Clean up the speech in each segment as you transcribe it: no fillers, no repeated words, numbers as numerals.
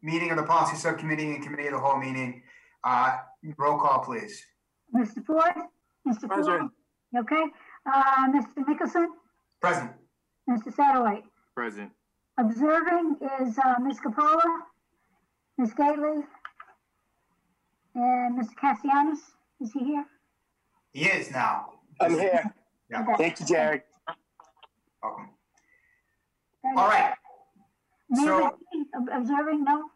meeting of the policy subcommittee and committee of the whole meeting. Roll call, please. Mr. Ford? Mr. Ford? Okay. Mr. Nicholson? Present. Mr. Satterwhite? Present. Observing is Ms. Capola, Ms. Gately, and Mr. Castellanos. Is he here? He is now. I'm here. Yeah. Okay. Thank you, Jared. Welcome. All right. So, observing, no?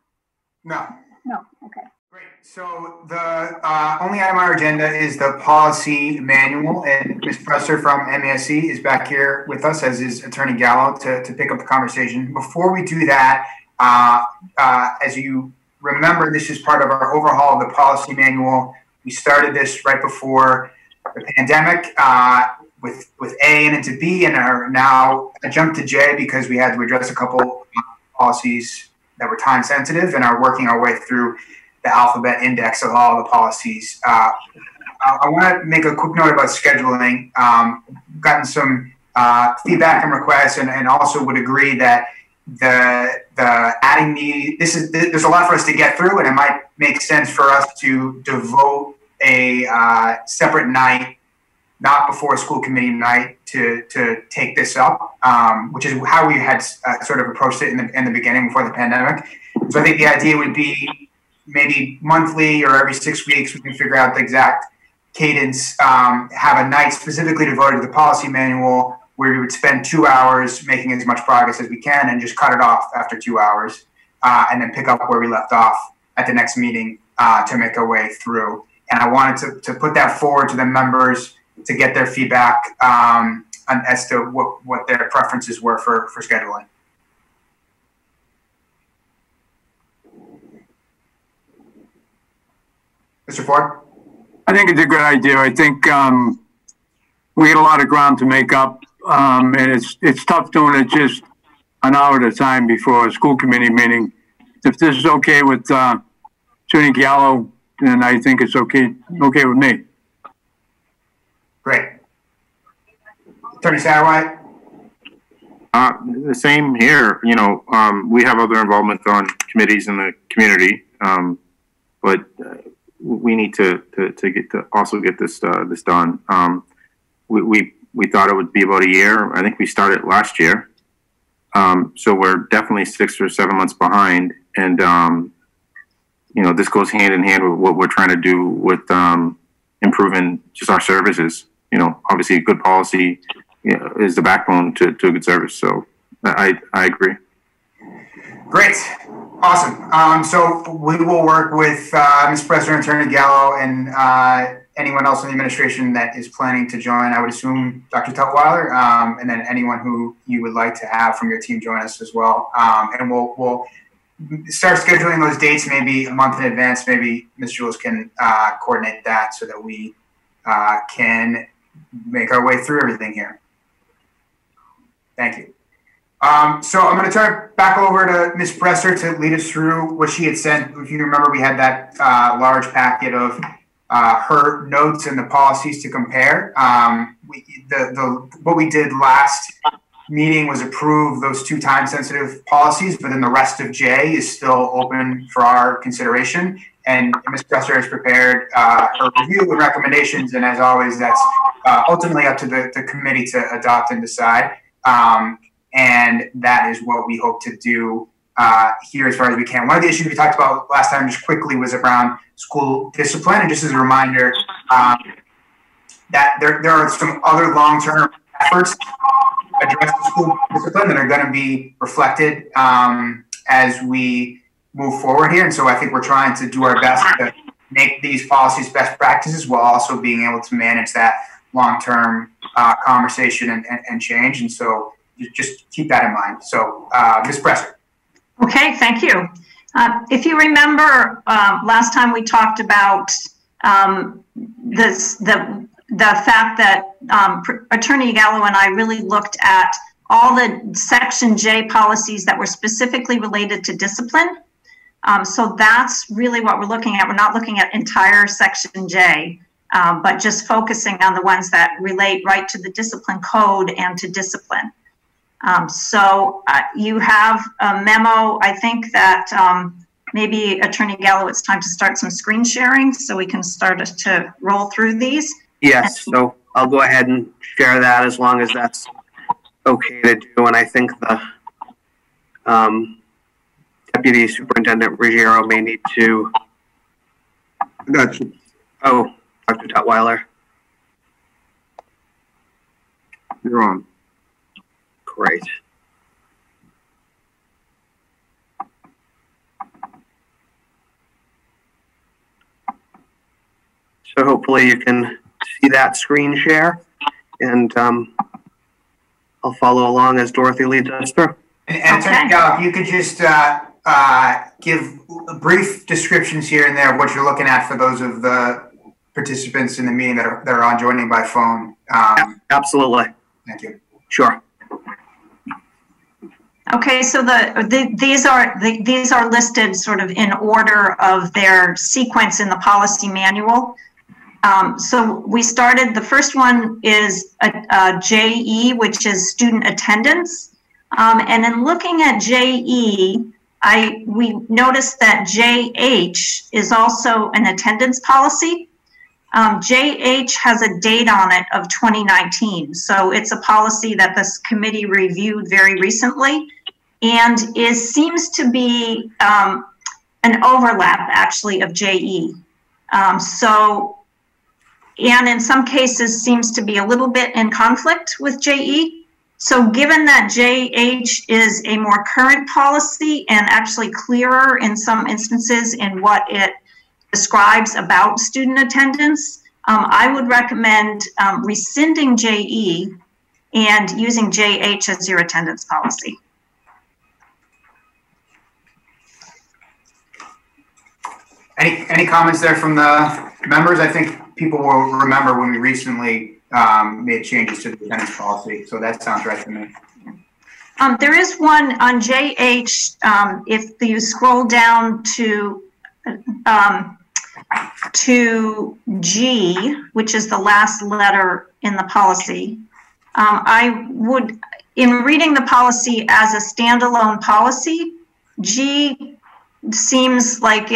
No. No, okay. Great. So the only item on our agenda is the policy manual, and Ms. Presser from MASC is back here with us, as is Attorney Gallo, to pick up the conversation. Before we do that, as you remember, this is part of our overhaul of the policy manual. We started this right before the pandemic with A and into B, and are now jumped to J because we had to address a couple policies that were time sensitive and are working our way through the alphabet index of all the policies. I want to make a quick note about scheduling. Gotten some feedback and requests, and also would agree that the adding there's a lot for us to get through, and it might make sense for us to devote a separate night, not before school committee night, to take this up, which is how we had sort of approached it in the beginning before the pandemic. So I think the idea would be maybe monthly or every 6 weeks, we can figure out the exact cadence, have a night specifically devoted to the policy manual where we would spend 2 hours making as much progress as we can and just cut it off after 2 hours, and then pick up where we left off at the next meeting to make our way through. And I wanted to put that forward to the members to get their feedback as to what their preferences were for scheduling. Mr. Ford? I think it's a good idea. I think we got a lot of ground to make up, and it's tough doing it just an hour at a time before a school committee meeting. If this is okay with Attorney Gallo, then I think it's okay with me. Great. Attorney Satterwhite? The same here. You know, we have other involvement on committees in the community, but we need to also get this done. We thought it would be about a year. I think we started last year, so we're definitely 6 or 7 months behind. And you know, this goes hand in hand with what we're trying to do with improving just our services. You know, obviously, good policy is the backbone to a good service. So I agree. Great. Awesome. So we will work with Ms. President, Attorney Gallo, and anyone else in the administration that is planning to join. I would assume Dr. Tutwiler, and then anyone who you would like to have from your team join us as well. And we'll start scheduling those dates maybe a month in advance. Maybe Ms. Jules can coordinate that so that we can make our way through everything here. Thank you. So I'm going to turn it back over to Ms. Presser to lead us through what she had sent. If you remember, we had that large packet of her notes and the policies to compare. What we did last meeting was approve those 2 time-sensitive policies, but then the rest of J is still open for our consideration. And Ms. Presser has prepared her review and recommendations, and as always, that's ultimately up to the committee to adopt and decide. And that is what we hope to do here as far as we can. One of the issues we talked about last time just quickly was around school discipline. And just as a reminder, that there are some other long-term efforts to address school discipline that are going to be reflected as we move forward here. And so I think we're trying to do our best to make these policies best practices while also being able to manage that long-term conversation and change. And so just keep that in mind. So, Ms. Presser. Okay, thank you. If you remember, last time we talked about the fact that Attorney Gallo and I really looked at all the Section J policies that were specifically related to discipline. So that's really what we're looking at. We're not looking at entire Section J, but just focusing on the ones that relate right to the discipline code and to discipline. So you have a memo, I think, that maybe Attorney Gallo, it's time to start some screen sharing so we can start to roll through these. Yes, so I'll go ahead and share that as long as that's okay to do. And I think the Deputy Superintendent Ruggiero may need to. Gotcha. Oh, Dr. Tutwiler. You're on. Great. So hopefully you can see that screen share, and I'll follow along as Dorothy leads us through. And Attorney Gallo, if you could just give brief descriptions here and there of what you're looking at for those of the participants in the meeting that are on joining by phone. Absolutely. Thank you. Sure. Okay, so these are listed sort of in order of their sequence in the policy manual. So we started, the first one is JE, which is student attendance. And in looking at JE, we noticed that JH is also an attendance policy. JH has a date on it of 2019. So it's a policy that this committee reviewed very recently, and seems to be an overlap actually of JE. And in some cases seems to be a little bit in conflict with JE. So given that JH is a more current policy and actually clearer in some instances in what it describes about student attendance, I would recommend rescinding JE and using JH as your attendance policy. Any comments there from the members? I think people will remember when we recently made changes to the attendance policy, so that sounds right to me. There is one on JH. If you scroll down to G, which is the last letter in the policy, I would, in reading the policy as a standalone policy, G seems like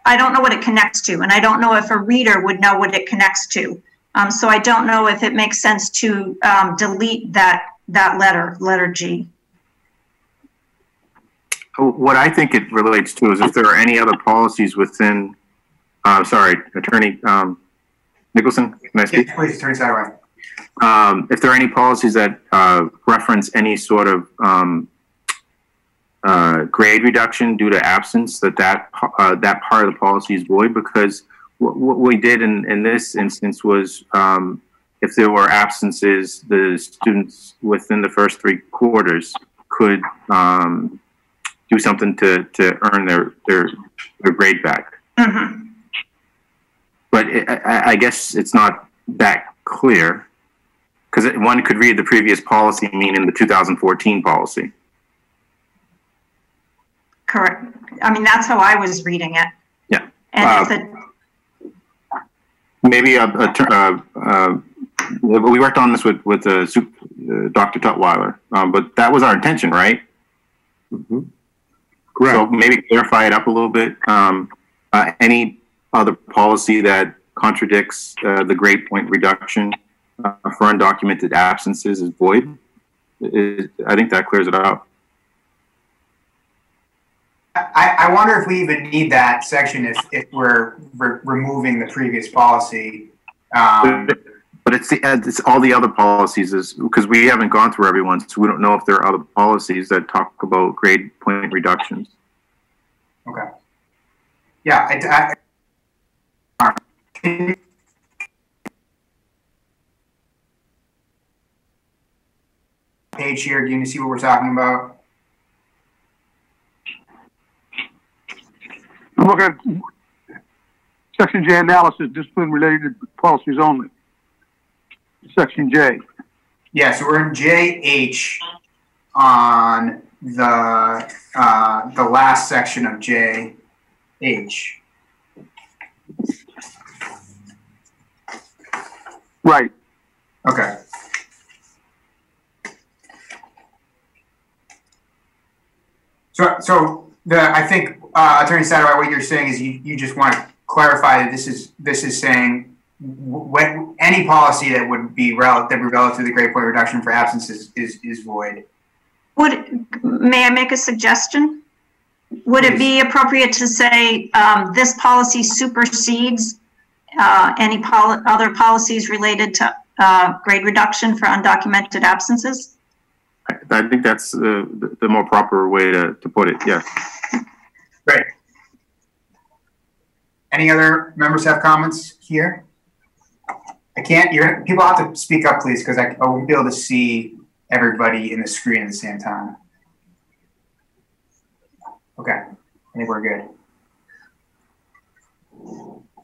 I don't know what it connects to, and I don't know if a reader would know what it connects to. So I don't know if it makes sense to delete that letter G. What I think it relates to is if there are any other policies within, sorry, Attorney Nicholson, can I speak? Yes, please, Attorney Satterwhite. If there are any policies that reference any sort of grade reduction due to absence, that part of the policy is void, because what we did in this instance was if there were absences, the students within the first 3 quarters could do something to earn their grade back. Mm-hmm. But I guess it's not that clear, because one could read the previous policy, meaning the 2014 policy. Correct. I mean, that's how I was reading it. Yeah. And maybe we worked on this with Dr. Tutwiler, but that was our intention, right? Mm-hmm. Correct. So maybe clarify it up a little bit. Any other policy that contradicts the grade point reduction for undocumented absences is void. I think that clears it up. I wonder if we even need that section if we're removing the previous policy. But it's all the other policies, is because we haven't gone through everyone, so we don't know if there are other policies that talk about grade point reductions. Okay. Yeah. Page here, do you see what we're talking about? I'm looking at Section J analysis, discipline related policies only. Section J. Yeah, so we're in JH on the last section of JH. Right. Okay. So I think, Attorney Satterwhite, what you're saying is you just want to clarify that this is saying when any policy that would be relative to the grade point reduction for absences is void. May I make a suggestion? Would it be appropriate to say this policy supersedes any other policies related to grade reduction for undocumented absences? I think that's the more proper way to put it. Yes. Great. Any other members have comments here? I can't. People have to speak up, please, because I won't be able to see everybody in the screen at the same time. Okay, I think we're good.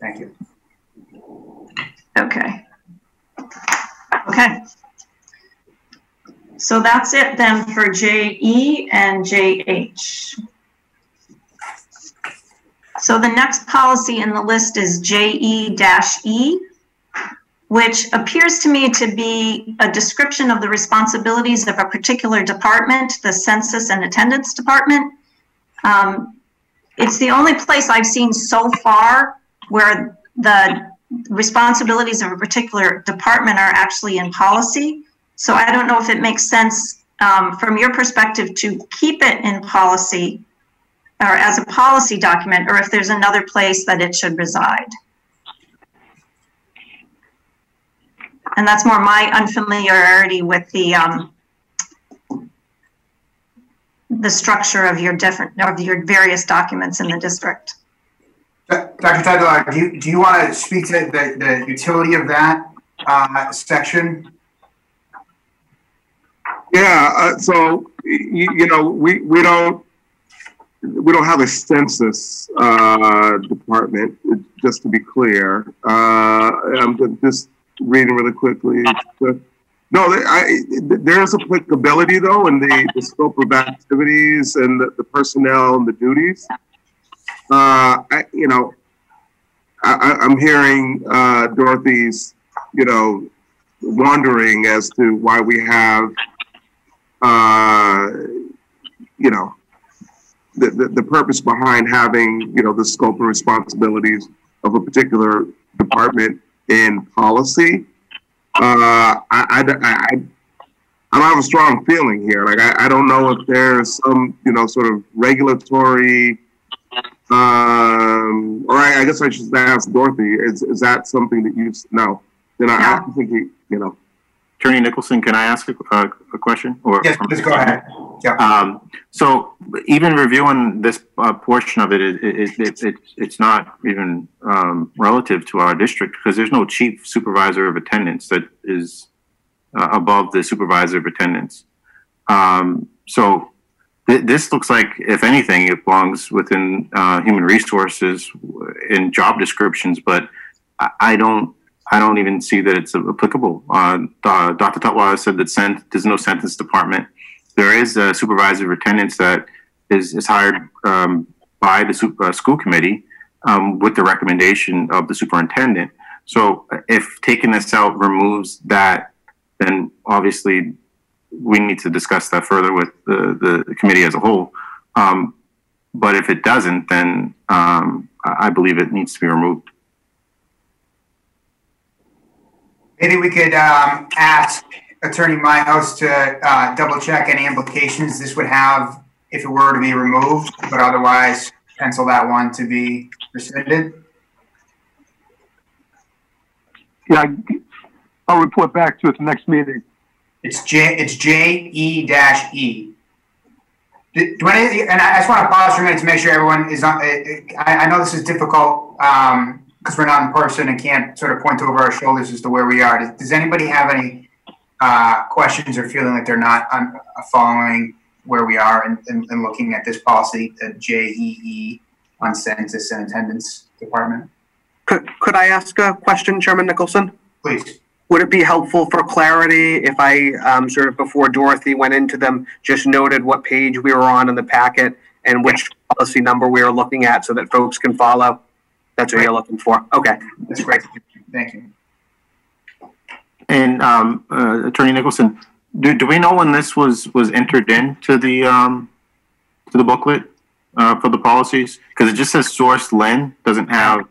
Thank you. Okay. Okay. So that's it then for JE and JH. So the next policy in the list is JE-E, which appears to me to be a description of the responsibilities of a particular department, the Census and Attendance Department. It's the only place I've seen so far where the responsibilities of a particular department are actually in policy. So I don't know if it makes sense from your perspective to keep it in policy or as a policy document, or if there's another place that it should reside. And that's more my unfamiliarity with the structure of your various documents in the district. Dr. Tadler, do you want to speak to the utility of that section? Yeah. So you know, we don't have a census department. Just to be clear, I'm just reading really quickly. No, there's applicability though in the scope of activities and the personnel and the duties. I'm hearing Dorothy's, wondering as to why we have, the purpose behind having, the scope and responsibilities of a particular department in policy. I don't have a strong feeling here. Like, I don't know if there's some, sort of regulatory, or I guess I should ask Dorothy, is that something that you know? Then I think, Attorney Nicholson, can I ask a question? Or yes, please go ahead. Yeah. So even reviewing this portion of it, it's not even relative to our district because there's no chief supervisor of attendance that is above the supervisor of attendance. So this looks like, if anything, it belongs within human resources in job descriptions, but I don't even see that it's applicable. Dr. Tutwiler said that there's no census department. There is a supervisor of attendance that is hired by the school committee with the recommendation of the superintendent. So if taking this out removes that, then obviously we need to discuss that further with the committee as a whole. But if it doesn't, then I believe it needs to be removed. Maybe we could ask Attorney Myhouse to double check any implications this would have if it were to be removed, but otherwise pencil that one to be rescinded. Yeah, I'll report back to you at the next meeting. It's JE-E. And I just want to pause for a minute to make sure everyone is on. I know this is difficult because we're not in person and can't sort of point over our shoulders as to where we are. Does anybody have any questions or feeling like they're not following where we are and looking at this policy, the JE on Census and Attendance Department? Could I ask a question, Chairman Nicholson? Please. Would it be helpful for clarity if I sort of before Dorothy went into them, just noted what page we were on in the packet and which policy number we were looking at so that folks can follow? That's what you're looking for. Okay. That's great. Thank you. And Attorney Nicholson, do we know when this was entered into the booklet? for the policies? Because it just says source Lynn, doesn't have.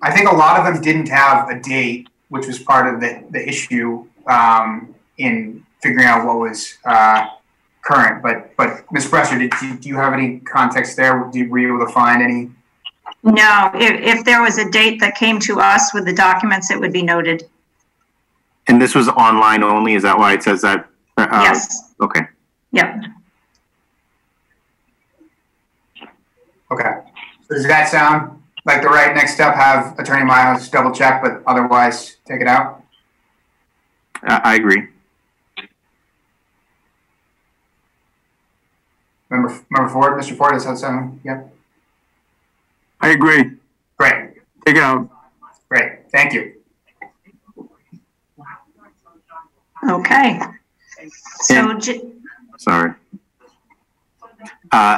I think a lot of them didn't have a date, which was part of the issue in figuring out what was current. But Ms. Bresser, do you have any context there? Were you able to find any? No, if there was a date that came to us with the documents, it would be noted. And this was online only, is that why it says that? Yes. Okay. Yep. Okay. So does that sound like the right next step? Have Attorney Miles double check, but otherwise take it out? I agree. Member Ford, Mr. Ford, does that sound? Yep. I agree. Great. Take it out. Great. Thank you. Okay. So, Sorry.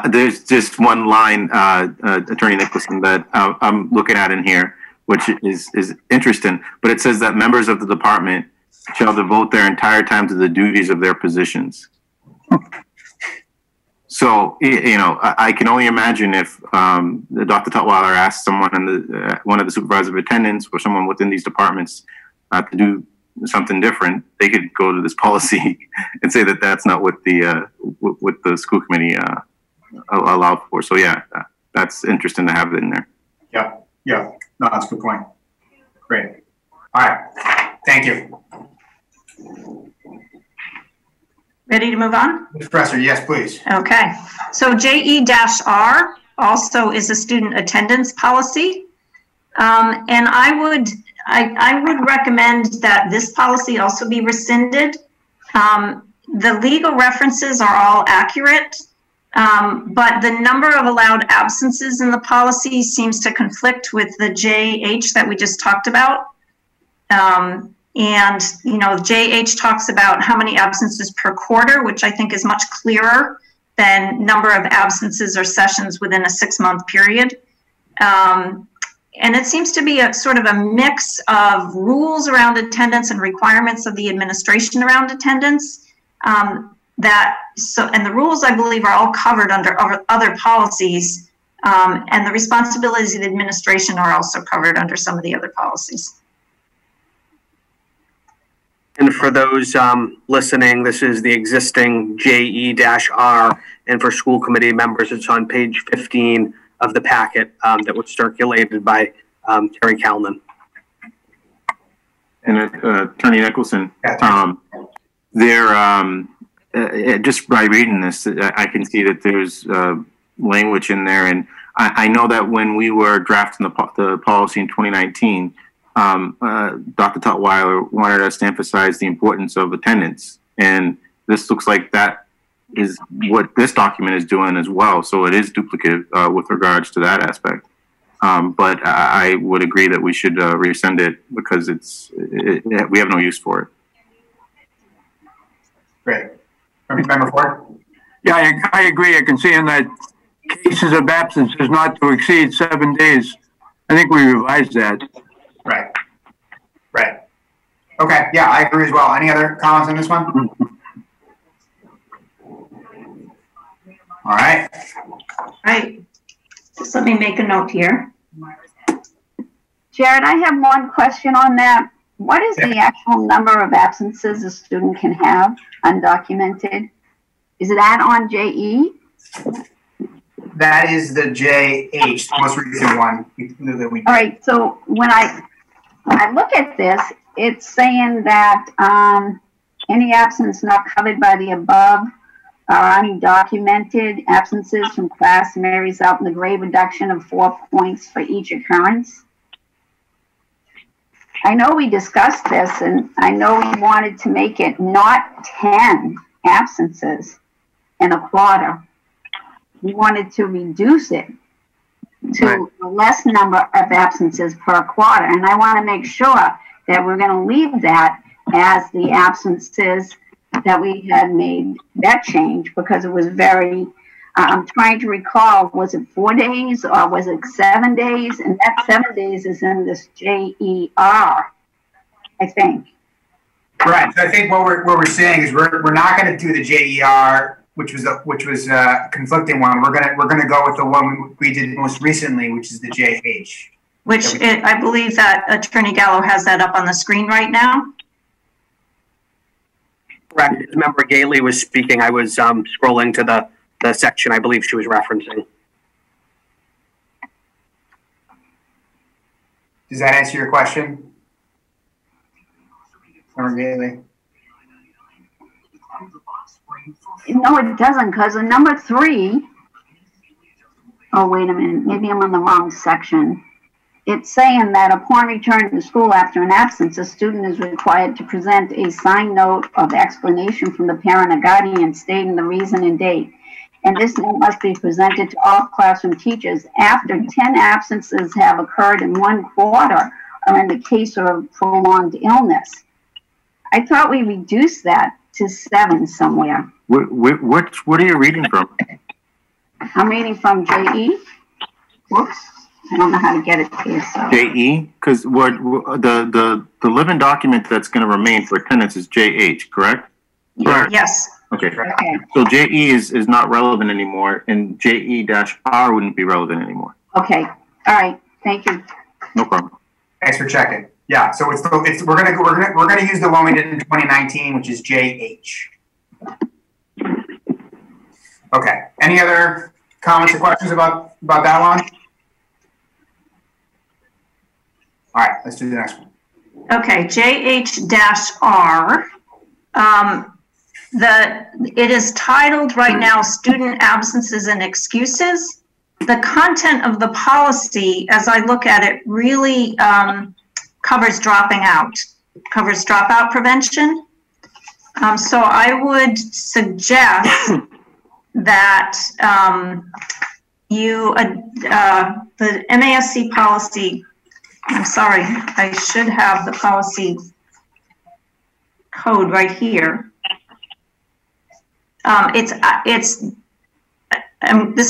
There's just one line, Attorney Nicholson, that I'm looking at in here, which is interesting, but it says that members of the department shall devote their entire time to the duties of their positions. So, you know, I can only imagine if Dr. Tutwiler asked someone in one of the supervisors of attendance or someone within these departments to do something different, they could go to this policy and say that that's not what the school committee allowed for. So yeah, that's interesting to have it in there. Yeah, yeah, no, that's a good point. Great. All right, thank you. ready to move on? Ms. Presser, yes, please. Okay. So JE-R also is a student attendance policy. And I would recommend that this policy also be rescinded. The legal references are all accurate, but the number of allowed absences in the policy seems to conflict with the JH that we just talked about. And, you know, JH talks about how many absences per quarter, which I think is much clearer than number of absences or sessions within a 6-month period. And it seems to be a sort of a mix of rules around attendance and requirements of the administration around attendance. And the rules, I believe, are all covered under other policies, and the responsibilities of the administration are also covered under some of the other policies. And for those listening, this is the existing JE-R, and for school committee members, it's on page 15 of the packet that was circulated by Terry Kalman. And Attorney Nicholson, just by reading this, I can see that there's language in there. And I know that when we were drafting the policy in 2019, Dr. Tutwiler wanted us to emphasize the importance of attendance. And this looks like that is what this document is doing as well. So it is duplicative with regards to that aspect. But I would agree that we should resend it because we have no use for it. Great. Member Ford? Yeah, I agree. I can see in that cases of absence is not to exceed 7 days. I think we revised that. Right. Right. Okay. Yeah, I agree as well. Any other comments on this one? All right. All right. Just let me make a note here. Jared, I have one question on that. What is the actual number of absences a student can have undocumented? Is that on JE? That is the JH, the most recent one that we did. All right, so when I look at this, it's saying that any absence not covered by the above are undocumented absences from class may result in a grade reduction of 4 points for each occurrence. I know we discussed this, and I know we wanted to make it not 10 absences in a quarter. We wanted to reduce it to a less number of absences per quarter. And I want to make sure that we're going to leave that as the absences that we had made that change, because it was very, I'm trying to recall, was it 4 days or was it 7 days? And that 7 days is in this JER, I think. Right. So I think what we're saying is we're not going to do the JER which was conflicting one. We're gonna go with the one we did most recently, which is the JH. I believe that Attorney Gallo has that up on the screen right now. Correct. As Member Gately was speaking, I was scrolling to the section I believe she was referencing. Does that answer your question, Member Gately? No, it doesn't, because in number 3, oh, wait a minute, maybe I'm on the wrong section. It's saying that upon return to school after an absence, a student is required to present a signed note of explanation from the parent or guardian stating the reason and date. And this note must be presented to all classroom teachers after 10 absences have occurred in 1 quarter or in the case of prolonged illness. I thought we reduced that to 7 somewhere. What are you reading from? I'm reading from JE. Whoops. I don't know how to get it here. So. JE? Because what the living document that's going to remain for attendance is JH, correct? Yes. Okay. Okay. So JE is not relevant anymore, and JE-R wouldn't be relevant anymore. Okay. All right. Thank you. No problem. Thanks for checking. Yeah. So we're gonna use the one we did in 2019, which is JH. Okay. Any other comments or questions about that one? All right, let's do the next one. Okay, JH-R. It is titled right now, Student Absences and Excuses. The content of the policy, as I look at it, really covers dropping out, covers dropout prevention. So I would suggest that the MASC policy, I'm sorry, I should have the policy code right here. This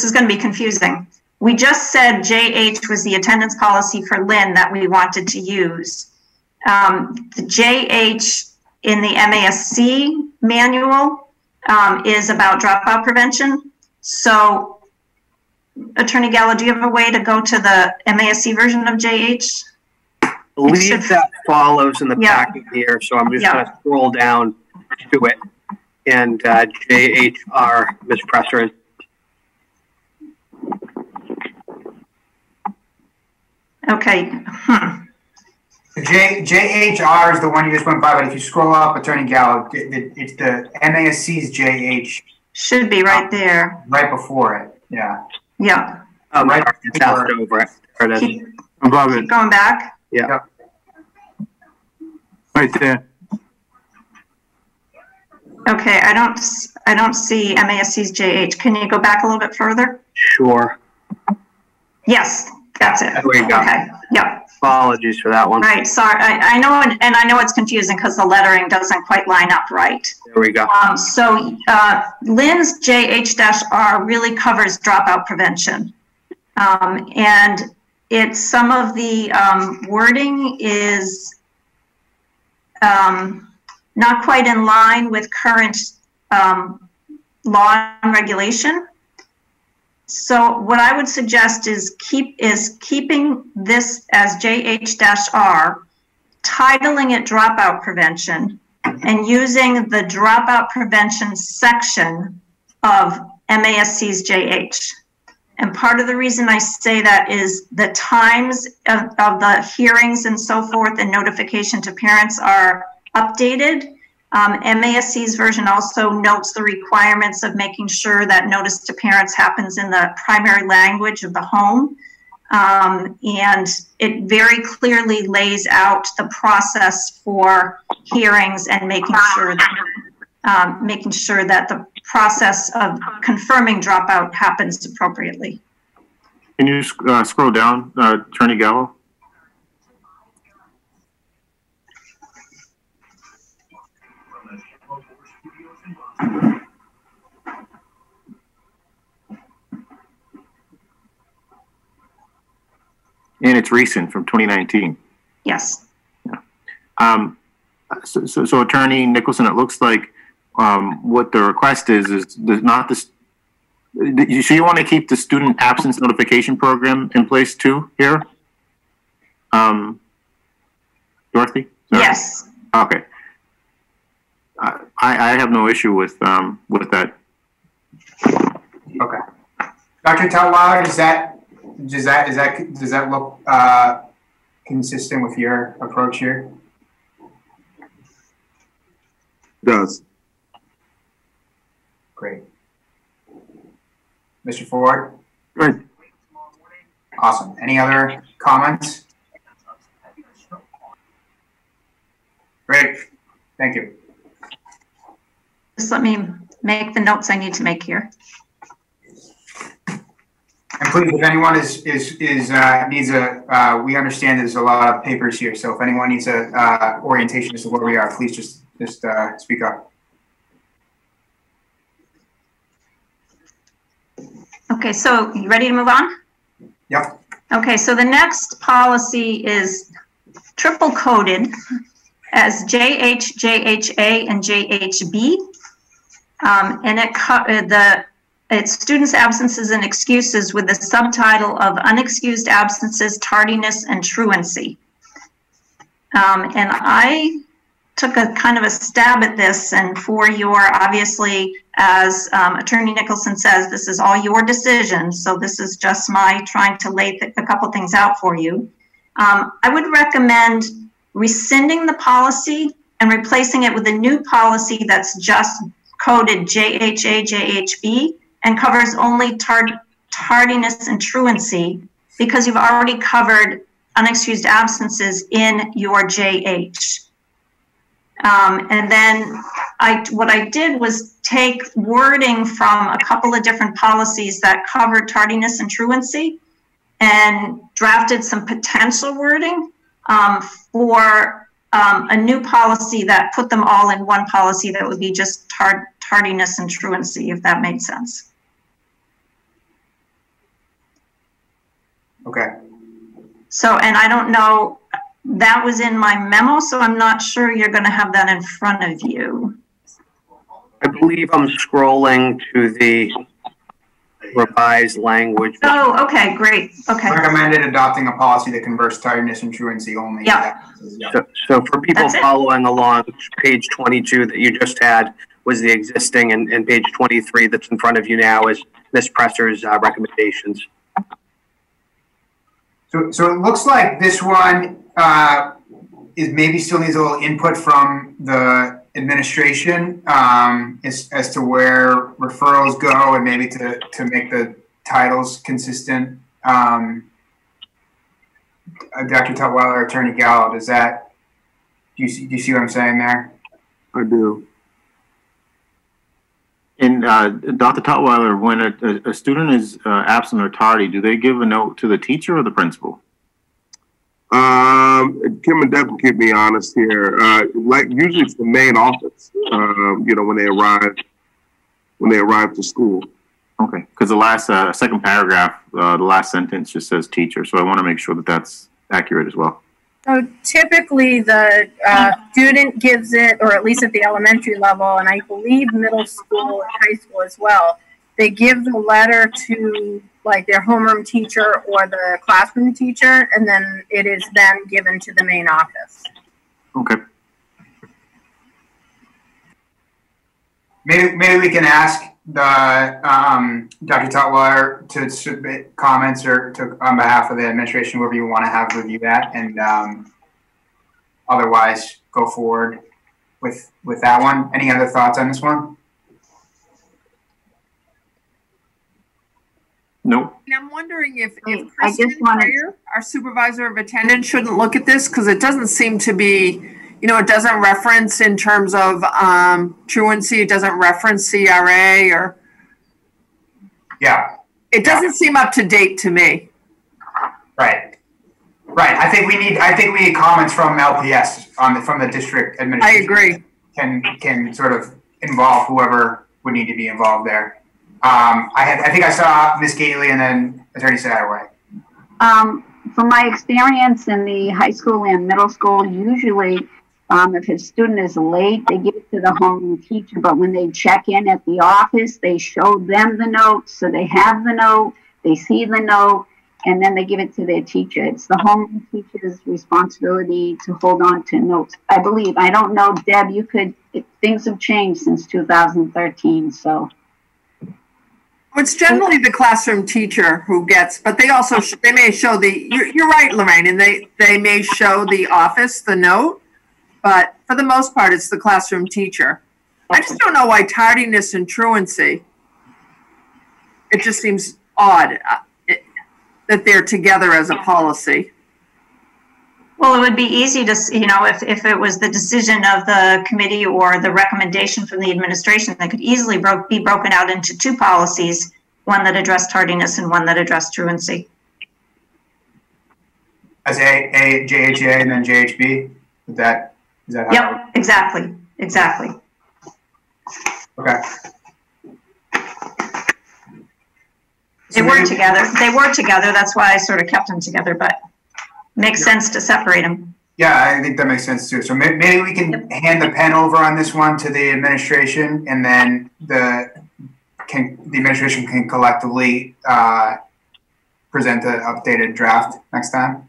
is going to be confusing. We just said JH was the attendance policy for Lynn that we wanted to use. The JH in the MASC manual is about dropout prevention. So, Attorney Gallo, do you have a way to go to the MASC version of JH? I believe that follows in the packet here, so I'm just going to scroll down to it. And JHR, Ms. Presser. Okay. JHR is the one you just went by, but if you scroll up, Attorney Gallo, it's the MASC's JH. Should be right there. Right before it, yeah. Yeah. Right it's after over it. There it is. Above it. Keep going back. Yeah. Right there. Okay, I don't see MASC's JH. Can you go back a little bit further? Sure. Yes, that's it. There we go. Okay. Yep. Apologies for that one. Right. Sorry. I know, and I know it's confusing because the lettering doesn't quite line up right. There we go. So Lynn's JH-R really covers dropout prevention, and some of the wording is not quite in line with current law and regulation. So what I would suggest is keeping this as JH-R, titling it dropout prevention, and using the dropout prevention section of MASC's JH. And part of the reason I say that is the times of the hearings and so forth and notification to parents are updated. MASC's version also notes the requirements of making sure that notice to parents happens in the primary language of the home. And it very clearly lays out the process for hearings and making sure that the process of confirming dropout happens appropriately. Can you scroll down, Attorney Gallo? And it's recent, from 2019. Yes. Yeah. So Attorney Nicholson, it looks like what the request is not this. So you want to keep the student absence notification program in place too here? Dorothy? Sorry. Yes. Okay. I have no issue with that. Okay. Dr. Tutwiler, does that look consistent with your approach here? Does. Great. Mr. Ford? Good. Awesome. Any other comments? Great. Thank you. Just let me make the notes I need to make here. And please, if anyone needs a, we understand there's a lot of papers here, so if anyone needs a orientation as to where we are, please just speak up. Okay, so you ready to move on? Yep. Okay, so the next policy is triple coded as JH, JHA, and JHB. And it's students' absences and excuses with the subtitle of unexcused absences, tardiness, and truancy. And I took a kind of a stab at this, and for your, obviously, as Attorney Nicholson says, this is all your decision, so this is just my trying to lay a couple things out for you. I would recommend rescinding the policy and replacing it with a new policy that's just coded JHA, JHB, and covers only tardiness and truancy, because you've already covered unexcused absences in your JH. And then what I did was take wording from a couple of different policies that covered tardiness and truancy and drafted some potential wording for a new policy that put them all in one policy that would be just tardiness and truancy, if that made sense. Okay. So, and I don't know, that was in my memo, so I'm not sure you're going to have that in front of you. I believe I'm scrolling to the revised language. Oh, okay, great. Okay. Recommended adopting a policy that converts tardiness and truancy only. Yeah. So for people following along, page 22 that you just had was the existing, and page 23 that's in front of you now is Ms. Presser's recommendations. So it looks like this one is maybe still needs a little input from the administration as to where referrals go, and maybe to make the titles consistent. Dr. Tutwiler, Attorney Gallo, do you see what I'm saying there? I do. And Dr. Tutwiler, when a student is absent or tardy, do they give a note to the teacher or the principal? Kim and Deb can keep me honest here. Like usually it's the main office. When they arrive to school. Okay, because the last second paragraph, the last sentence just says teacher, so I want to make sure that that's accurate as well. So typically the student gives it, or at least at the elementary level, and I believe middle school and high school as well, they give the letter to like their homeroom teacher or the classroom teacher, and then it is then given to the main office. Okay. Maybe we can ask the Dr. Tutwiler to submit comments or on behalf of the administration, whoever you want to have review that, and otherwise go forward with that one. Any other thoughts on this one? Nope. And I'm wondering if I just wanted our supervisor of attendance, shouldn't look at this, because it doesn't seem to be, it doesn't reference in terms of truancy. It doesn't reference CRA or. Yeah. It doesn't seem up to date to me. Right. I think we need comments from LPS from the district administration. I agree. Can sort of involve whoever would need to be involved there. I think I saw Ms. Gately and then Attorney Satterwhite. From my experience in the high school and middle school, usually If his student is late, they give it to the home teacher, but when they check in at the office, they show them the note, so they have the note, they see the note, and then they give it to their teacher. It's the home teacher's responsibility to hold on to notes, I believe. I don't know, Deb, things have changed since 2013, so. It's generally the classroom teacher who gets, but they also, they may show you're right, Lorraine, and they may show the office the note, but for the most part, it's the classroom teacher. I just don't know why tardiness and truancy, it just seems odd that they're together as a policy. Well, it would be easy to, if it was the decision of the committee or the recommendation from the administration, that could easily be broken out into two policies, one that addressed tardiness and one that addressed truancy. As JHA and then JHB? Is that how? Yep, exactly. Okay. They were together. That's why I sort of kept them together, but makes sense to separate them. Yeah, I think that makes sense too. So maybe we can hand the pen over on this one to the administration, and then the administration can collectively present an updated draft next time.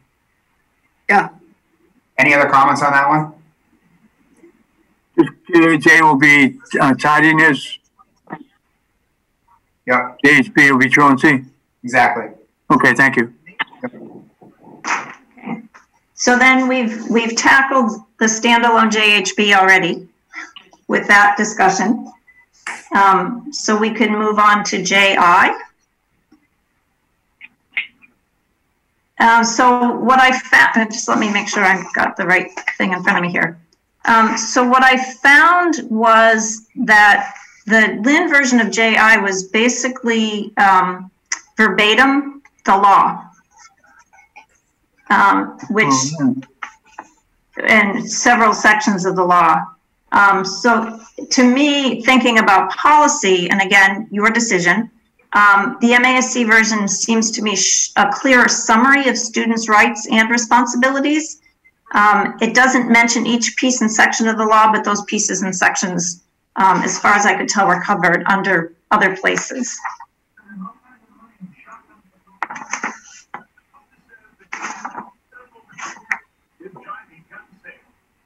Yeah. Any other comments on that one? JHA will be tardiness. Yep. JHB will be truancy. Exactly. Okay, thank you. Yep. So then we've tackled the standalone JHB already with that discussion. So we can move on to JI. So what I found, just let me make sure I've got the right thing in front of me here. So what I found was that the Lynn version of JI was basically verbatim the law. Which, and several sections of the law. So to me, thinking about policy, and again, your decision, the MASC version seems to me a clearer summary of students' rights and responsibilities. It doesn't mention each piece and section of the law, but those pieces and sections, as far as I could tell, were covered under other places.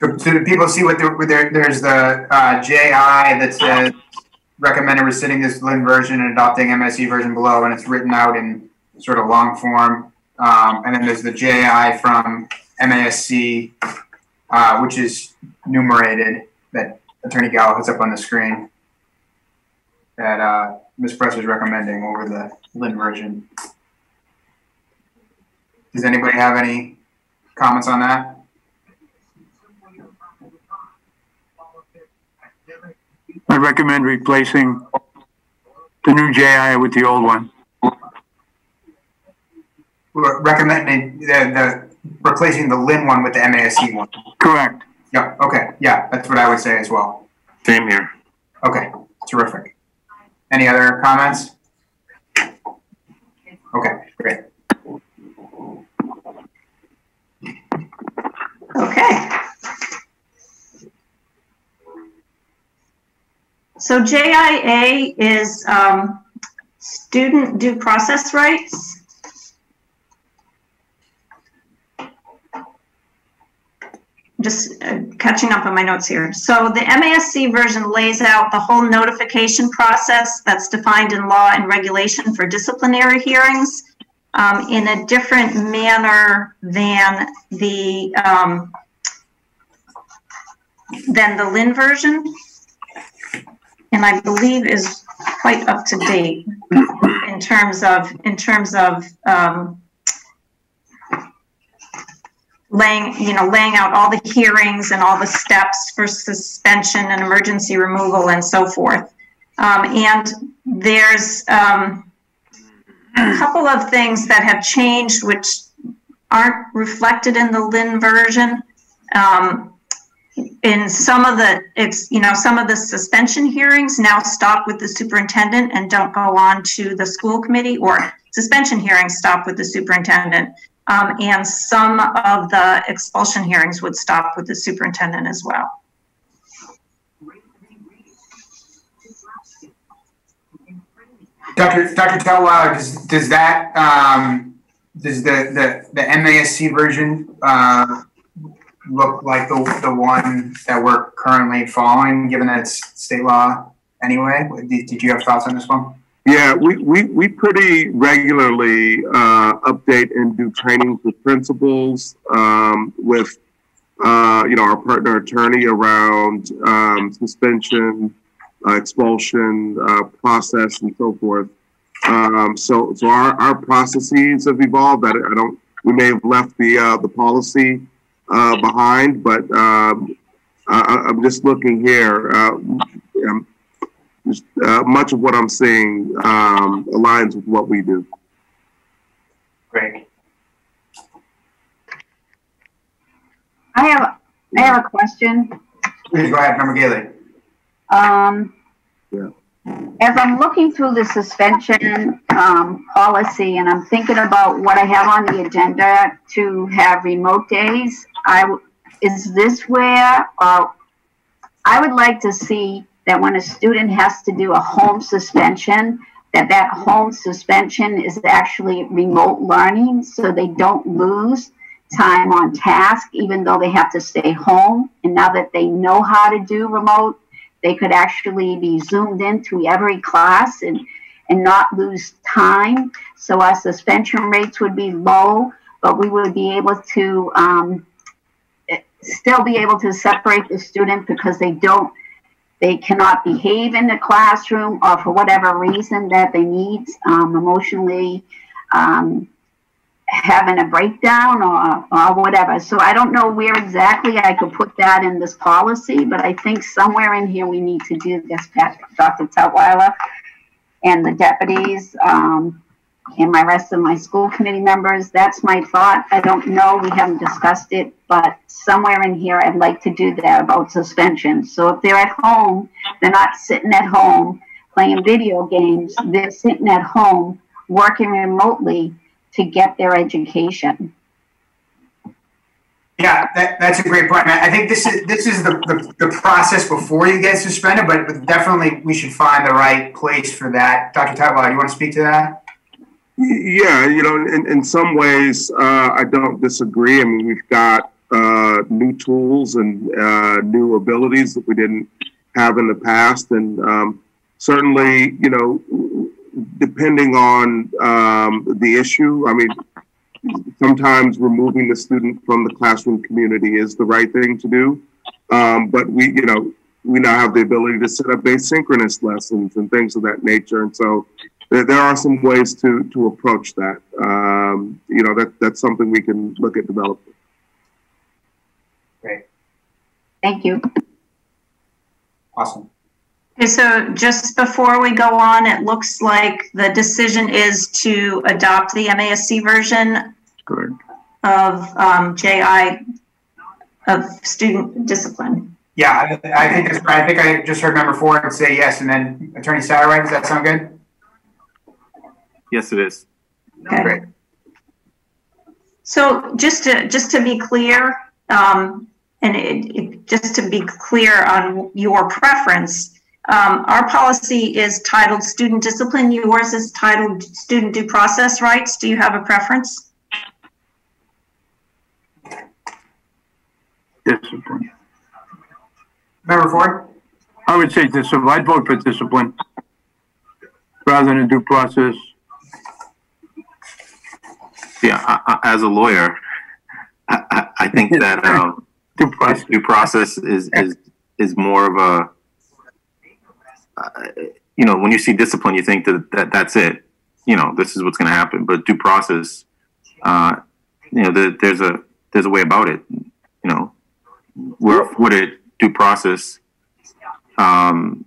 So do people see what there's the JI that says recommended rescinding this Lynn version and adopting MSC version below, and it's written out in sort of long form. And then there's the JI from MASC, which is numerated, that Attorney Gallo puts up on the screen, that Ms. Presser is recommending over the Lynn version. Does anybody have any comments on that? I recommend replacing the new JI with the old one. We're recommending replacing the Lynn one with the MASC one. Correct. Yeah, okay. Yeah, that's what I would say as well. Same here. Okay, terrific. Any other comments? Okay, great. Okay. So JIA is student due process rights. Just catching up on my notes here. So the MASC version lays out the whole notification process that's defined in law and regulation for disciplinary hearings in a different manner than the Lynn version. And I believe is quite up to date in terms of laying out all the hearings and all the steps for suspension and emergency removal and so forth. And there's a couple of things that have changed which aren't reflected in the Lynn version. In some of the suspension hearings now stop with the superintendent and don't go on to the school committee, or suspension hearings stop with the superintendent. And some of the expulsion hearings would stop with the superintendent as well. Dr. Tutwiler, does that does the MASC version look like the one that we're currently following, given that it's state law anyway? Did you have thoughts on this one? Yeah, we pretty regularly update and do training for principals with our partner attorney around suspension, expulsion process, and so forth. So our processes have evolved. We may have left the policy behind, but I'm just looking here. Much of what I'm seeing aligns with what we do. Great. I have a question. Please go ahead, Member Gailey. Yeah. As I'm looking through the suspension policy, and I'm thinking about what I have on the agenda to have remote days, is this where I would like to see that when a student has to do a home suspension, that home suspension is actually remote learning, so they don't lose time on task, even though they have to stay home. And now that they know how to do remote, they could actually be zoomed into every class and not lose time. So our suspension rates would be low, but we would be able to still be able to separate the student because they cannot behave in the classroom, or for whatever reason that they need, emotionally having a breakdown or whatever. So I don't know where exactly I could put that in this policy, but I think somewhere in here we need to do this, Dr. Tutwiler and the deputies and my rest of my school committee members. That's my thought. I don't know, we haven't discussed it, but somewhere in here I'd like to do that about suspension. So if they're at home, they're not sitting at home playing video games, they're sitting at home working remotely to get their education. Yeah, that's a great point. I think this is the process before you get suspended, but definitely we should find the right place for that. Dr. Tutwiler, do you want to speak to that? Yeah, in some ways, I don't disagree. I mean, we've got new tools and new abilities that we didn't have in the past, and certainly, depending on the issue, I mean, sometimes removing the student from the classroom community is the right thing to do. But we now have the ability to set up asynchronous lessons and things of that nature. And so there are some ways to approach that. That's something we can look at developing. Great. Thank you. Awesome. Okay, so just before we go on, it looks like the decision is to adopt the MASC version of JI, of student discipline. Yeah, I think I just heard Member Ford say yes, and then Attorney Satterwhite. Does that sound good? Yes, it is. Okay. Great. So just to be clear, just to be clear on your preference, our policy is titled student discipline. Yours is titled student due process rights. Do you have a preference? Discipline. Member Ford? I would say discipline. I'd vote for discipline rather than due process. Yeah, as a lawyer, I think that due process is more of a when you see discipline, you think that's it. This is what's going to happen. But due process, there's a way about it. We're afforded due process in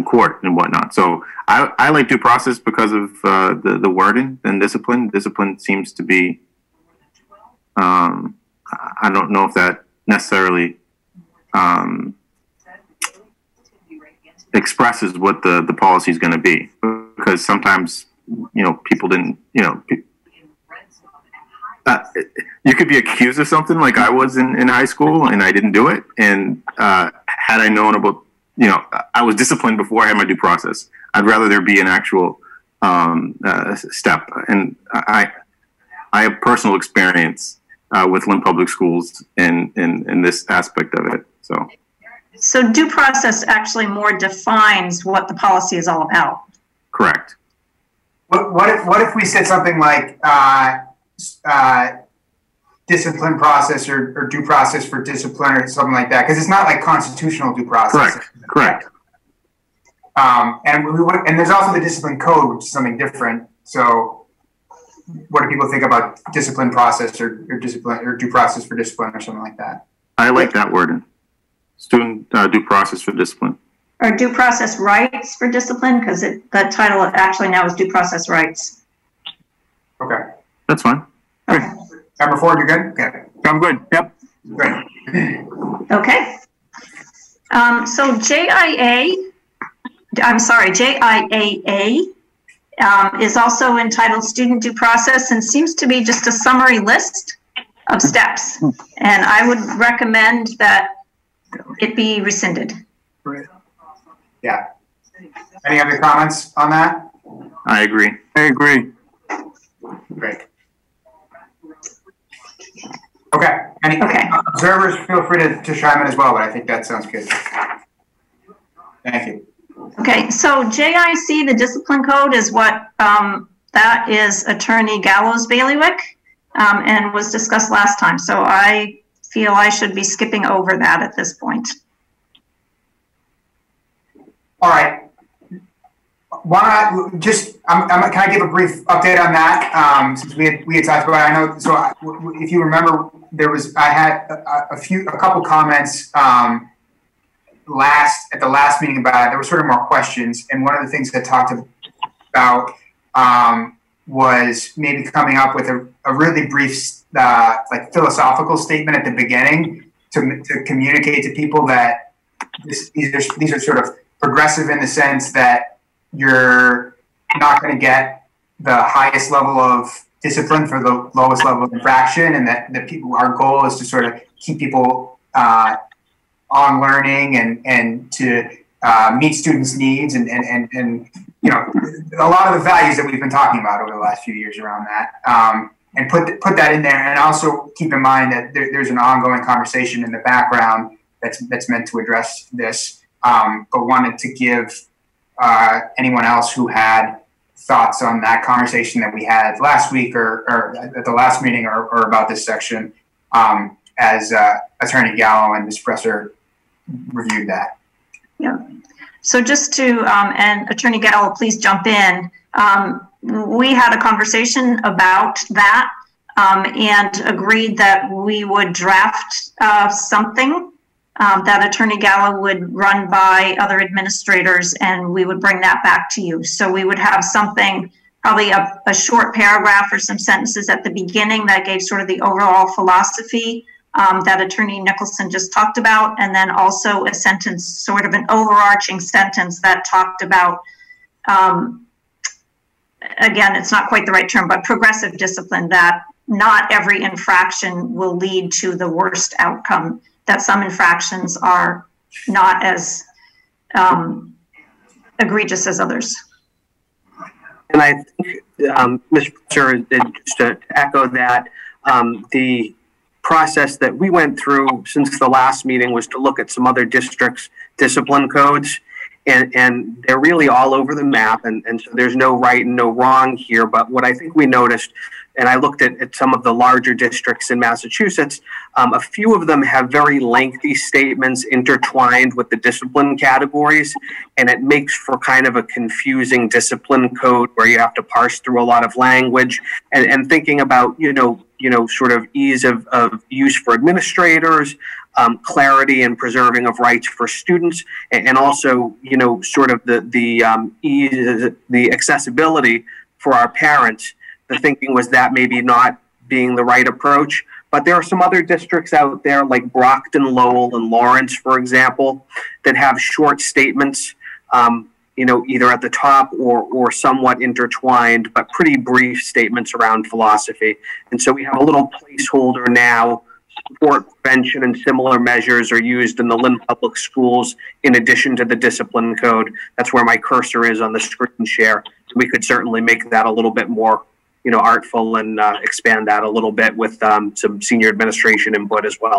court and whatnot. So I like due process because of the wording than discipline. Discipline seems to be I don't know if that necessarily expresses what the policy is going to be, because sometimes people didn't you could be accused of something like I was in high school and I didn't do it. And had I known about, I was disciplined before I had my due process. I'd rather there be an actual step. And I have personal experience with Lynn Public Schools in this aspect of it. So due process actually more defines what the policy is all about. Correct. What if we said something like discipline process or due process for discipline or something like that? Because it's not like constitutional due process. Correct. And there's also the discipline code, which is something different. So what do people think about discipline process or discipline or due process for discipline or something like that? I like that wording. Student due process for discipline. Or due process rights for discipline, because the title actually now is due process rights. Okay. That's fine. Okay. Number 4, you're good? Okay. I'm good. Yep. Great. Okay. So JIAA is also entitled Student Due Process and seems to be just a summary list of steps. And I would recommend that it be rescinded. Right. Yeah. Any other comments on that? I agree. Great. Okay. Any observers, feel free to chime in as well, but I think that sounds good. Thank you. Okay, so JIC, the discipline code, is what that is Attorney Gallo's bailiwick and was discussed last time. So I feel I should be skipping over that at this point. All right. Why not just, can I give a brief update on that? Since we had talked about it, I know, so if you remember, I had a couple comments at the last meeting about it. There were sort of more questions, and one of the things I talked about was maybe coming up with a really brief like philosophical statement at the beginning to communicate to people that these are sort of progressive in the sense that you're not going to get the highest level of discipline for the lowest level of infraction, and that our goal is to sort of keep people on learning and to meet students' needs and a lot of the values that we've been talking about over the last few years around that, and put that in there, and also keep in mind that there's an ongoing conversation in the background that's meant to address this, but wanted to give anyone else who had thoughts on that conversation that we had last week or at the last meeting or about this section, as Attorney Gallo and Ms. Presser reviewed that. Yeah. So just to, and Attorney Gallo, please jump in. We had a conversation about that and agreed that we would draft something that Attorney Gallo would run by other administrators, and we would bring that back to you. So we would have something, probably a short paragraph or some sentences at the beginning that gave sort of the overall philosophy that Attorney Nicholson just talked about, and then also a sentence, sort of an overarching sentence that talked about, again, it's not quite the right term, but progressive discipline, that not every infraction will lead to the worst outcome, that some infractions are not as egregious as others. And I think, Mr. Professor, just to echo that, the process that we went through since the last meeting was to look at some other districts' discipline codes, and they're really all over the map, and so there's no right and no wrong here. But what I think we noticed, and I looked at some of the larger districts in Massachusetts, a few of them have very lengthy statements intertwined with the discipline categories, and it makes for kind of a confusing discipline code where you have to parse through a lot of language, and thinking about, sort of ease of use for administrators, clarity and preserving of rights for students, and also, sort of the ease, the accessibility for our parents. The thinking was that maybe not being the right approach, but there are some other districts out there like Brockton, Lowell, and Lawrence, for example, that have short statements. either at the top or somewhat intertwined, but pretty brief statements around philosophy. And so we have a little placeholder now. Support, prevention, and similar measures are used in the Lynn Public Schools in addition to the discipline code. That's where my cursor is on the screen share. We could certainly make that a little bit more, artful and expand that a little bit with some senior administration input as well.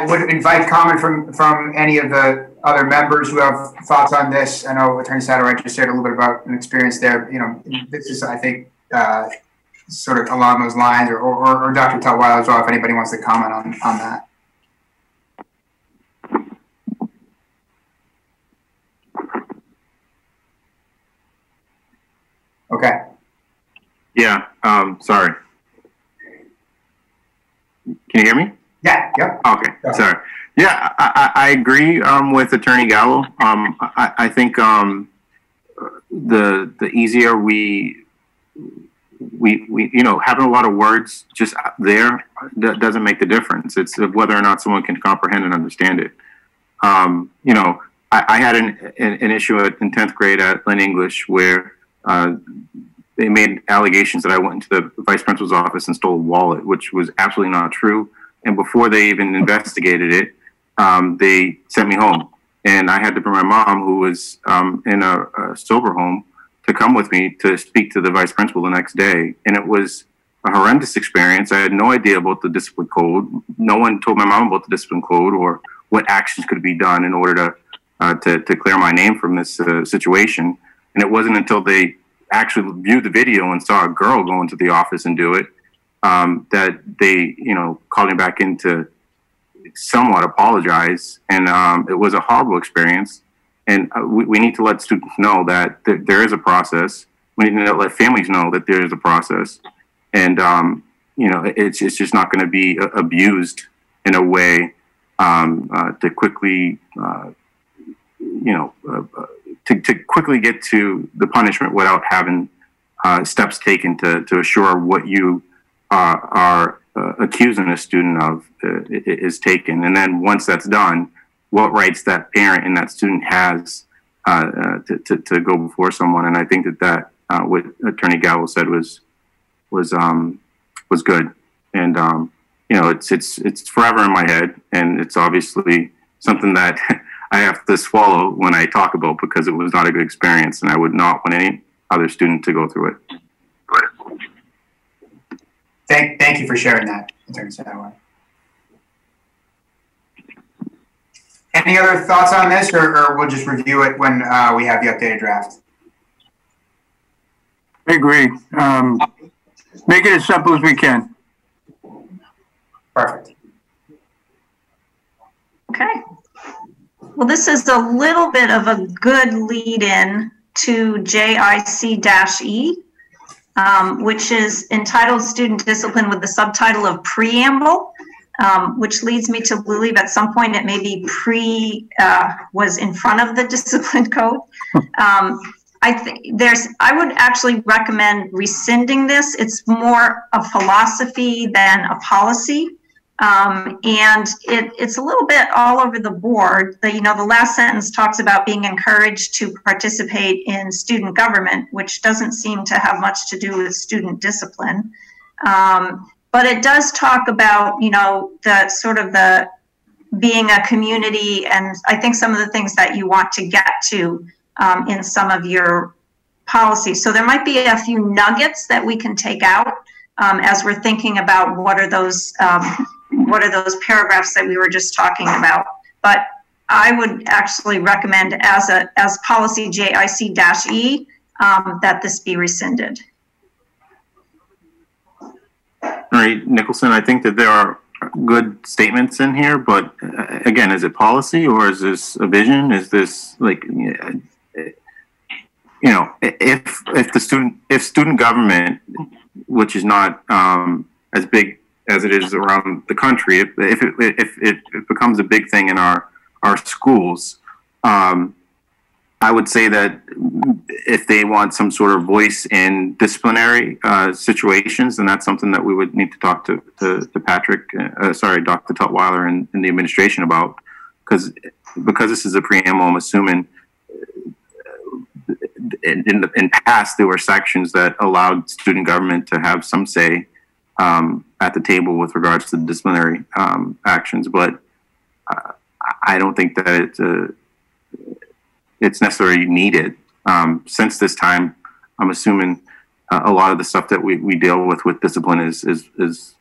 Would invite comment from any of the other members who have thoughts on this. I know Attorney Satterwhite just shared a little bit about an experience there. This is, I think, sort of along those lines, or Dr. Tutwiler as well, if anybody wants to comment on that. Okay. Yeah, sorry. Can you hear me? Yeah, yep. Okay, sorry. Yeah, I agree with Attorney Gallo. I think the easier we having a lot of words just there doesn't make the difference. It's whether or not someone can comprehend and understand it. I had an issue in 10th grade at Lynn English where they made allegations that I went into the vice principal's office and stole a wallet, which was absolutely not true. And before they even investigated it, they sent me home. And I had to bring my mom, who was in a sober home, to come with me to speak to the vice principal the next day. And it was a horrendous experience. I had no idea about the discipline code. No one told my mom about the discipline code or what actions could be done in order to clear my name from this situation. And it wasn't until they actually viewed the video and saw a girl go into the office and do it that they, called me back in to somewhat apologize. And it was a horrible experience. And we need to let students know that there is a process. We need to let families know that there is a process. And, it's just not going to be abused in a way to quickly, to quickly get to the punishment without having steps taken to assure what you are accusing a student of is taken. And then once that's done, what rights that parent and that student has to go before someone. And I think that what Attorney Gallo said was good. And it's forever in my head, and it's obviously something that I have to swallow when I talk about, because it was not a good experience, and I would not want any other student to go through it. Thank you for sharing that, Attorney Satterwhite. Any other thoughts on this, or we'll just review it when we have the updated draft? I agree. Make it as simple as we can. Perfect. Okay. Well, this is a little bit of a good lead-in to JIC-E, which is entitled Student Discipline with the subtitle of Preamble, which leads me to believe at some point it may be was in front of the discipline code. I would actually recommend rescinding this. It's more a philosophy than a policy. And it's a little bit all over the board. The last sentence talks about being encouraged to participate in student government, which doesn't seem to have much to do with student discipline. But it does talk about, the sort of the being a community, and I think some of the things that you want to get to in some of your policies. So there might be a few nuggets that we can take out as we're thinking about what are those paragraphs that we were just talking about. But I would actually recommend as policy JIC-E that this be rescinded. All right, Nicholson, I think that there are good statements in here, but again, is it policy or is this a vision? Is this like, if student government, which is not as big as it is around the country, if it becomes a big thing in our schools, I would say that if they want some sort of voice in disciplinary situations, then that's something that we would need to talk to Patrick, Dr. Tutwiler and the administration about, because this is a preamble, I'm assuming in past there were sections that allowed student government to have some say at the table with regards to disciplinary actions, but I don't think that it's necessarily needed. Since this time, I'm assuming a lot of the stuff that we deal with discipline is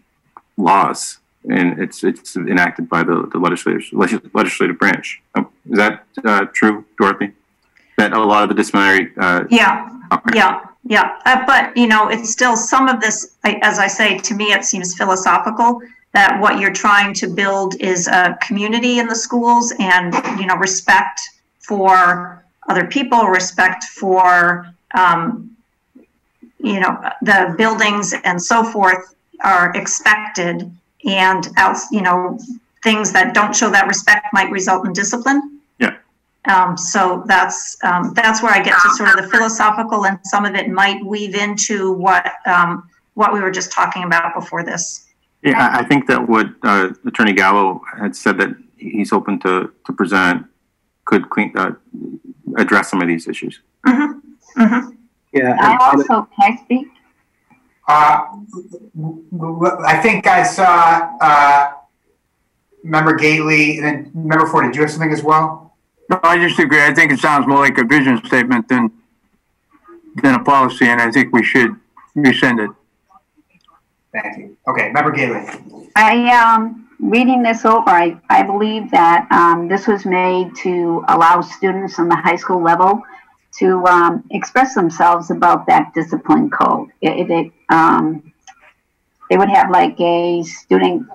laws, and it's enacted by the legislative branch. Is that true, Dorothy? That a lot of the disciplinary. Yeah. But it's still some of this. As I say, to me, it seems philosophical. That what you're trying to build is a community in the schools, and respect for other people, respect for the buildings and so forth are expected, and things that don't show that respect might result in discipline. Yeah. So that's where I get to sort of the philosophical, and some of it might weave into what we were just talking about before this. Yeah, I think that what Attorney Gallo had said that he's open to present could address some of these issues. Mm-hmm. Mm-hmm. Yeah. I also, can I speak? I think I saw Member Gately and then Member Ford. Did you have something as well? No, I just agree. I think it sounds more like a vision statement than a policy, and I think we should rescind it. Thank you. Okay, Member Gately. Reading this over, I believe that this was made to allow students on the high school level to express themselves about that discipline code. They would have like a student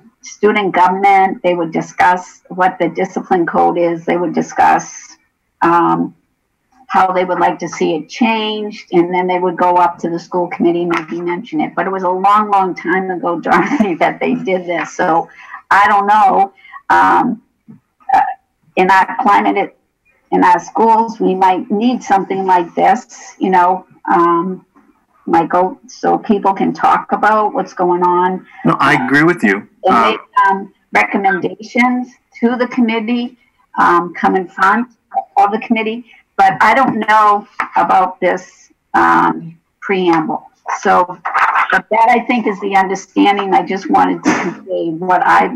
government. They would discuss what the discipline code is. They would discuss how they would like to see it changed, and then they would go up to the school committee and maybe mention it. But it was a long, long time ago, Dorothy, that they did this. So I don't know. In our climate, in our schools, we might need something like this, Michael, so people can talk about what's going on. No, I agree with you. And make recommendations to the committee, come in front of the committee. But I don't know about this preamble. So but that, I think, is the understanding. I just wanted to convey what I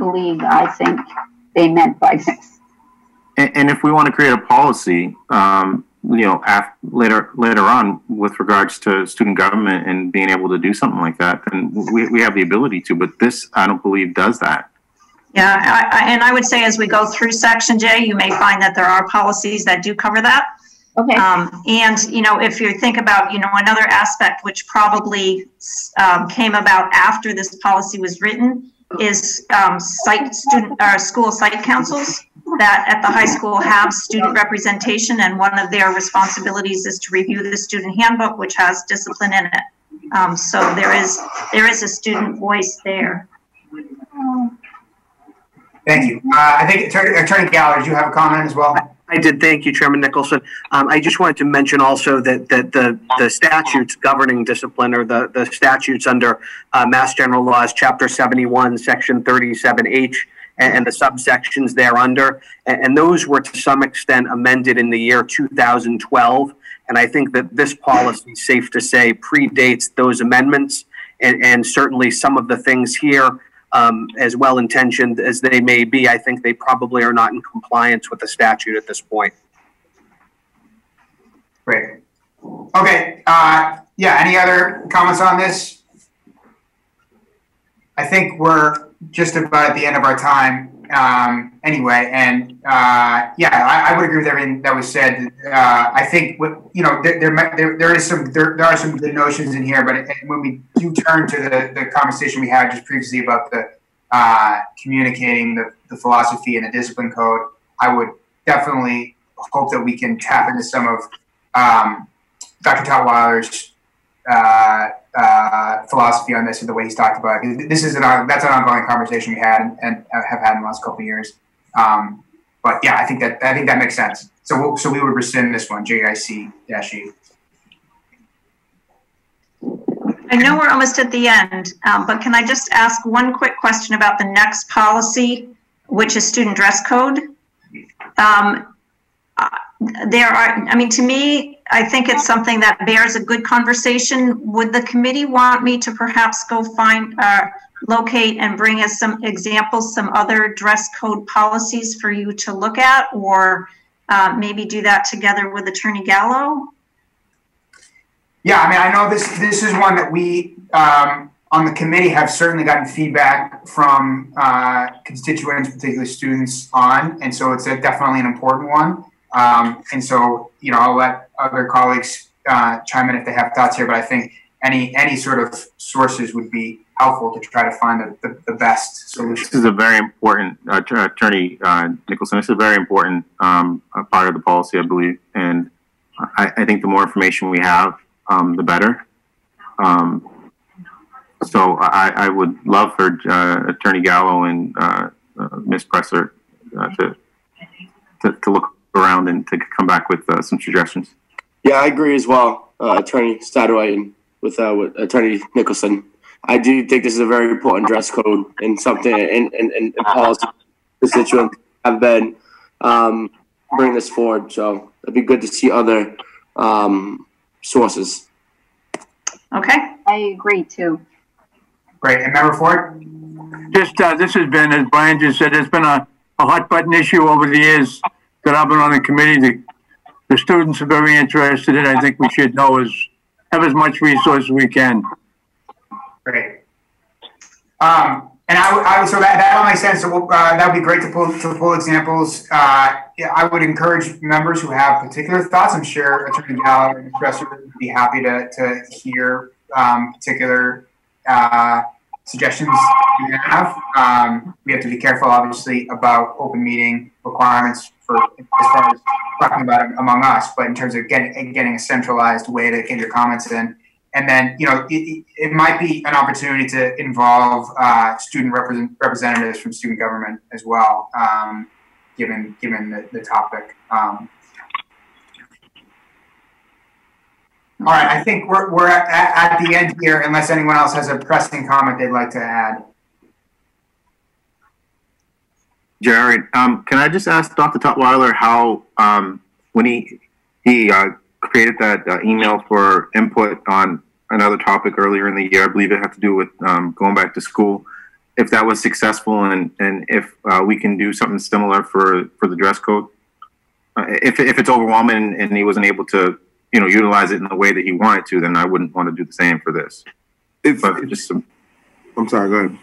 think they meant by this. And if we want to create a policy, later on with regards to student government and being able to do something like that, then we have the ability to. But this, I don't believe, does that. Yeah, and I would say as we go through Section J, you may find that there are policies that do cover that. Okay. And if you think about, another aspect which probably came about after this policy was written is school site councils that at the high school have student representation, and one of their responsibilities is to review the student handbook, which has discipline in it. So there is a student voice there. Thank you. I think Attorney Gallo, did you have a comment as well? I did. Thank you, Chairman Nicholson. I just wanted to mention also that the statutes governing discipline, or the statutes under Mass General Laws, Chapter 71, Section 37H, and the subsections thereunder, and those were to some extent amended in the year 2012. And I think that this policy, safe to say, predates those amendments, and certainly some of the things here, as well-intentioned as they may be, I think they probably are not in compliance with the statute at this point. Great. Okay. Any other comments on this? I think we're just about at the end of our time anyway. And I would agree with everything that was said. I think there are some good notions in here, but when we do turn to the conversation we had just previously about the communicating the philosophy and the discipline code, I would definitely hope that we can tap into some of Dr. Tutwiler's philosophy on this and the way he's talked about it. That's an ongoing conversation we had and have had in the last couple of years. But yeah, I think that makes sense. So we would rescind this one, JIC-E. I know we're almost at the end, but can I just ask one quick question about the next policy, which is student dress code? To me, I think it's something that bears a good conversation. Would the committee want me to perhaps go locate and bring us some examples, some other dress code policies for you to look at, or maybe do that together with Attorney Gallo? Yeah, I mean, I know this is one that we on the committee have certainly gotten feedback from constituents, particularly students, on, and so it's definitely an important one. And so, I'll let other colleagues chime in if they have thoughts here, but I think any sort of sources would be helpful to try to find the best solution. This is a very important, Attorney Nicholson, this is a very important part of the policy, I believe, and I think the more information we have, the better. So I would love for Attorney Gallo and Ms. Presser to look around and to come back with some suggestions. Yeah, I agree as well, Attorney Stadwhite and with Attorney Nicholson. I do think this is a very important dress code and something and policy constituents have been bringing this forward. So it'd be good to see other sources. Okay. I agree too. Great. And Member Ford? Just, this has been, as Brian just said, it's been a hot button issue over the years that I've been on the committee. The students are very interested in it. I think we should have as much resource as we can. Great. And so that all makes sense. So that would be great to pull examples. I would encourage members who have particular thoughts. I'm sure Attorney Gallo and Professor would be happy to hear particular suggestions you have. We have to be careful, obviously, about open meeting requirements as far as talking about it among us, but in terms of getting a centralized way to get your comments in. And then, it might be an opportunity to involve student representatives from student government as well, given the topic. All right, I think we're at the end here, unless anyone else has a pressing comment they'd like to add. Jared, can I just ask Dr. Tutwiler how, when he created that email for input on another topic earlier in the year, I believe it had to do with going back to school, if that was successful and if we can do something similar for the dress code? If it's overwhelming and he wasn't able to utilize it in the way that he wanted to, then I wouldn't want to do the same for this. I'm sorry, go ahead.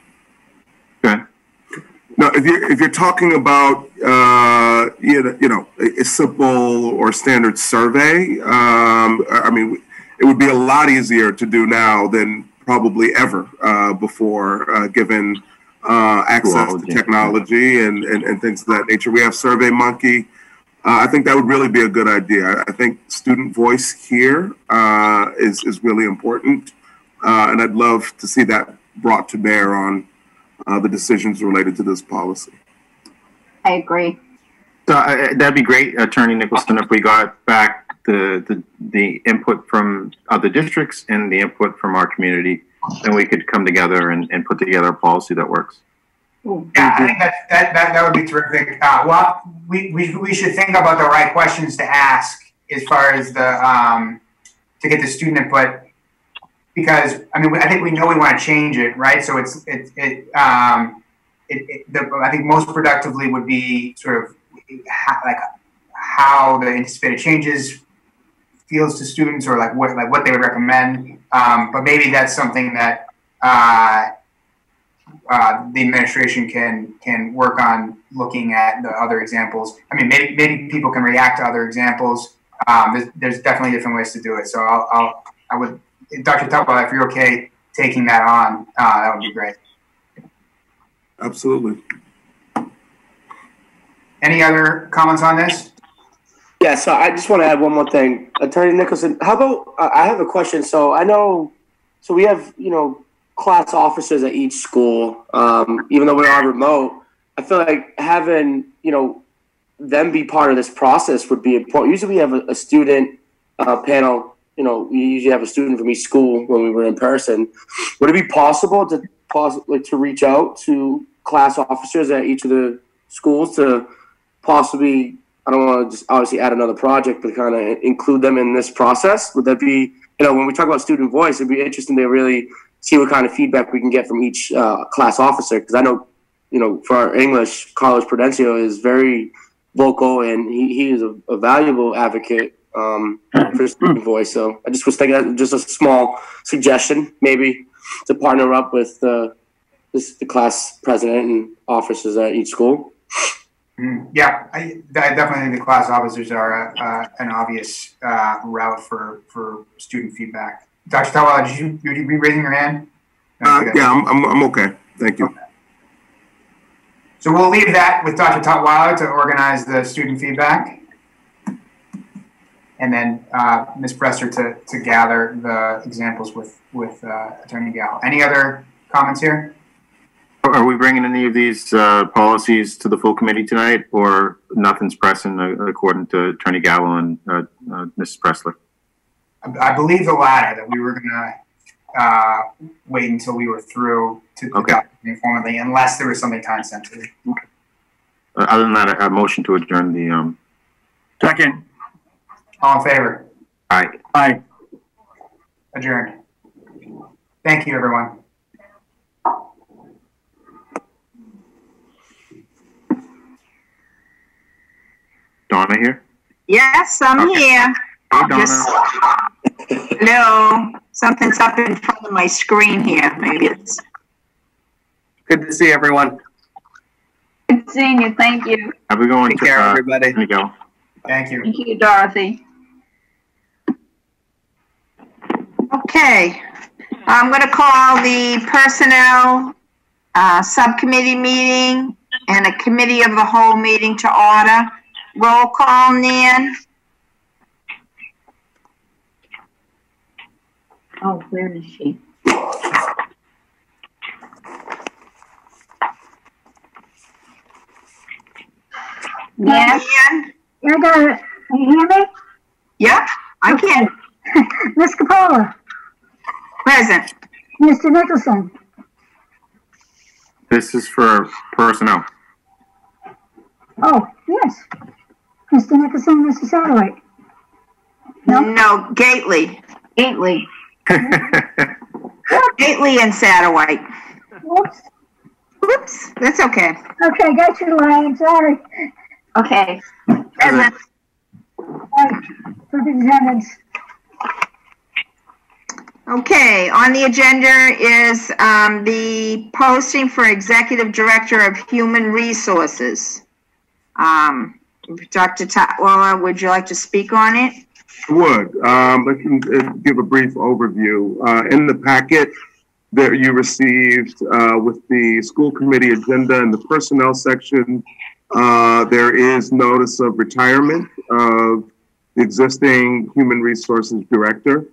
Go ahead. No, if you're talking about a simple or standard survey, I mean, it would be a lot easier to do now than probably ever before, given access to technology and things of that nature. We have SurveyMonkey. I think that would really be a good idea. I think student voice here is really important, and I'd love to see that brought to bear on the decisions related to this policy. I agree. That'd be great, Attorney Nicholson, if we got back the input from other districts and the input from our community, then we could come together and put together a policy that works. Yeah, I think that would be terrific. Well, we should think about the right questions to ask as far as to get the student input, because I mean I think we know we want to change it, right? So I think most productively would be sort of how the anticipated changes feels to students, or what they would recommend. But maybe that's something that the administration can work on, looking at the other examples. I mean, maybe people can react to other examples. There's definitely different ways to do it. So I would, Dr. Tutwiler, if you're okay taking that on, that would be great. Absolutely. Any other comments on this? Yeah, so I just want to add one more thing. Attorney Nicholson, how about, I have a question. So I know, so we have, class officers at each school, even though we are remote. I feel like having, them be part of this process would be important. Usually we have a student panel. You know, we usually have a student from each school when we were in person. Would it be possible to reach out to class officers at each of the schools to possibly, I don't want to just obviously add another project, but kind of include them in this process? Would that be, you know, when we talk about student voice, it'd be interesting to really see what kind of feedback we can get from each class officer. Because I know, you know, for our English, Carlos Prudencio is very vocal, and he is a valuable advocate for student voice. So I just was thinking that just a small suggestion, maybe to partner up with the class president and officers at each school. Yeah, I definitely think the class officers are an obvious route for student feedback. Dr. Tawala, did you be raising your hand? Yeah, I'm okay. Thank you. Okay. So we'll leave that with Dr. Tawala to organize the student feedback, and then Ms. Presser to gather the examples with Attorney Gallo. Any other comments here? Are we bringing any of these policies to the full committee tonight, or nothing's pressing according to Attorney Gallo and Mrs. Pressler? I believe the latter, that we were going to wait until we were through to adopt it formally, unless there was something time sensitive. Okay. Other than that, a motion to adjourn the. Second. All in favor? Aye. Aye. Adjourned. Thank you, everyone. Donna here? Yes, I'm here. Hey, Donna. Hello. Something's up in front of my screen here. Maybe it's. Good to see everyone. Good seeing you. Thank you. Have we going Take to care, everybody. There you go. Thank you. Thank you, Dorothy. Okay. I'm going to call the personnel subcommittee meeting and a committee of the whole meeting to order. Roll call, Nan. Oh, where is she? Yes. I got it. Can you hear me? Yep, I can. Ms. Capola. Present. Mr. Nicholson. This is for personnel. Oh, yes. Mr. Nicholson, Mr. Satterwhite. No, Gately. Gately. Gately and Satterwhite. Whoops. Oops, that's okay. Okay, got you, Lane. Sorry. Okay. Present. For the attendance. Okay, on the agenda is the posting for Executive Director of Human Resources. Dr. Tatwala, would you like to speak on it? Would. I can give a brief overview. In the packet that you received with the school committee agenda in the personnel section, there is notice of retirement of the existing human resources director.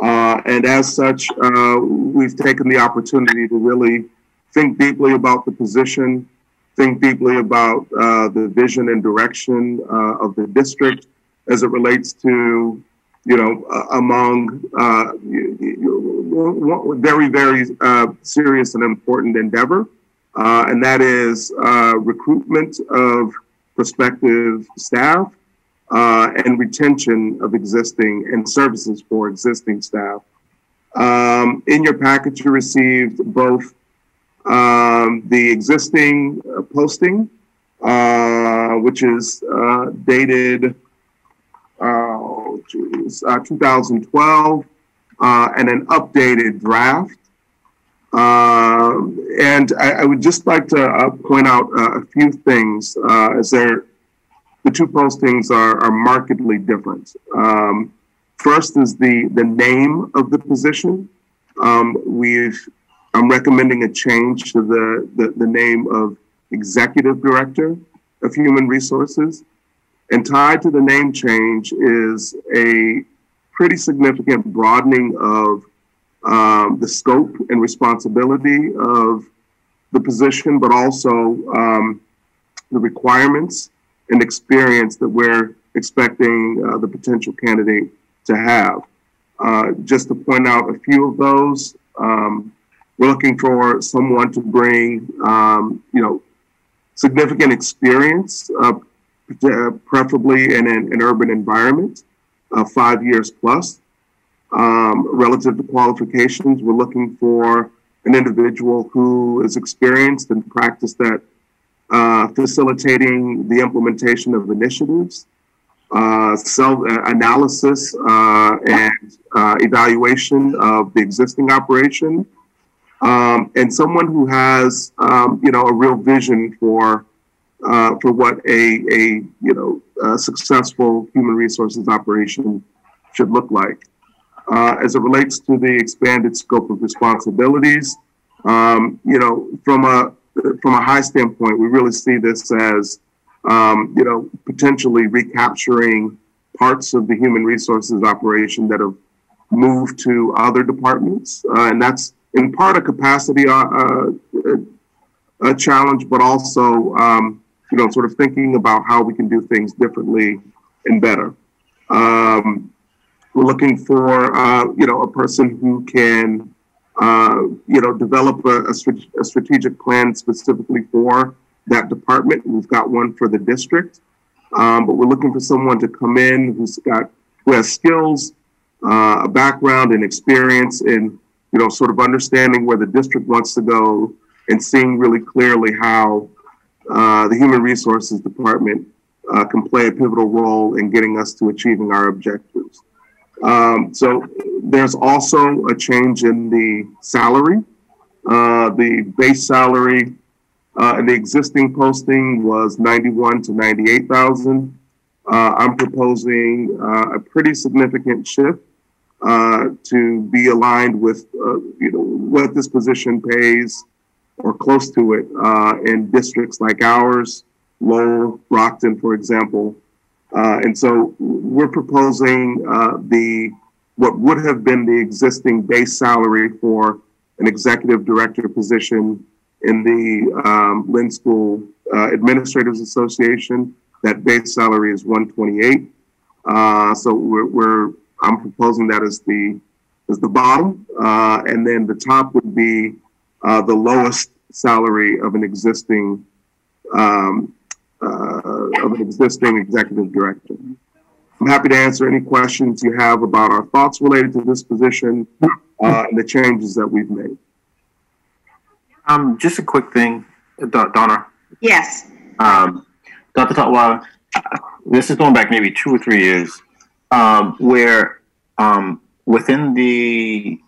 And as such, we've taken the opportunity to really think deeply about the position, think deeply about the vision and direction of the district as it relates to, you know, among very, very serious and important endeavor. And that is recruitment of prospective staff and retention of existing and services for existing staff. In your package, you received both the existing posting, which is dated 2012, and an updated draft. And I would just like to point out a few things, as the two postings are markedly different. First is the name of the position. I'm recommending a change to the name of Executive Director of Human Resources. And tied to the name change is a pretty significant broadening of the scope and responsibility of the position, but also the requirements and experience that we're expecting the potential candidate to have. Just to point out a few of those, we're looking for someone to bring, significant experience, preferably in an urban environment, 5 years plus. Relative to qualifications, we're looking for an individual who is experienced and practiced at facilitating the implementation of initiatives, self-analysis and evaluation of the existing operation, and someone who has, a real vision for what a successful human resources operation should look like. As it relates to the expanded scope of responsibilities, from a high standpoint, we really see this as, potentially recapturing parts of the human resources operation that have moved to other departments, and that's in part a capacity a challenge, but also sort of thinking about how we can do things differently and better. We're looking for, a person who can, develop a strategic plan specifically for that department. We've got one for the district, but we're looking for someone to come in who has skills, a background and experience in, sort of understanding where the district wants to go and seeing really clearly how the Human Resources Department can play a pivotal role in getting us to achieving our objectives. So there's also a change in the salary. The base salary in the existing posting was $91,000 to $98,000. I'm proposing a pretty significant shift to be aligned with what this position pays or close to it in districts like ours, Lowell, Rockton, for example. And so we're proposing what would have been the existing base salary for an executive director position in the Lynn School Administrators Association. That base salary is $128,000. So I'm proposing that as the bottom, and then the top would be the lowest salary of an existing executive director. I'm happy to answer any questions you have about our thoughts related to this position and the changes that we've made. Just a quick thing, Donna. Yes. Dr. Tatwala, this is going back maybe 2 or 3 years, where within the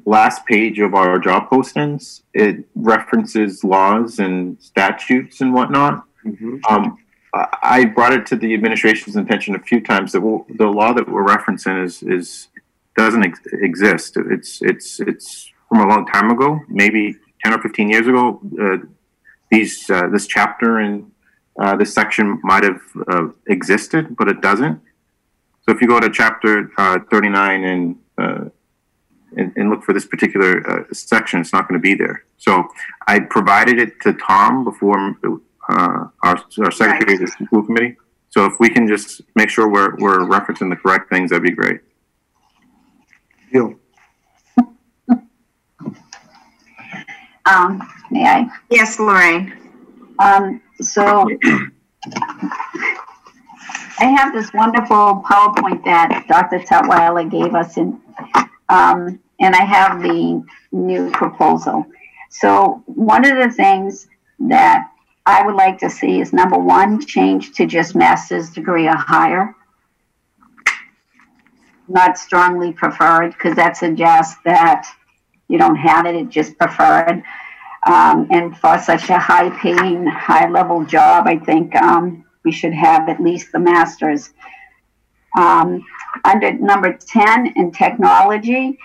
last page of our job postings, it references laws and statutes and whatnot. Mm-hmm. I brought it to the administration's attention a few times that the law that we're referencing doesn't exist. It's from a long time ago, maybe 10 or 15 years ago. This chapter and this section might have existed, but it doesn't. So if you go to chapter 39 and look for this particular section, it's not going to be there. So I provided it to Tom before our secretary of the school committee. So if we can just make sure we're referencing the correct things, that'd be great. Deal. May I? Yes, Lorraine. So I have this wonderful PowerPoint that Dr. Tatwala gave us, and I have the new proposal. So one of the things that I would like to see is, number one, change to just master's degree or higher. Not strongly preferred, because that suggests that you don't have it, it's just preferred. And for such a high-paying, high-level job, I think we should have at least the master's. Under number 10 in technology,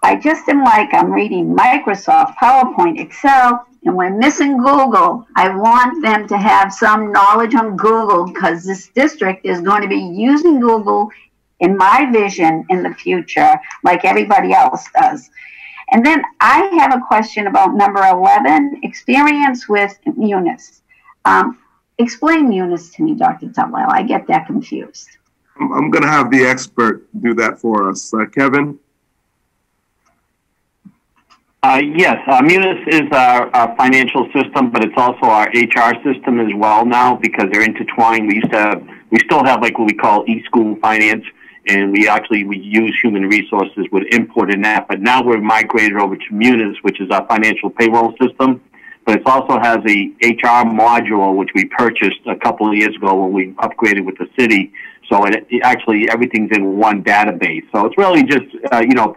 I just am like, I'm reading Microsoft, PowerPoint, Excel, and we're missing Google. I want them to have some knowledge on Google, because this district is going to be using Google, in my vision, in the future, like everybody else does. And then I have a question about number 11, experience with Munis. explain Munis to me, Dr. Tutwiler. I get that confused. I'm going to have the expert do that for us. Kevin? Yes, Munis is our financial system, but it's also our HR system as well now because they're intertwined. We still have like what we call e-school finance, and we use human resources with input in that, but now we're migrated over to Munis, which is our financial payroll system. But it also has a HR module, which we purchased a couple of years ago when we upgraded with the city. So it actually, everything's in one database. So it's really just,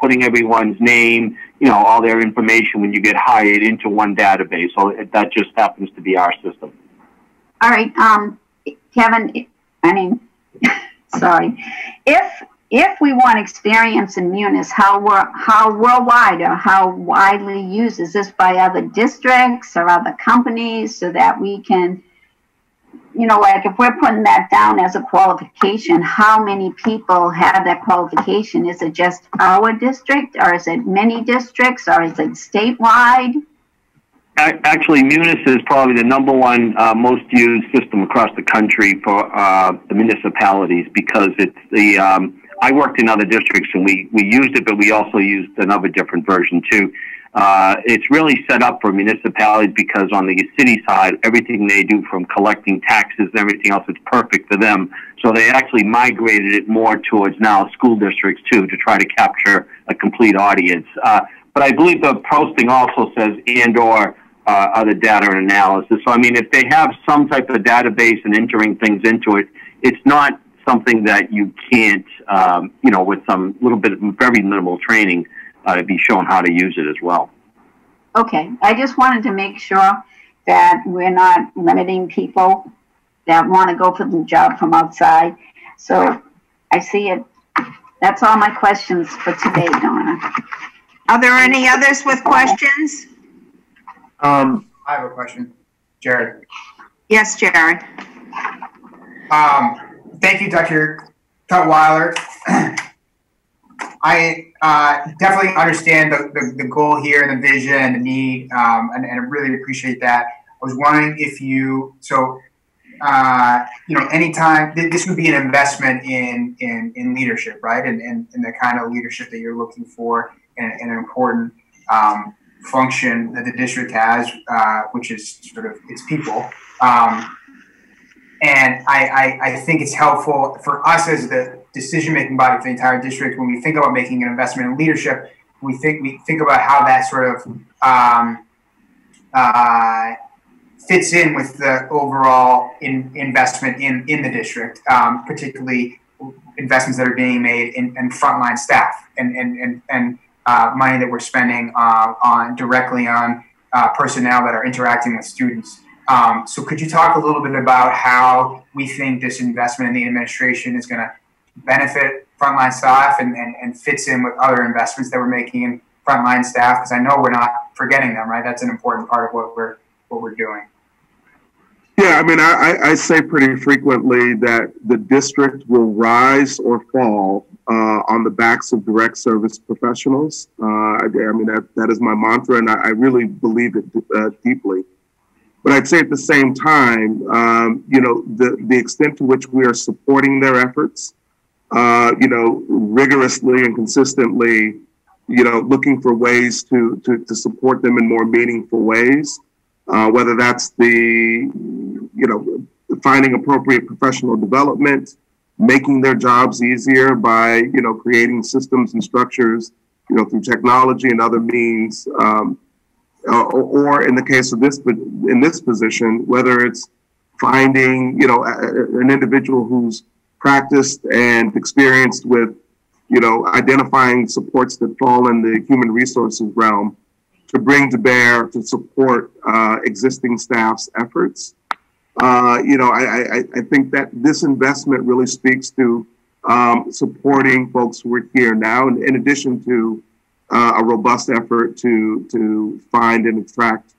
putting everyone's name, all their information when you get hired into one database. So that just happens to be our system. All right, Kevin, sorry. If we want experience in Munis, how worldwide or how widely used is this by other districts or other companies so that we can, like if we're putting that down as a qualification, how many people have that qualification? Is it just our district or is it many districts or is it statewide? Actually, Munis is probably the #1 most used system across the country for the municipalities because it's the, I worked in other districts and we used it, but we also used another different version too. It's really set up for municipalities because on the city side, everything they do from collecting taxes and everything else, it's perfect for them. So they actually migrated it more towards now school districts too to try to capture a complete audience. But I believe the posting also says and/or other data and analysis. So, I mean, if they have some type of database and entering things into it, it's not something that you can't, with some little bit of very minimal training, to be shown how to use it as well. Okay, I just wanted to make sure that we're not limiting people that want to go for the job from outside. So I see it. That's all my questions for today, Donna. Are there any others with questions? I have a question. Jared. Yes, Jared. Thank you, Dr. Tutwiler. I definitely understand the goal here and the vision and the need, and I really appreciate that. I was wondering if anytime this would be an investment in leadership, right? And the kind of leadership that you're looking for and an important function that the district has, which is sort of its people. And I think it's helpful for us as the decision-making body for the entire district when we think about making an investment in leadership. We think about how that sort of fits in with the overall investment in the district, particularly investments that are being made in frontline staff and money that we're spending directly on personnel that are interacting with students. So could you talk a little bit about how we think this investment in the administration is going to benefit frontline staff and fits in with other investments that we're making in frontline staff? Because I know we're not forgetting them, right? That's an important part of what we're doing. Yeah, I mean, I say pretty frequently that the district will rise or fall on the backs of direct service professionals. I mean, that is my mantra, and I really believe it deeply. But I'd say at the same time, the extent to which we are supporting their efforts, rigorously and consistently, looking for ways to support them in more meaningful ways, whether that's finding appropriate professional development, making their jobs easier by, creating systems and structures, through technology and other means, or in the case of in this position, whether it's finding, an individual who's practiced and experienced with, identifying supports that fall in the human resources realm to bring to bear to support existing staff's efforts. I think that this investment really speaks to supporting folks who are here now, in addition to a robust effort to find and attract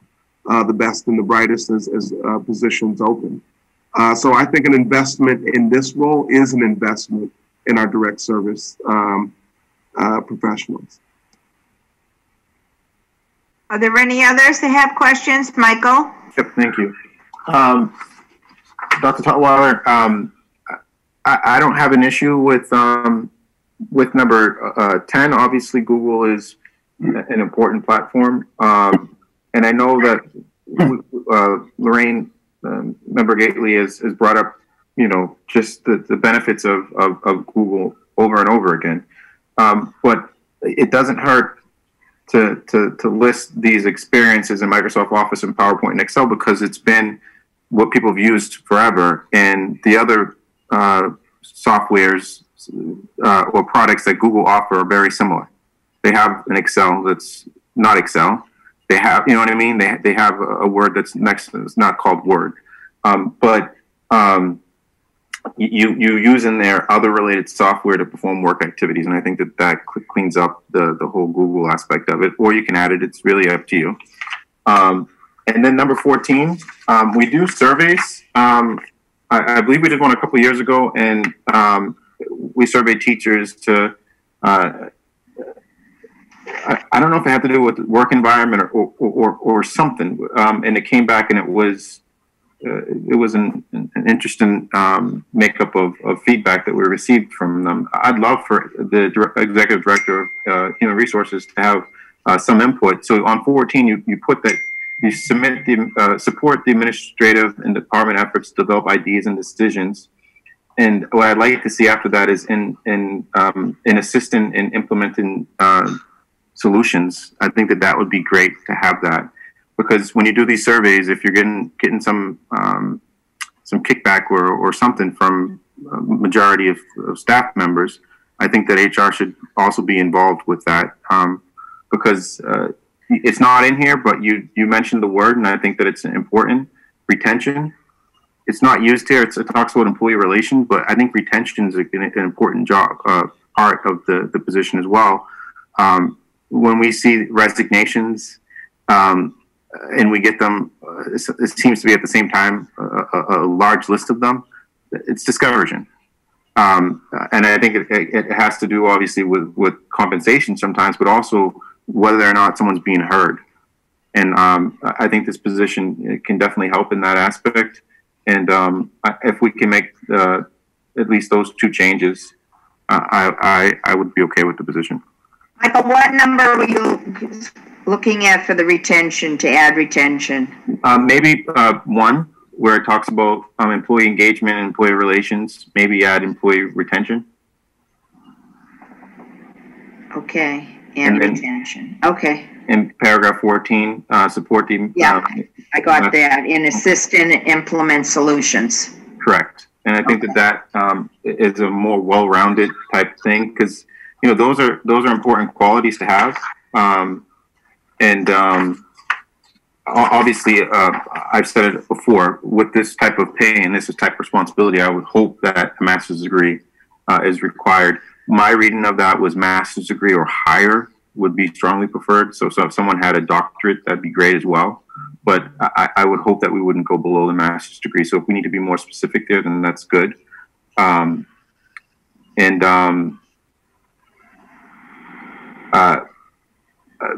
the best and the brightest as positions open. So I think an investment in this role is an investment in our direct service professionals. Are there any others that have questions? Michael? Yep, thank you. Dr. Tutwiler, I don't have an issue with number 10. Obviously, Google is an important platform, and I know that Lorraine, Member Gately, has brought up, just the benefits of Google over and over again. But it doesn't hurt to list these experiences in Microsoft Office and PowerPoint and Excel, because it's been what people have used forever, and the other softwares or products that Google offer are very similar. They have an Excel that's not Excel. They have, you know what I mean? They have a word that's next. It's not called Word, but you use in there other related software to perform work activities, and I think that cleans up the whole Google aspect of it. Or you can add it; it's really up to you. And then number 14, we do surveys. I believe we did one a couple of years ago, and we surveyed teachers to. I don't know if it had to do with work environment or something, and it came back and it was an interesting makeup of feedback that we received from them. I'd love for the executive director of human resources to have some input. So on 14, you put that you submit support the administrative and department efforts to develop ideas and decisions. And what I'd like to see after that is in assisting in implementing solutions. I think that would be great to have that, because when you do these surveys, if you're getting some kickback or something from a majority of staff members, I think that HR should also be involved with that, because it's not in here, but you mentioned the word, and I think that it's important. Retention. It's not used here. It talks about employee relations, but I think retention is an important part of the position as well. When we see resignations, and we get them, it seems to be at the same time a large list of them. It's discouraging, and I think it has to do obviously with compensation sometimes, but also whether or not someone's being heard. And I think this position can definitely help in that aspect. And if we can make at least those two changes, I would be okay with the position. Michael, what number were you looking at for the retention, to add retention? Maybe 1, where it talks about employee engagement and employee relations. Maybe add employee retention. Okay, and retention. Okay. In paragraph 14, support the... I got that. In assist and implement solutions. Correct. And I think that is a more well-rounded type thing, because those are important qualities to have. Obviously, I've said it before, with this type of pay and this type of responsibility, I would hope that a master's degree is required. My reading of that was master's degree or higher would be strongly preferred. So if someone had a doctorate, that'd be great as well. But I would hope that we wouldn't go below the master's degree. So if we need to be more specific there, then that's good.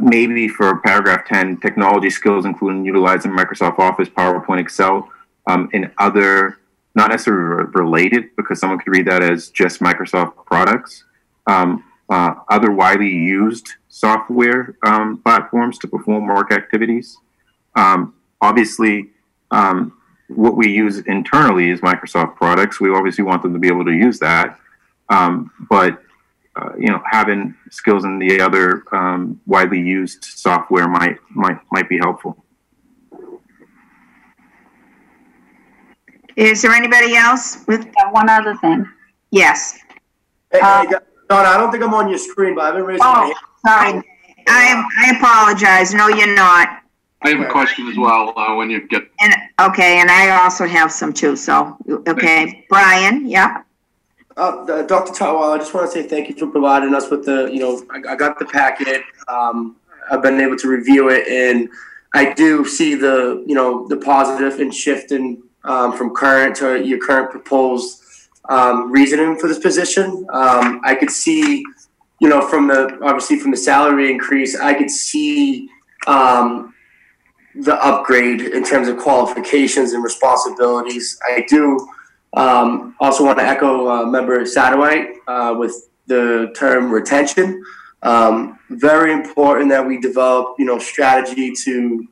Maybe for paragraph 10, technology skills, including utilizing Microsoft Office, PowerPoint, Excel, and other, not necessarily related, because someone could read that as just Microsoft products, other widely used software platforms to perform work activities. Obviously, what we use internally is Microsoft products. We obviously want them to be able to use that, but having skills in the other widely used software might be helpful. Is there anybody else with one other thing? Yes. Hey, Donna, I don't think I'm on your screen, but I've been raising my hand. Sorry. I apologize. No, you're not. I have a question as well when you get. Okay, and I also have some too. So, okay, Brian, yeah. Dr. Tutwiler, I just want to say thank you for providing us with the, I got the packet. I've been able to review it, and I do see the, the positive and shifting from current to your current proposed reasoning for this position. I could see, obviously from the salary increase, I could see the upgrade in terms of qualifications and responsibilities. I do also want to echo Member Satterwhite with the term retention. Very important that we develop, strategy to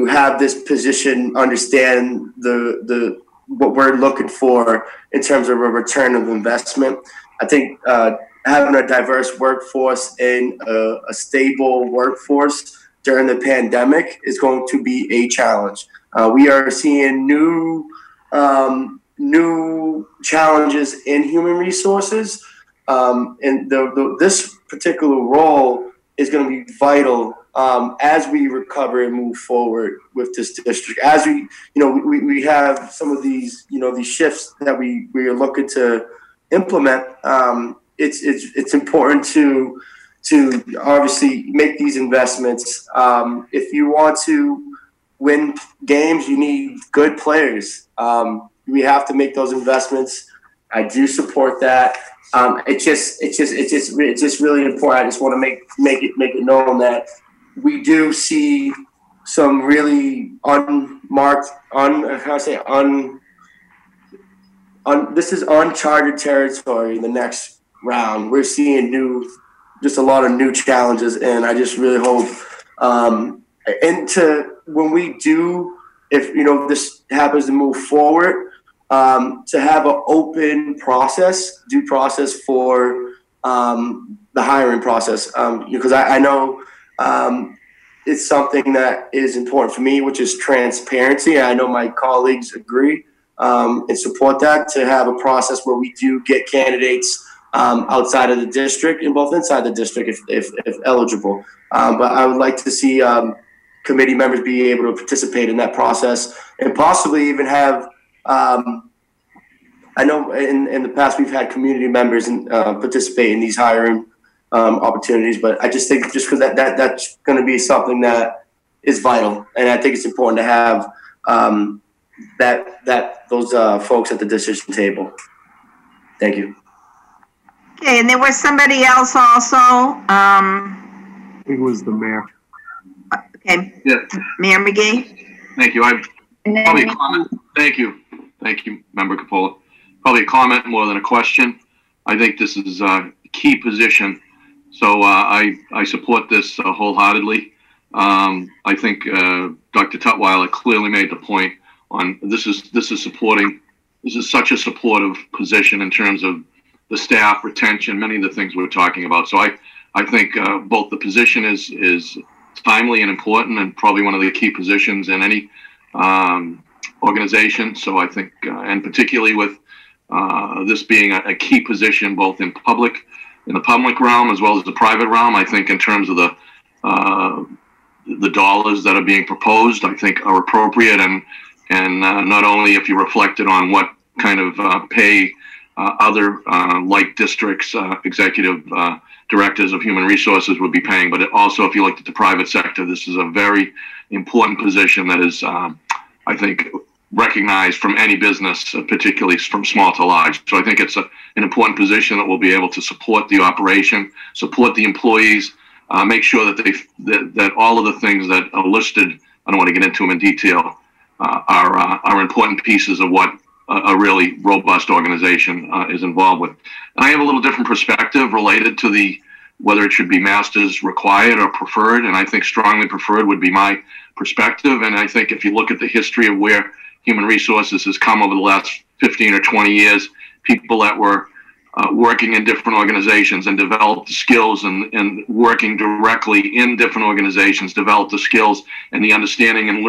have this position understand the what we're looking for in terms of a return of investment. I think having a diverse workforce and a stable workforce during the pandemic is going to be a challenge. We are seeing new challenges in human resources, and this particular role is going to be vital as we recover and move forward with this district. As we have some of these these shifts that we are looking to implement. It's important to obviously make these investments. If you want to win games, you need good players. We have to make those investments. I do support that. It's just really important. I just want to make it known that we do see some really this is uncharted territory in the next round. We're seeing just a lot of new challenges, and I just really hope, when we do, if this happens to move forward, to have an open process, due process for the hiring process, because I know it's something that is important for me, which is transparency. I know my colleagues agree and support that, to have a process where we do get candidates outside of the district and both inside the district if eligible. But I would like to see committee members be able to participate in that process and possibly even have, I know in the past we've had community members participate in these hiring opportunities, but I just think just because that's going to be something that is vital, and I think it's important to have those folks at the decision table. Thank you. Okay, and there was somebody else also. It was the mayor. Okay. Yeah. Mayor McGee. Thank you. Probably a comment. Thank you, Member Capola. Probably a comment more than a question. I think this is a key position, so I support this wholeheartedly. I think Dr. Tutwiler clearly made the point on this is such a supportive position in terms of the staff retention, many of the things we're talking about. So I think both the position is timely and important, and probably one of the key positions in any organization. So I think, and particularly with this being a key position both in the public realm as well as the private realm, I think in terms of the dollars that are being proposed, I think are appropriate, and not only if you reflected on what kind of pay other like districts, executive directors of human resources would be paying, but also if you looked at the private sector, this is a very important position that is, I think, recognized from any business, particularly from small to large. So I think it's an important position that will be able to support the operation, support the employees, make sure that that all of the things that are listed, I don't want to get into them in detail, are important pieces of what a really robust organization is involved with. And I have a little different perspective related to whether it should be masters required or preferred, and I think strongly preferred would be my perspective. And I think if you look at the history of where human resources has come over the last 15 or 20 years, people that were working in different organizations and developed the skills and working directly in different organizations, developed the skills and the understanding and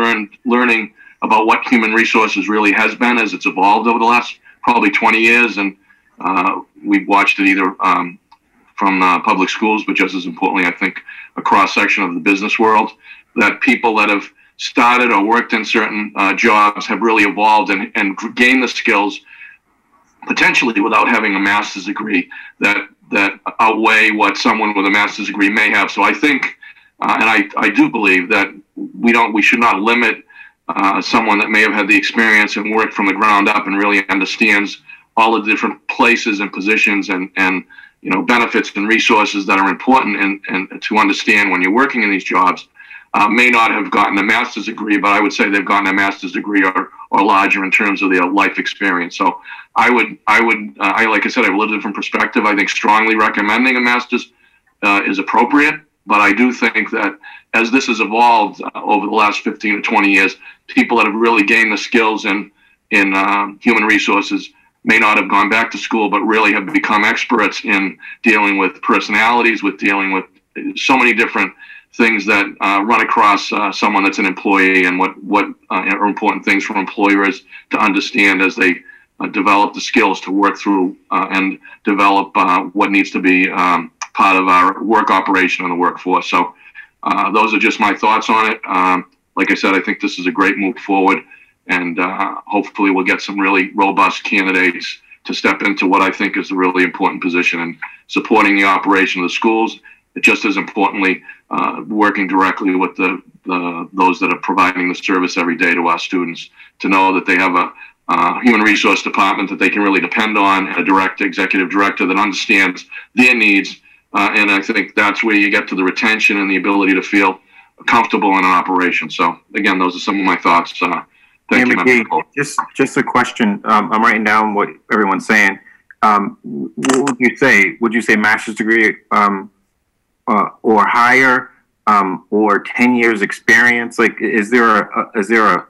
learning about what human resources really has been as it's evolved over the last probably 20 years. And we've watched it either from public schools, but just as importantly, I think a cross-section of the business world, that people that have started or worked in certain jobs have really evolved and gained the skills potentially without having a master's degree that outweigh what someone with a master's degree may have. So I think, and I do believe that we should not limit someone that may have had the experience and worked from the ground up and really understands all the different places and positions and benefits and resources that are important and to understand when you're working in these jobs. may not have gotten a master's degree, but I would say they've gotten a master's degree or larger in terms of their life experience. So I like I said, I have a little different perspective. I think strongly recommending a master's is appropriate, but I do think that as this has evolved over the last 15 to 20 years, people that have really gained the skills in human resources may not have gone back to school, but really have become experts in dealing with personalities, with dealing with so many different things that run across someone that's an employee, and what are important things for employers to understand as they develop the skills to work through and develop what needs to be part of our work operation in the workforce. So those are just my thoughts on it. Like I said, I think this is a great move forward, and hopefully we'll get some really robust candidates to step into what I think is a really important position in supporting the operation of the schools. Just as importantly, working directly with those that are providing the service every day to our students, to know that they have a human resource department that they can really depend on, and a executive director that understands their needs. And I think that's where you get to the retention and the ability to feel comfortable in an operation. So again, those are some of my thoughts. Thank you, McGee, just a question. I'm writing down what everyone's saying. What would you say? Would you say master's degree or higher, or 10 years experience? Like, is there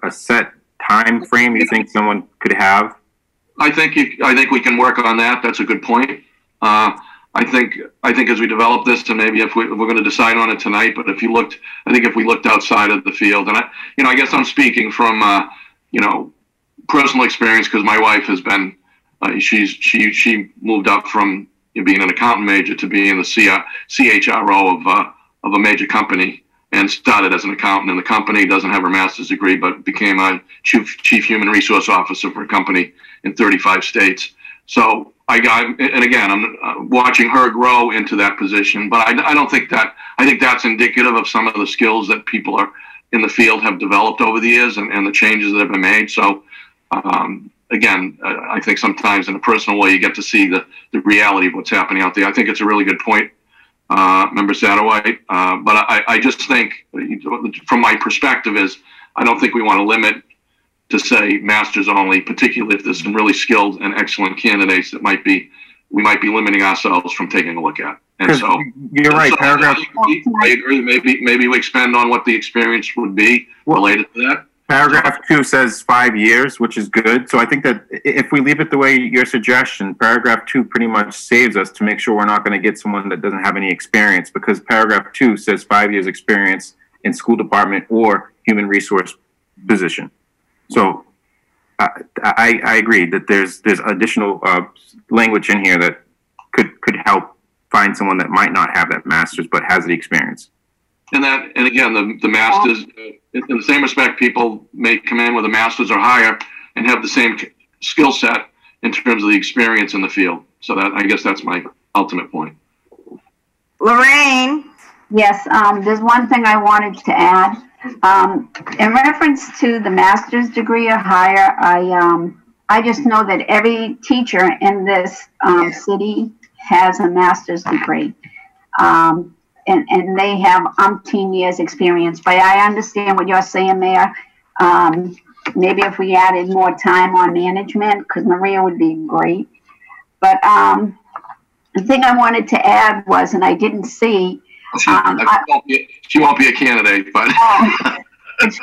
a set time frame you think someone could have? I think we can work on that. That's a good point. I think as we develop this, and maybe if we're going to decide on it tonight, but if we looked outside of the field, and I guess I'm speaking from personal experience, because my wife has been she moved up from being an accountant major to being the CHRO of a major company, and started as an accountant in the company. Doesn't have her master's degree, but became a chief human resource officer for a company in 35 states. So and again, I'm watching her grow into that position, but I don't think that, I think that's indicative of some of the skills that people are in the field have developed over the years, and the changes that have been made. So again, I think sometimes in a personal way, you get to see the reality of what's happening out there. I think it's a really good point, Member Satterwhite. But I just think, from my perspective, I don't think we want to limit to say masters only, particularly if there's some really skilled and excellent candidates that we might be limiting ourselves from taking a look at. And so you're right. Paragraph. I agree. Maybe we expand on what the experience would be related to that. Paragraph 2 says 5 years, which is good. So I think that if we leave it the way your suggestion, paragraph 2 pretty much saves us to make sure we're not going to get someone that doesn't have any experience, because paragraph 2 says 5 years experience in school department or human resource position. So I agree that there's additional language in here that could help find someone that might not have that master's but has the experience. And again, the masters, in the same respect, people may come in with a master's or higher and have the same skill set in terms of the experience in the field. So I guess that's my ultimate point. Lorraine? Yes, there's one thing I wanted to add. In reference to the master's degree or higher, I just know that every teacher in this city has a master's degree. And they have umpteen years experience. But I understand what you're saying there. Maybe if we added more time on management, because Maria would be great. But the thing I wanted to add was, and I didn't see. She won't be a candidate, but. It's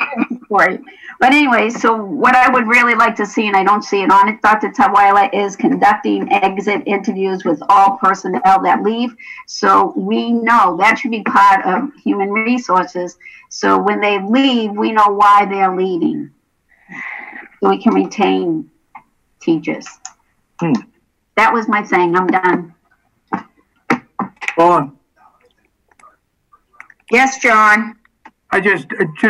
great. But anyway, so what I would really like to see, and I don't see it on it, Dr. Tawila, is conducting exit interviews with all personnel that leave. So we know that should be part of human resources. So when they leave, we know why they're leaving. So we can retain teachers. That was my thing. I'm done. Well, yes, John. I just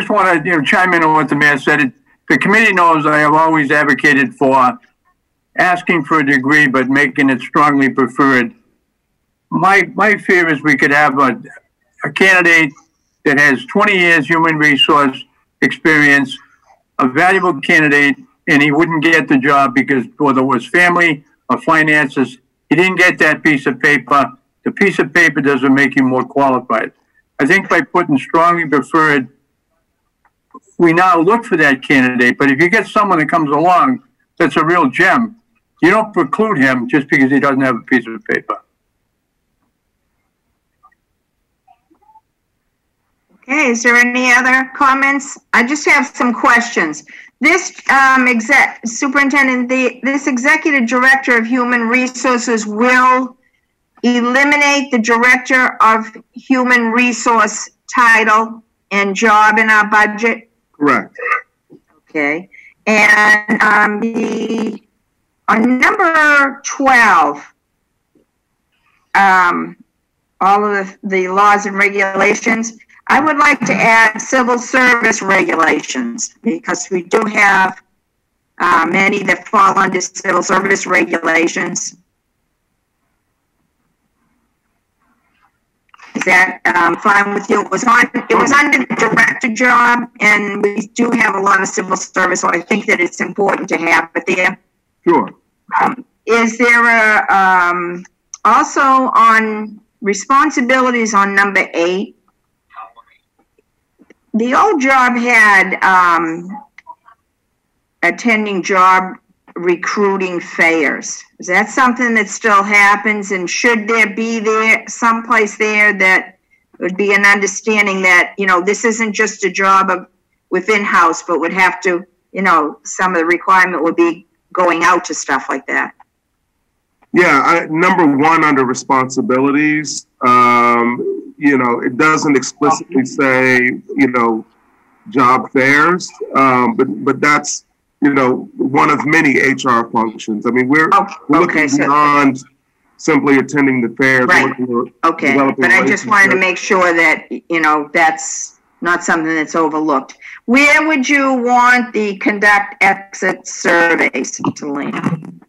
want to chime in on what the mayor said. The committee knows I have always advocated for asking for a degree, but making it strongly preferred. My fear is we could have a candidate that has 20 years human resource experience, a valuable candidate, and he wouldn't get the job because whether it was family or finances, he didn't get that piece of paper. The piece of paper doesn't make you more qualified. I think by putting strongly preferred we now look for that candidate. But if you get someone that comes along that's a real gem, you don't preclude him just because he doesn't have a piece of paper. Okay, is there any other comments? I just have some questions. This superintendent, this executive director of human resources will eliminate the director of human resource title and job in our budget? Correct. Okay. And on number 12, all of the laws and regulations, I would like to add civil service regulations, because we do have many that fall under civil service regulations. Is that fine with you? It was under the director job, and we do have a lot of civil service, so I think that it's important to have it there. Sure. Is there also on responsibilities on number 8? The old job had attending job recruiting fairs. Is that something that still happens? And should there be someplace there that would be an understanding that, you know, this isn't just a job within house, but would have to, you know, some of the requirement would be going out to stuff like that? Yeah, number 1 under responsibilities, you know, it doesn't explicitly say, you know, job fairs, but that's, you know, one of many HR functions. I mean, we're looking beyond simply attending the fairs. Right. Okay, but I just wanted to make sure that, you know, that's not something that's overlooked. Where would you want the conduct exit surveys to land?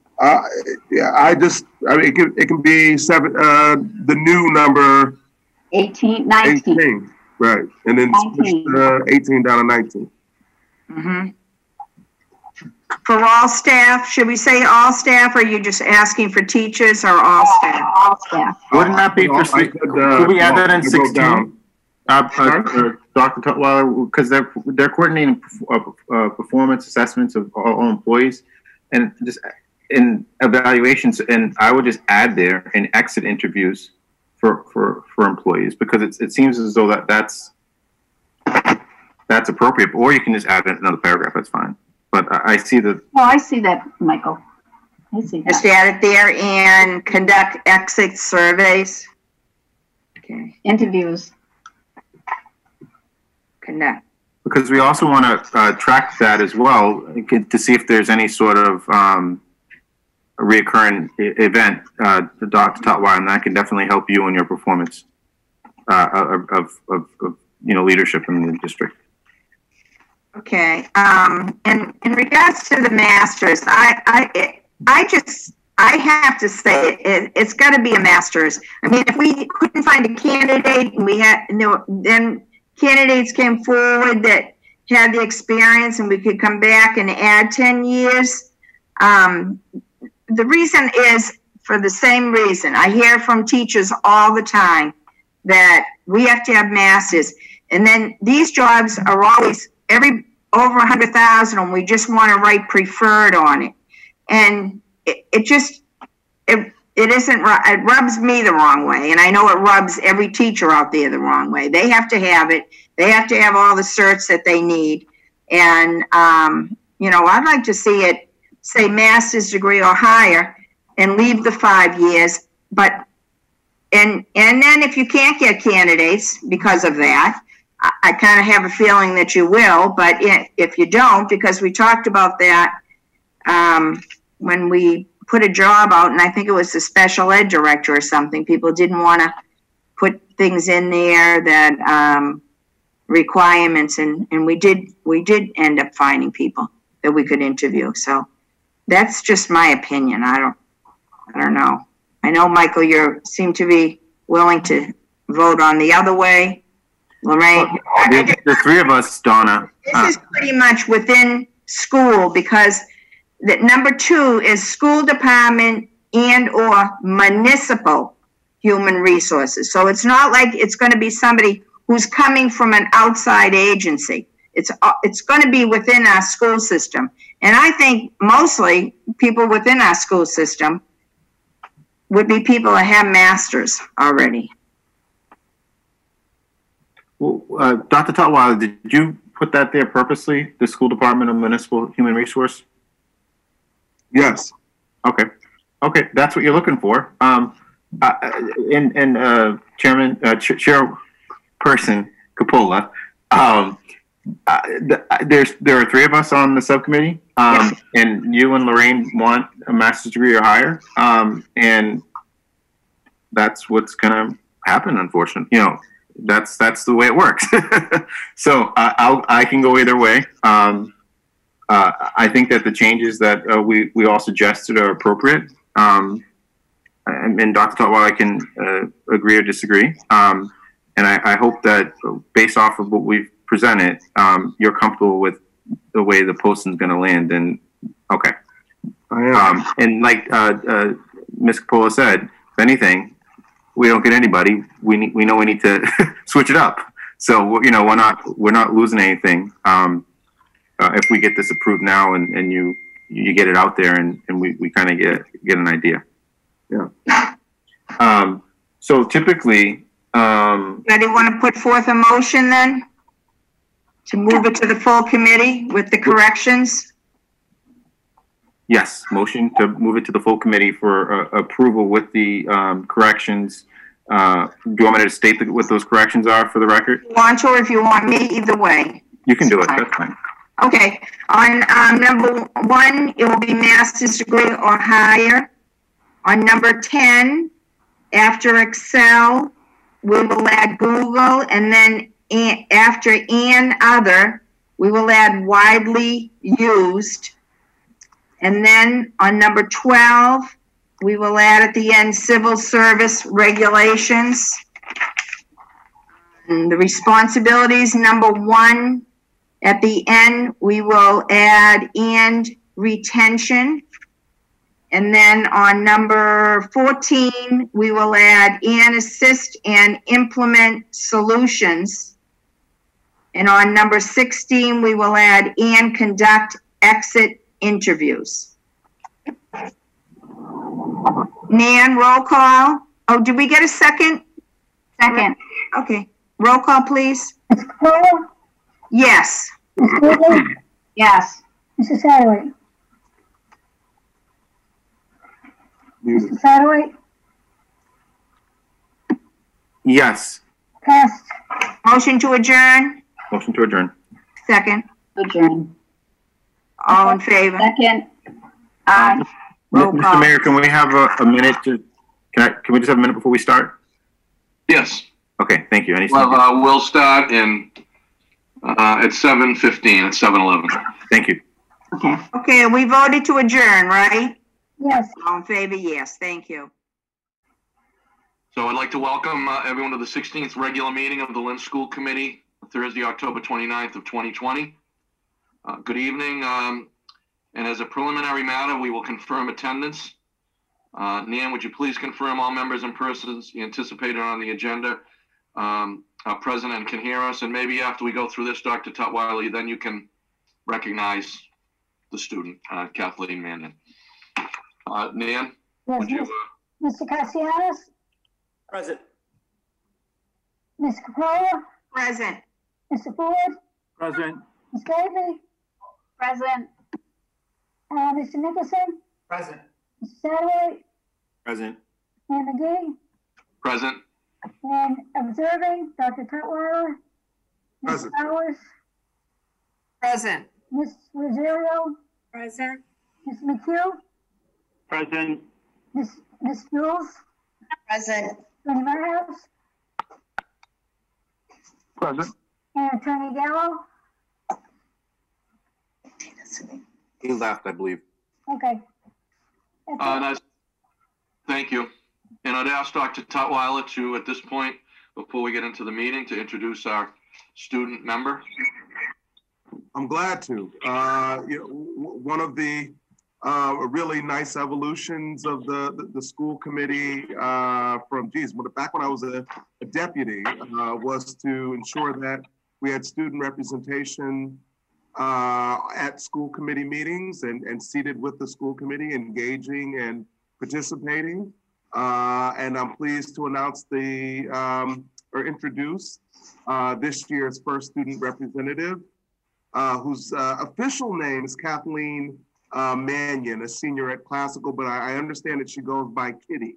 Yeah, I mean, it can be the new number 18, 19. 18, right, and then switch 18 down to 19. Mm-hmm. For all staff, should we say all staff, or are you just asking for teachers, or all staff? All staff. Wouldn't that be for, could we add that in 16? Dr. Tutwiler, because they're coordinating performance assessments of all employees, and just in evaluations, and I would just add there in exit interviews for employees, because it seems as though that's appropriate, or you can just add it in another paragraph. That's fine. But I see that. Well, I see that, Michael. I see that. Just add it there and conduct exit surveys. Okay. Interviews. Conduct. Because we also want to track that as well to see if there's any sort of a reoccurring event, Dr. Tutwiler, and that can definitely help you in your performance of you know, leadership in the district. Okay. And in regards to the masters, I have to say it's got to be a master's. I mean, if we couldn't find a candidate, and we had then candidates came forward that had the experience, and we could come back and add 10 years. The reason is for the same reason. I hear from teachers all the time that we have to have masters, and then these jobs are always over 100,000, and we just want to write preferred on it, and it isn't right. It rubs me the wrong way, and I know it rubs every teacher out there the wrong way. They have to have it. They have to have all the certs that they need, and you know, I'd like to see it say master's degree or higher, and leave the 5 years. But and then if you can't get candidates because of that, I kind of have a feeling that you will. But if you don't, because we talked about that when we put a job out, and I think it was the special ed director or something, people didn't want to put things in there that requirements, and we did end up finding people that we could interview. So that's just my opinion. I don't know. I know, Michael, you seem to be willing to vote on the other way. Lorraine? The 3 of us, Donna. This is pretty much within school, because that number 2 is school department and or municipal human resources. So it's not like it's going to be somebody who's coming from an outside agency. It's going to be within our school system. And I think mostly people within our school system would be people that have masters already. Well, Dr. Tutwiler, did you put that there purposely, the School Department of Municipal Human Resource? Yes. Okay. Okay, that's what you're looking for. Chairperson Capola, there are three of us on the subcommittee, and you and Lorraine want a master's degree or higher, and that's what's gonna happen, unfortunately. You know, that's the way it works. So I can go either way. I think that the changes that we all suggested are appropriate. And Dr. Tutwiler, I can agree or disagree. And I hope that based off of what we've presented, you're comfortable with the way the posting is going to land. And okay. And like Ms. Capola said, if anything, we don't get anybody. We know we need to switch it up. So you know, we're not losing anything. If we get this approved now and you get it out there and we kind of get an idea. Yeah. So typically, Anybody want to put forth a motion then to move it to the full committee with the corrections? Yes, motion to move it to the full committee for approval with the corrections. Do you want me to state what those corrections are for the record? You want to, or if you want me, either way. You can do it. That's fine. Okay, on number 1, it will be master's degree or higher. On number 10, after Excel, we will add Google, and then after and other, we will add widely used. And then on number 12, we will add at the end civil service regulations. And the responsibilities, number 1, at the end, we will add and retention. And then on number 14, we will add and assist and implement solutions. And on number 16, we will add and conduct exit interviews. Nan, roll call. Oh, did we get a second? Second. Okay. Roll call, please. Ms. Capola? Yes. Ms. Quigley? Yes. Mrs. Satterwhite? Mr. Satterwhite? Yes. Passed. Motion to adjourn. Motion to adjourn. Second. Adjourn. All in favor? Second. Roll call. Mr. Mayor, can we have a minute to? Can we just have a minute before we start? Yes. Okay. Thank you. Well, we'll start at 7:15. At 7:11. Thank you. Okay. Okay. We voted to adjourn, right? Yes. All in favor? Yes. Thank you. So I'd like to welcome everyone to the 16th regular meeting of the Lynn School Committee, Thursday, October 29th of 2020. Good evening. And as a preliminary matter, we will confirm attendance. Nan, would you please confirm all members and persons anticipated on the agenda are present and can hear us? And maybe after we go through this, Dr. Tutwiler, then you can recognize the student, Kathleen Mannion. Nan, Yes, would you? Mr. Cassianos? Present. Ms. Capola? Present. Mr. Ford? Present. Ms. Gately? Present. Mr. Nicholson? Present. Mr. Satterwhite? Present. Ann McGee? Present. And observing, Dr. Tutwiler? Ms. Present. Powers? Present. Ms. Rosario? Present. Ms. McHugh? Present. Ms. Jules? Present. Attorney Marhouse? Present. And Attorney Gallo? He left, I believe. Okay. That's it. Thank you. And I'd ask Dr. Tutwiler to, at this point, before we get into the meeting, to introduce our student member. I'm glad to. One of the really nice evolutions of the school committee back when I was a deputy was to ensure that We had student representation at school committee meetings and seated with the school committee, engaging and participating. And I'm pleased to announce introduce this year's first student representative, whose official name is Kathleen Mannion, a senior at Classical, but I understand that she goes by Kitty.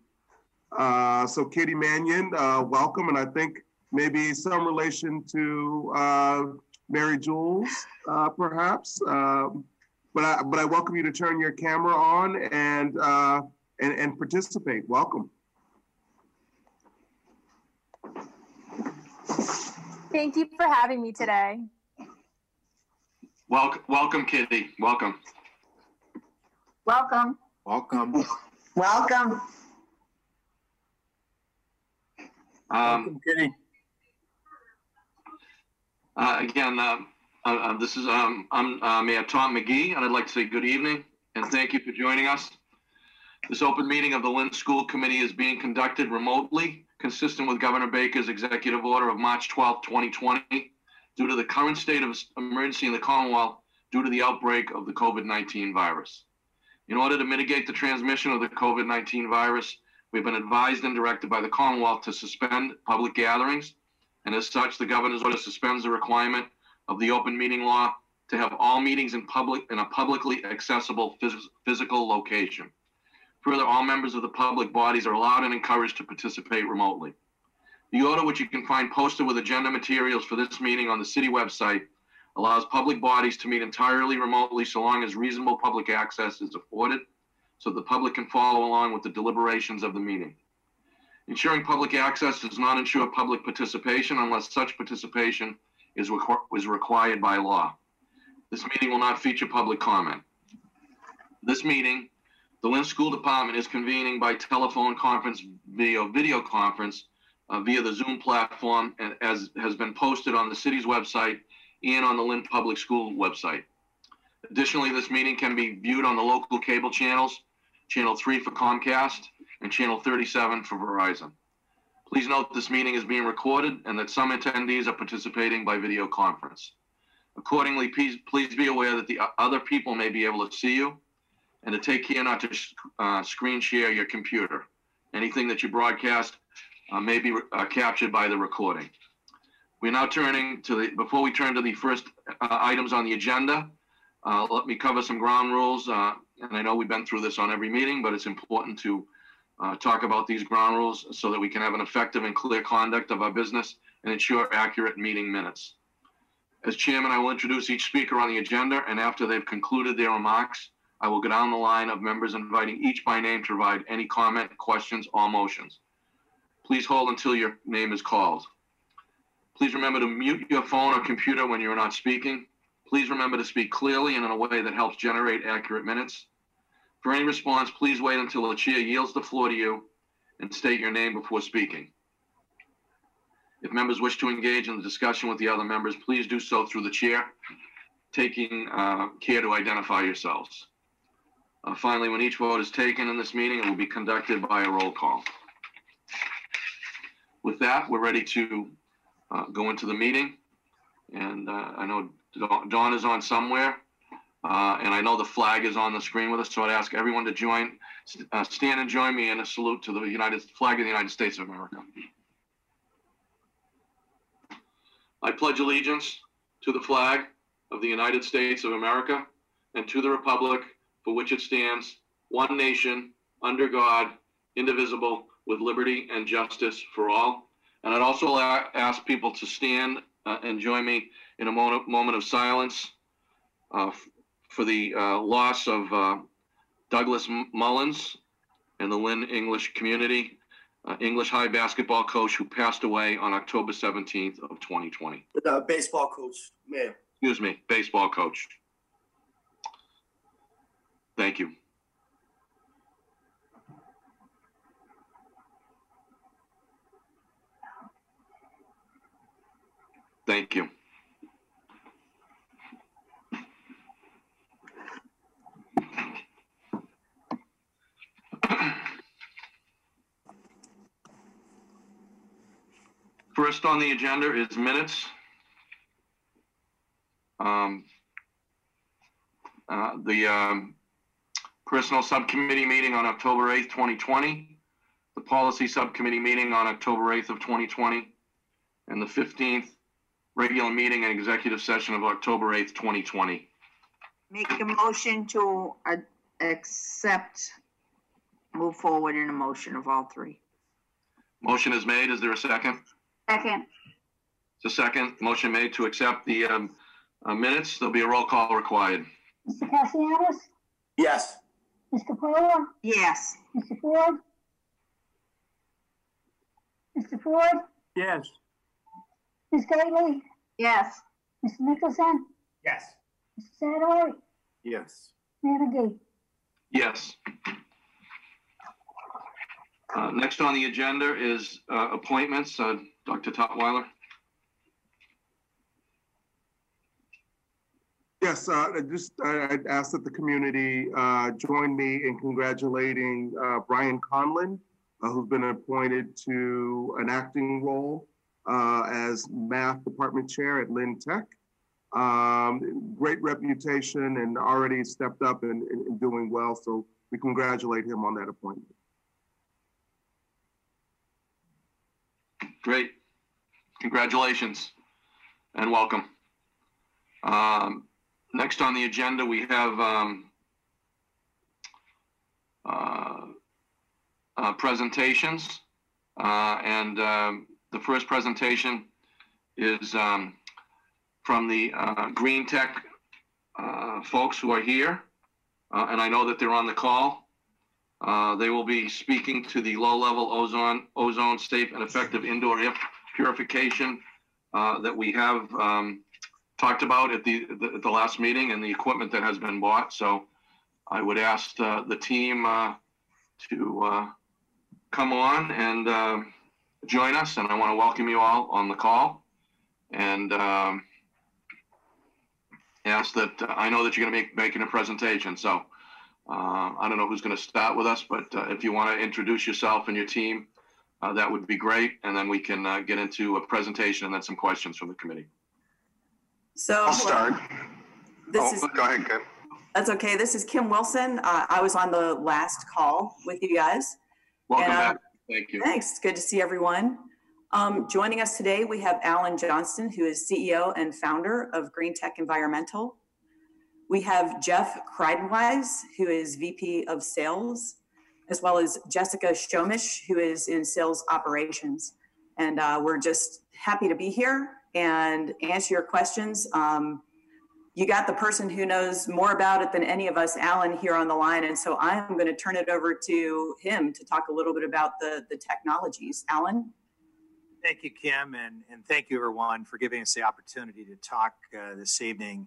So Kitty Mannion, welcome, and I think maybe some relation to Mary Jules, perhaps. But I welcome you to turn your camera on and participate. Welcome. Thank you for having me today. Welcome, Kitty. Welcome. Welcome. Welcome. Welcome. Welcome, Kitty. Again, this is I'm Mayor Tom McGee, and I'd like to say good evening and thank you for joining us. This open meeting of the Lynn School Committee is being conducted remotely, consistent with Governor Baker's executive order of March 12, 2020, due to the current state of emergency in the Commonwealth due to the outbreak of the COVID-19 virus. In order to mitigate the transmission of the COVID-19 virus, we've been advised and directed by the Commonwealth to suspend public gatherings, and as such, the governor's order suspends the requirement of the open meeting law to have all meetings in a publicly accessible physical location. Further, all members of the public bodies are allowed and encouraged to participate remotely. The order, which you can find posted with agenda materials for this meeting on the city website, allows public bodies to meet entirely remotely so long as reasonable public access is afforded, so the public can follow along with the deliberations of the meeting. Ensuring public access does not ensure public participation unless such participation is required by law. This meeting will not feature public comment. This meeting, the Lynn School Department is convening by telephone conference via video conference via the Zoom platform, and as has been posted on the city's website and on the Lynn Public School website. Additionally, this meeting can be viewed on the local cable channels, Channel 3 for Comcast and Channel 37 for Verizon. Please note this meeting is being recorded and that some attendees are participating by video conference. Accordingly, please be aware that the other people may be able to see you, and to take care not to screen share your computer. Anything that you broadcast may be captured by the recording. We're now turning to before we turn to the first items on the agenda, let me cover some ground rules. And I know we've been through this on every meeting, but it's important to talk about these ground rules so that we can have an effective and clear conduct of our business and ensure accurate meeting minutes. As chairman, I will introduce each speaker on the agenda, and after they've concluded their remarks, I will go down the line of members, inviting each by name to provide any comment, questions, or motions. Please hold until your name is called. Please remember to mute your phone or computer when you are not speaking. Please remember to speak clearly and in a way that helps generate accurate minutes. For any response, please wait until the chair yields the floor to you and state your name before speaking. If members wish to engage in the discussion with the other members, please do so through the chair, taking care to identify yourselves. Finally, when each vote is taken in this meeting, it will be conducted by a roll call. With that, we're ready to go into the meeting. And I know Dawn is on somewhere. And I know the flag is on the screen with us, so I'd ask everyone to stand and join me in a salute to the flag of the United States of America. I pledge allegiance to the flag of the United States of America and to the republic for which it stands, one nation, under God, indivisible, with liberty and justice for all. And I'd also ask people to stand and join me in a moment of silence for the loss of Douglas Mullins and the Lynn English community, English high basketball coach who passed away on October 17th of 2020. Baseball coach, man. Excuse me, baseball coach. Thank you. Thank you. First on the agenda is minutes. The Personnel Subcommittee meeting on October 8th, 2020, the Policy Subcommittee meeting on October 8th of 2020, and the 15th regular meeting and executive session of October 8th, 2020. Make a motion to move forward in a motion of all three. Motion is made. Is there a second? Second. It's a second. Motion made to accept the minutes. There'll be a roll call required. Mr. Cassianis? Yes. Ms. Capola? Yes. Mr. Ford? Mr. Ford? Yes. Ms. Gately? Yes. Mr. Nicholson? Yes. Mr. Satterwhite? Yes. Mayor McGee? Yes. Next on the agenda is appointments. Dr. Tutwiler. Yes, I'd ask that the community join me in congratulating Brian Conlon, who's been appointed to an acting role as math department chair at Lynn Tech. Great reputation and already stepped up and doing well. So we congratulate him on that appointment. Great. Congratulations and welcome. Next on the agenda, we have presentations. The first presentation is from the Green Tech folks who are here. And I know that they're on the call. They will be speaking to the low-level ozone safe and effective indoor air purification that we have talked about at the last meeting and the equipment that has been bought. So I would ask the team to come on and join us. And I want to welcome you all on the call and ask that I know that you're going to be making a presentation. So I don't know who's going to start with us, but if you want to introduce yourself and your team, that would be great. And then we can get into a presentation and then some questions from the committee. So I'll start. Go ahead, Kim. That's okay. This is Kim Wilson. I was on the last call with you guys. Welcome back. Thank you. Thanks. It's good to see everyone. Joining us today, we have Alan Johnston, who is CEO and founder of Green Tech Environmental. We have Jeff Kreidenwise, who is VP of Sales, as well as Jessica Shomish, who is in Sales Operations. And we're just happy to be here and answer your questions. You got the person who knows more about it than any of us, Alan, here on the line. And so I'm going to turn it over to him to talk a little bit about the technologies. Alan? Thank you, Kim, and thank you, everyone, for giving us the opportunity to talk this evening.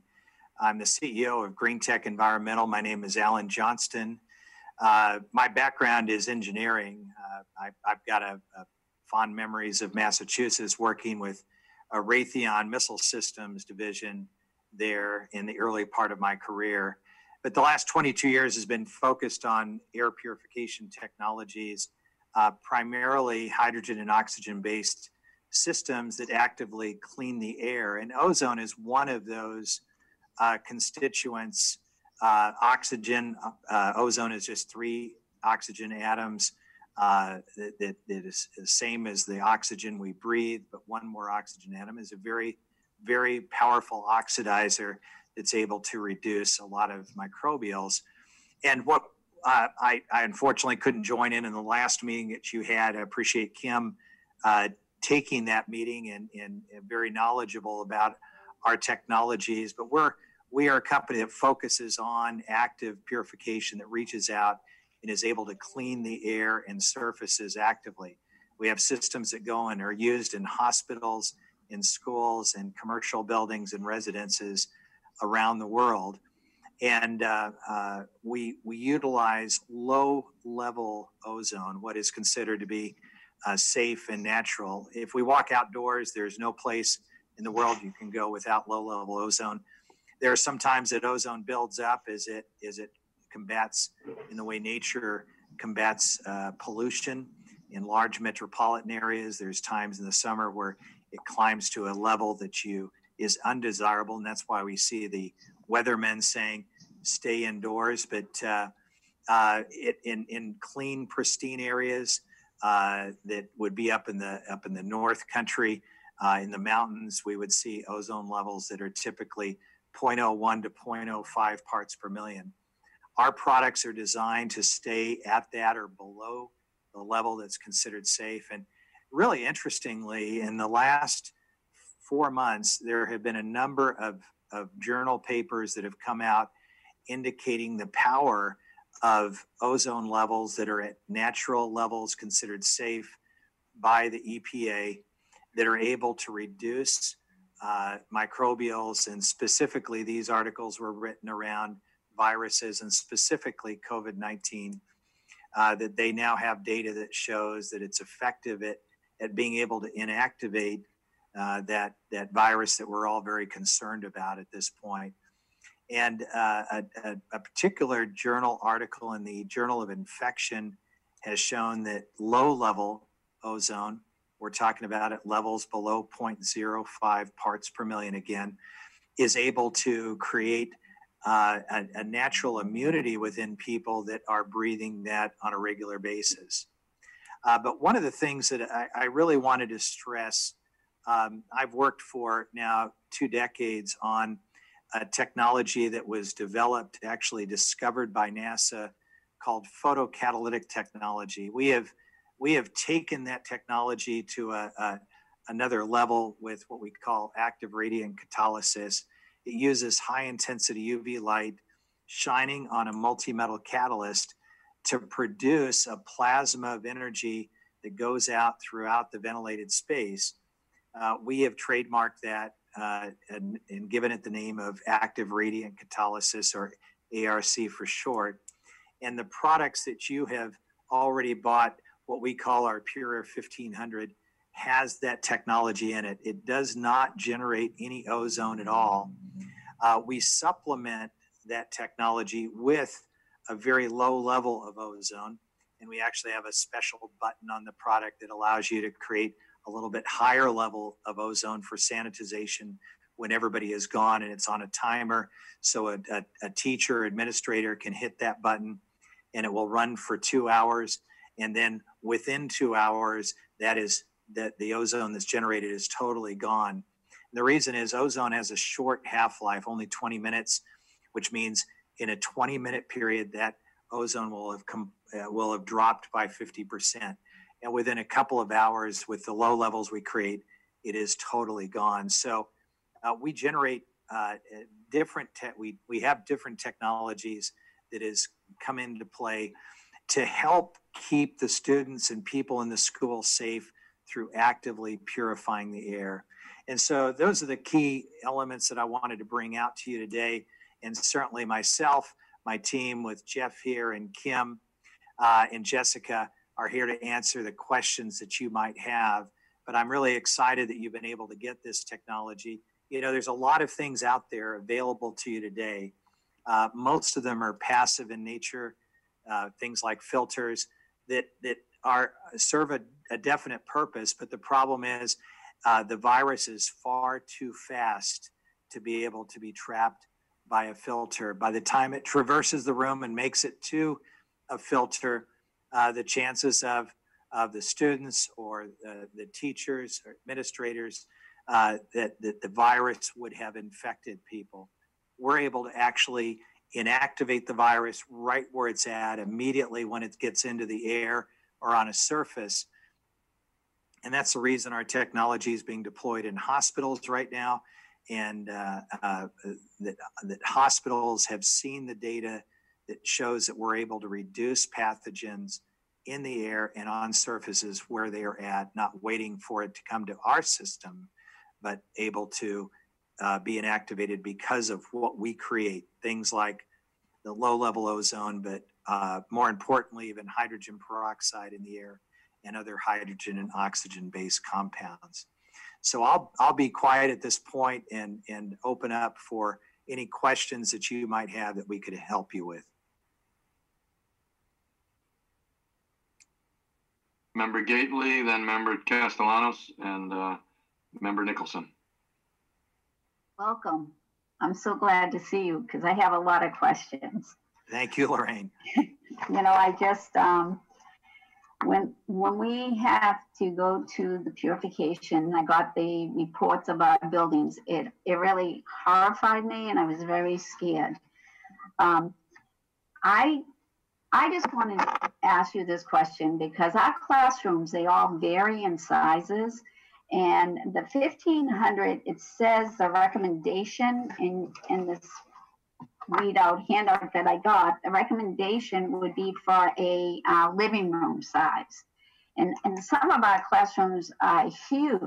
I'm the CEO of Green Tech Environmental. My name is Alan Johnston. My background is engineering. I've got fond memories of Massachusetts working with a Raytheon Missile Systems division there in the early part of my career. But the last 22 years has been focused on air purification technologies, primarily hydrogen and oxygen-based systems that actively clean the air. And ozone is one of those constituents. Ozone is just 3 oxygen atoms that is the same as the oxygen we breathe, but 1 more oxygen atom is a very, very powerful oxidizer that's able to reduce a lot of microbials. And what I unfortunately couldn't join in the last meeting that you had. I appreciate Kim taking that meeting and very knowledgeable about our technologies. But we are a company that focuses on active purification that reaches out and is able to clean the air and surfaces actively. We have systems that go and are used in hospitals, in schools, and commercial buildings and residences around the world. And we utilize low-level ozone, what is considered to be safe and natural. If we walk outdoors, there's no place in the world you can go without low-level ozone. There are some times that ozone builds up as it combats, in the way nature combats pollution in large metropolitan areas. There's times in the summer where it climbs to a level that you is undesirable, and that's why we see the weathermen saying stay indoors. But in clean, pristine areas that would be up in the North Country, in the mountains, we would see ozone levels that are typically 0.01 to 0.05 parts per million. Our products are designed to stay at that or below the level that's considered safe. And really interestingly, in the last 4 months, there have been a number of journal papers that have come out indicating the power of ozone levels that are at natural levels considered safe by the EPA, that are able to reduce microbials. And specifically, these articles were written around viruses and specifically COVID-19, that they now have data that shows that it's effective at being able to inactivate that virus that we're all very concerned about at this point. And a particular journal article in the Journal of Infection has shown that low-level ozone, we're talking about at levels below 0.05 parts per million again, is able to create a natural immunity within people that are breathing that on a regular basis. But one of the things that I really wanted to stress, I've worked for now 2 decades on a technology that was developed, actually discovered by NASA, called photocatalytic technology. We have taken that technology to another level with what we call active radiant catalysis. It uses high intensity UV light shining on a multi-metal catalyst to produce a plasma of energy that goes out throughout the ventilated space. We have trademarked that and given it the name of active radiant catalysis, or ARC for short. And the products that you have already bought, what we call our Pure Air 1500, has that technology in it. It does not generate any ozone at all. We supplement that technology with a very low level of ozone, and we actually have a special button on the product that allows you to create a little bit higher level of ozone for sanitization when everybody is gone, and it's on a timer. So a teacher, administrator can hit that button and it will run for 2 hours. And then within 2 hours, the ozone that's generated is totally gone. And the reason is ozone has a short half-life, only 20 minutes, which means in a 20-minute period, that ozone will have dropped by 50%. And within a couple of hours, with the low levels we create, it is totally gone. So we generate we have different technologies that has come into play to help keep the students and people in the school safe through actively purifying the air. And so those are the key elements that I wanted to bring out to you today. And certainly myself, my team with Jeff here, and Kim and Jessica are here to answer the questions that you might have. But I'm really excited that you've been able to get this technology. You know, there's a lot of things out there available to you today. Most of them are passive in nature, things like filters that serve a definite purpose. But the problem is the virus is far too fast to be able to be trapped by a filter. By the time it traverses the room and makes it to a filter, the chances of the students or the teachers or administrators that the virus would have infected people. We're able to actually inactivate the virus right where it's at immediately when it gets into the air or on a surface. And that's the reason our technology is being deployed in hospitals right now, and that hospitals have seen the data that shows that we're able to reduce pathogens in the air and on surfaces where they are at, not waiting for it to come to our system, but able to be inactivated because of what we create. Things like the low-level ozone, but more importantly, even hydrogen peroxide in the air and other hydrogen and oxygen-based compounds. So I'll be quiet at this point and open up for any questions that you might have that we could help you with. Member Gately, then Member Castellanos, and Member Nicholson. Welcome. I'm so glad to see you because I have a lot of questions. Thank you, Lorraine. I just when we have to go to the purification, I got the reports about buildings. It really horrified me, and I was very scared. I just wanted to ask you this question because our classrooms, they all vary in sizes. And the 1500, it says the recommendation in this handout that I got, the recommendation would be for a living room size. And some of our classrooms are huge.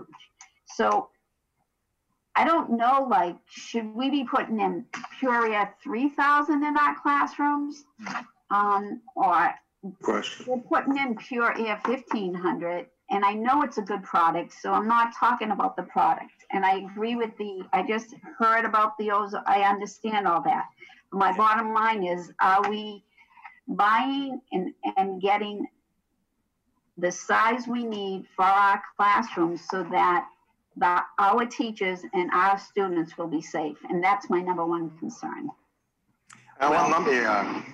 So I don't know, should we be putting in Pure 3000 in our classrooms? Or we're putting in Pure Air 1500, and I know it's a good product, so I'm not talking about the product. And I agree with I just heard about the ozone, I understand all that. My bottom line is, are we buying and getting the size we need for our classrooms so that our teachers and our students will be safe? And that's my number one concern. Alan,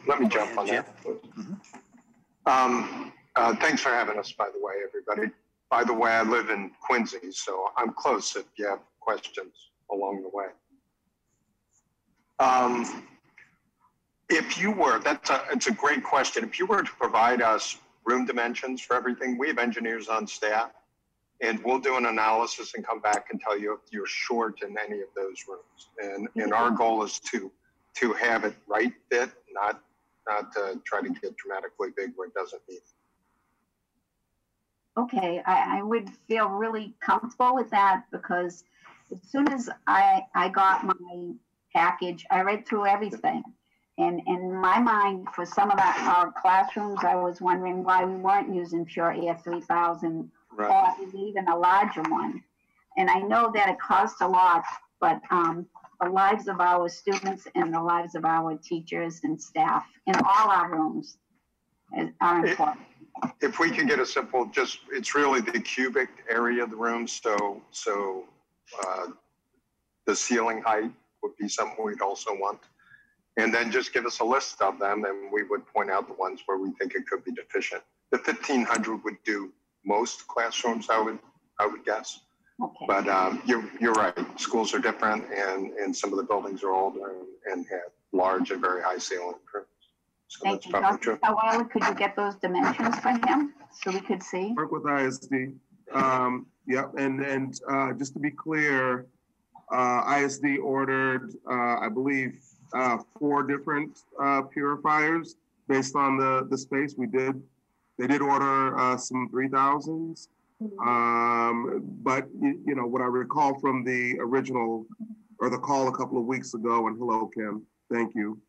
let me jump on that. Thanks for having us, by the way, everybody. By the way, I live in Quincy, so I'm close if you have questions along the way. It's a great question. If you were to provide us room dimensions for everything, we have engineers on staff, and we'll do an analysis and come back and tell you if you're short in any of those rooms. And our goal is to have it right fit, not to try to get dramatically big where it doesn't need it. Okay, I would feel really comfortable with that because as soon as I got my package, I read through everything. And in my mind, for some of our classrooms, I was wondering why we weren't using Pure Air 3000 or even a larger one. And I know that it costs a lot, but the lives of our students and the lives of our teachers and staff in all our rooms are important. If we can get a simple, it's really the cubic area of the room. So the ceiling height would be something we'd also want. And then just give us a list of them and we would point out the ones where we think it could be deficient. The 1500 would do most classrooms, I would guess. Okay. But you're right. Schools are different, and some of the buildings are older and have large and very high ceiling rooms. So thank you, Dr. Sawala. Could you get those dimensions for him so we could see? Work with ISD. Yep, and just to be clear, ISD ordered, I believe, 4 different purifiers based on the space. They did order some 3000s. But what I recall from the original or the call a couple of weeks ago, and hello, Kim, thank you,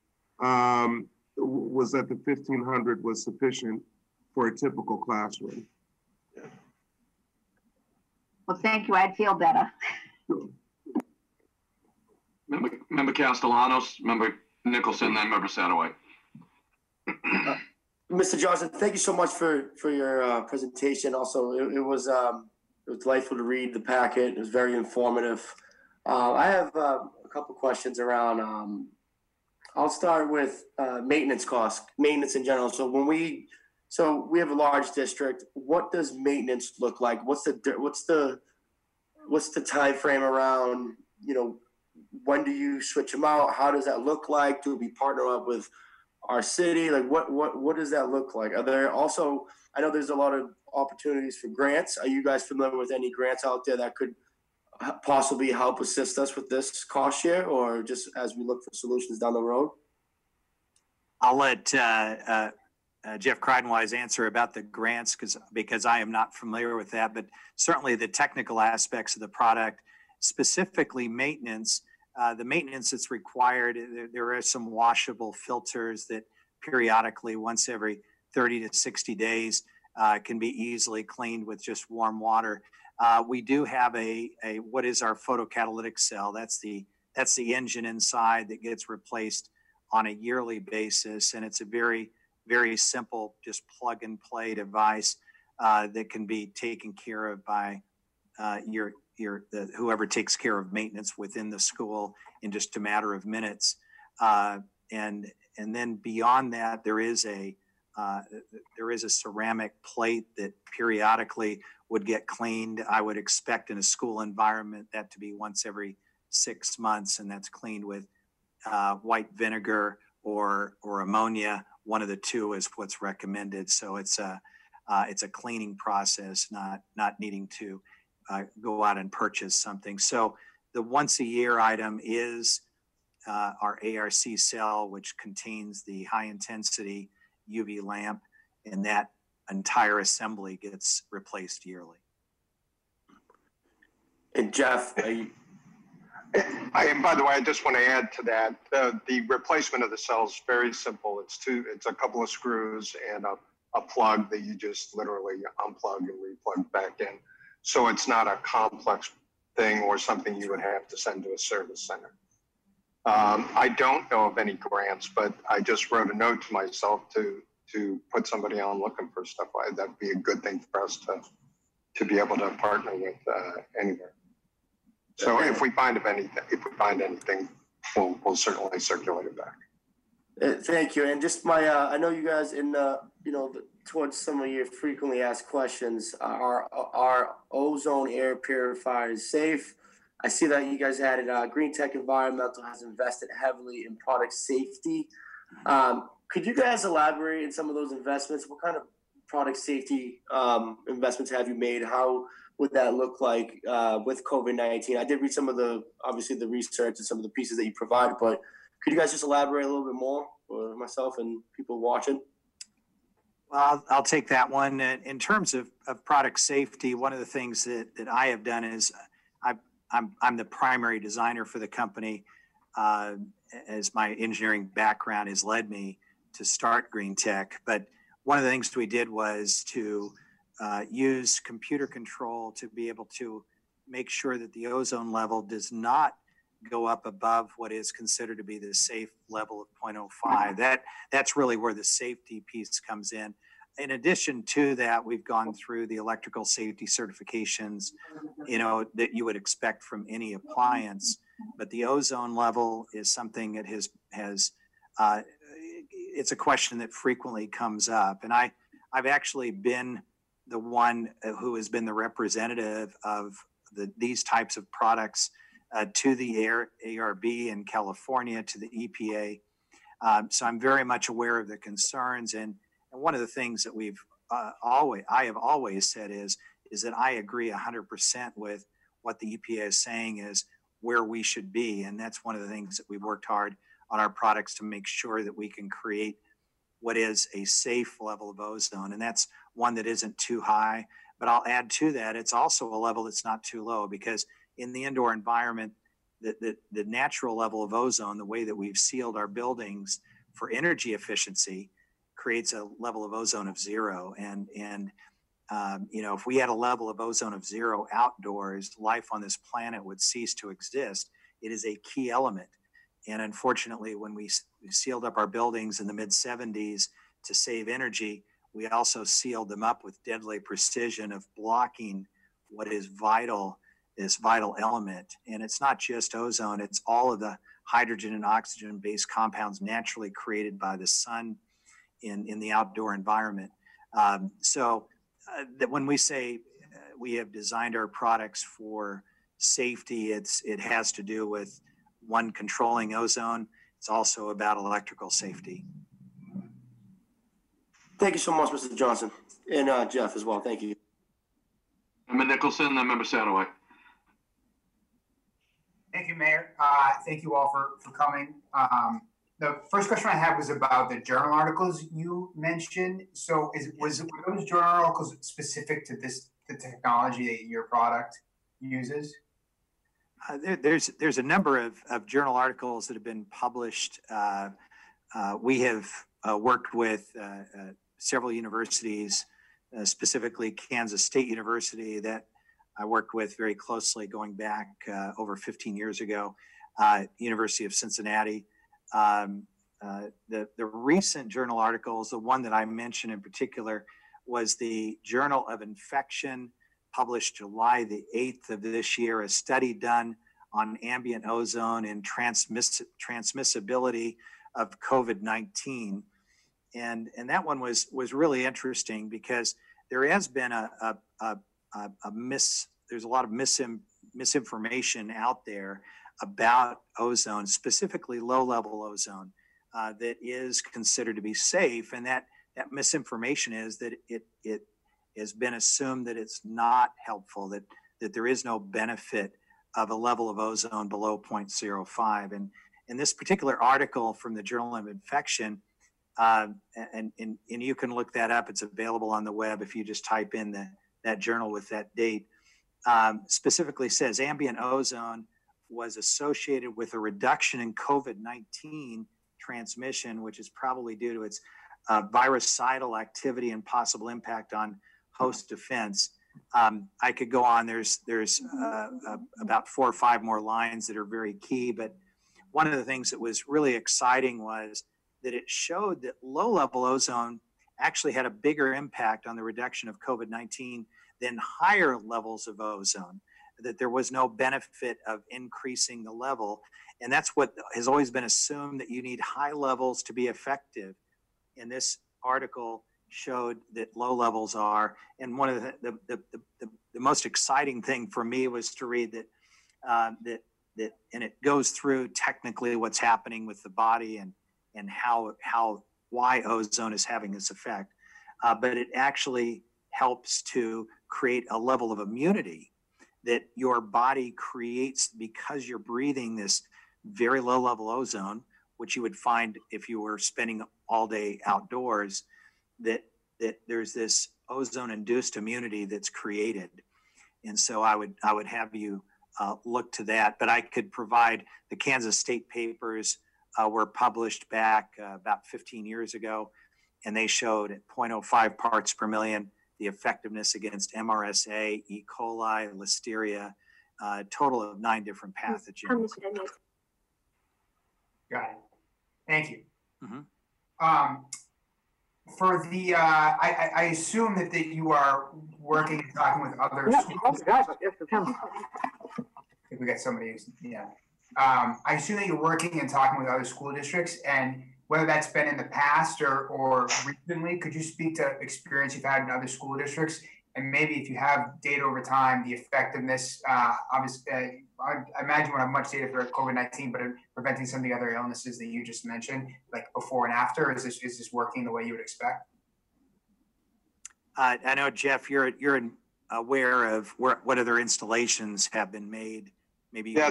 was that the 1500 was sufficient for a typical classroom. Well, thank you. I'd feel better. Member Castellanos, Member Nicholson, then Member Satterwhite. Mr. Johnson, thank you so much for your presentation. Also, it was delightful to read the packet. It was very informative. I have a couple questions around. I'll start with maintenance costs, maintenance in general. So we have a large district. What does maintenance look like? What's the time frame around? When do you switch them out? How does that look like? Do we partner up with our city? Like what does that look like? Are there also, I know there's a lot of opportunities for grants. Are you guys familiar with any grants out there that could possibly help assist us with this cost share, or just as we look for solutions down the road? I'll let Jeff Kreidenwise answer about the grants because I am not familiar with that, but certainly the technical aspects of the product, specifically maintenance, the maintenance that's required, there are some washable filters that periodically, once every 30 to 60 days, can be easily cleaned with just warm water. We do have what is our photocatalytic cell. That's the engine inside that gets replaced on a yearly basis, and it's a very, very simple, just plug and play device that can be taken care of by whoever takes care of maintenance within the school in just a matter of minutes. And then beyond that, there is a ceramic plate that periodically would get cleaned. I would expect in a school environment that to be once every 6 months, and that's cleaned with white vinegar or ammonia. One of the two is what's recommended. So it's a cleaning process, not needing to go out and purchase something. So the once a year item is our ARC cell, which contains the high intensity UV lamp, and that entire assembly gets replaced yearly. And Jeff, and by the way, I just want to add to that, the replacement of the cell is very simple. It's a couple of screws and a plug that you just literally unplug and replug back in. So it's not a complex thing or something you would have to send to a service center. I don't know of any grants, but I just wrote a note to myself to put somebody on looking for stuff. That'd be a good thing for us to be able to partner with anywhere. So if we find anything, we'll certainly circulate it back. Thank you. And just I know you guys towards some of your frequently asked questions, are ozone air purifiers safe? I see that you guys added Green Tech Environmental has invested heavily in product safety. Could you guys elaborate on some of those investments? What kind of product safety investments have you made? How would that look like with COVID-19? I did read some of the research and some of the pieces that you provided, but could you guys just elaborate a little bit more for myself and people watching? Well, I'll take that one. In terms of product safety, one of the things that I have done is I'm the primary designer for the company, as my engineering background has led me to start Green Tech. But one of the things we did was to use computer control to be able to make sure that the ozone level does not go up above what is considered to be the safe level of 0.05. That's really where the safety piece comes in. In addition to that, we've gone through the electrical safety certifications, that you would expect from any appliance. But the ozone level is something that it's a question that frequently comes up. And I've actually been the one who has been the representative of these types of products to the ARB in California, to the EPA. So I'm very much aware of the concerns. And one of the things that I have always said is that I agree 100% with what the EPA is saying is where we should be. And that's one of the things that we've worked hard on our products to make sure that we can create what is a safe level of ozone. And that's one that isn't too high. But I'll add to that, it's also a level that's not too low, because in the indoor environment, the natural level of ozone, the way that we've sealed our buildings for energy efficiency, creates a level of ozone of 0. And if we had a level of ozone of 0 outdoors, life on this planet would cease to exist. It is a key element. And unfortunately, when we sealed up our buildings in the mid-70s to save energy, we also sealed them up with deadly precision of blocking what is vital, this vital element. And it's not just ozone, it's all of the hydrogen and oxygen-based compounds naturally created by the sun in the outdoor environment. That when we say we have designed our products for safety, it has to do with, one, controlling ozone. It's also about electrical safety. Thank you so much, Mr. Johnson, and Jeff as well. Thank you. Member Nicholson, then Member Satterwhite. Thank you, Mayor. Thank you all for coming. The first question I had was about the journal articles you mentioned. So were those journal articles specific to the technology that your product uses? There's a number of journal articles that have been published. We have worked with several universities, specifically Kansas State University, that I worked with very closely going back over 15 years ago, University of Cincinnati. The recent journal articles, the one that I mentioned in particular was the Journal of Infection, published July the 8th of this year, a study done on ambient ozone and transmissibility of COVID-19. And that one was really interesting because there has been there's a lot of misinformation out there about ozone, specifically low-level ozone, that is considered to be safe. And that misinformation is that it has been assumed that it's not helpful, that there is no benefit of a level of ozone below 0.05. And in this particular article from the Journal of Infection, and you can look that up, it's available on the web if you just type in that journal with that date, specifically says ambient ozone was associated with a reduction in COVID-19 transmission, which is probably due to its virucidal activity and possible impact on host defense. I could go on. There's about 4 or 5 more lines that are very key, but one of the things that was really exciting was that it showed that low-level ozone actually had a bigger impact on the reduction of COVID-19 than higher levels of ozone, that there was no benefit of increasing the level. And that's what has always been assumed, that you need high levels to be effective. And this article showed that low levels are. And one of the most exciting thing for me was to read that, and it goes through technically what's happening with the body and why ozone is having this effect. But it actually helps to create a level of immunity that your body creates because you're breathing this very low level ozone, which you would find if you were spending all day outdoors, that there's this ozone induced immunity that's created. And so I would have you look to that, but I could provide the Kansas State papers were published back about 15 years ago, and they showed at 0.05 parts per million the effectiveness against MRSA, E. coli, Listeria, a total of 9 different pathogens. Got it. Thank you. Mm-hmm. For the, I assume that you are working and talking with other schools. I think we got somebody who's, yeah. I assume that you're working and talking with other school districts, and whether that's been in the past or recently, could you speak to experience you've had in other school districts? And maybe if you have data over time, the effectiveness, obviously, I imagine we'll have much data for COVID-19, but preventing some of the other illnesses that you just mentioned, like before and after, is this working the way you would expect? I know, Jeff, you're aware of what other installations have been made. Maybe. Yeah,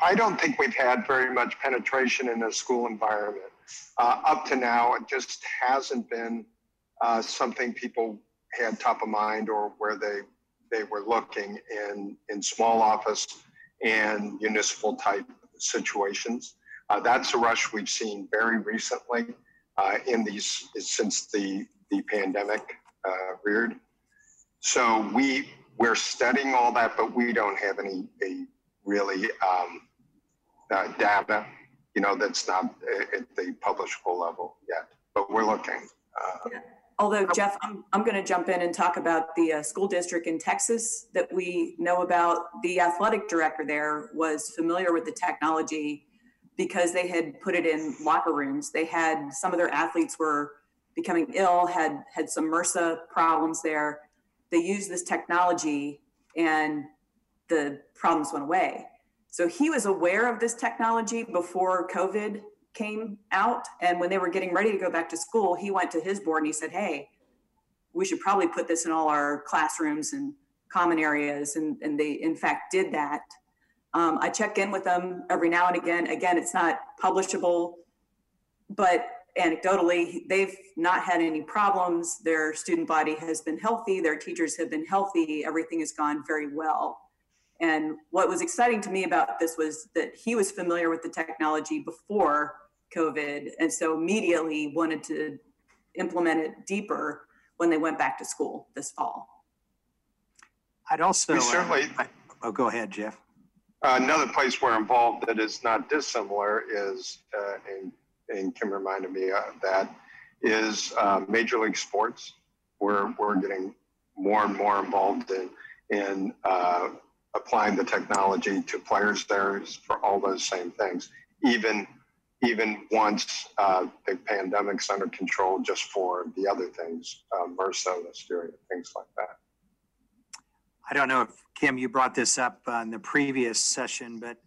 I don't think we've had very much penetration in a school environment. Up to now, it just hasn't been something people had top of mind or where they were looking in small office and municipal type situations. That's a rush we've seen very recently since the pandemic reared. So we're studying all that, but we don't have any really data, that's not at the publishable level yet, but we're looking. Yeah. Although, Jeff, I'm going to jump in and talk about the school district in Texas that we know about. The athletic director there was familiar with the technology because they had put it in locker rooms. They had some of their athletes were becoming ill, had some MRSA problems there. They used this technology and the problems went away. So he was aware of this technology before COVID came out. And when they were getting ready to go back to school, he went to his board and he said, hey, we should probably put this in all our classrooms and common areas. And they, in fact, did that. I check in with them every now and again. Again, it's not publishable, but anecdotally, they've not had any problems. Their student body has been healthy. Their teachers have been healthy. Everything has gone very well. And what was exciting to me about this was that he was familiar with the technology before COVID, and so immediately wanted to implement it deeper when they went back to school this fall. I'd also certainly. Go ahead, Jeff. Another place we're involved that is not dissimilar is, and Kim reminded me of that, is Major League Sports. We're getting more and more involved in applying the technology to players there for all those same things, even once the pandemic's under control, just for the other things, MRSA, listeria, things like that. I don't know if, Kim, you brought this up in the previous session, but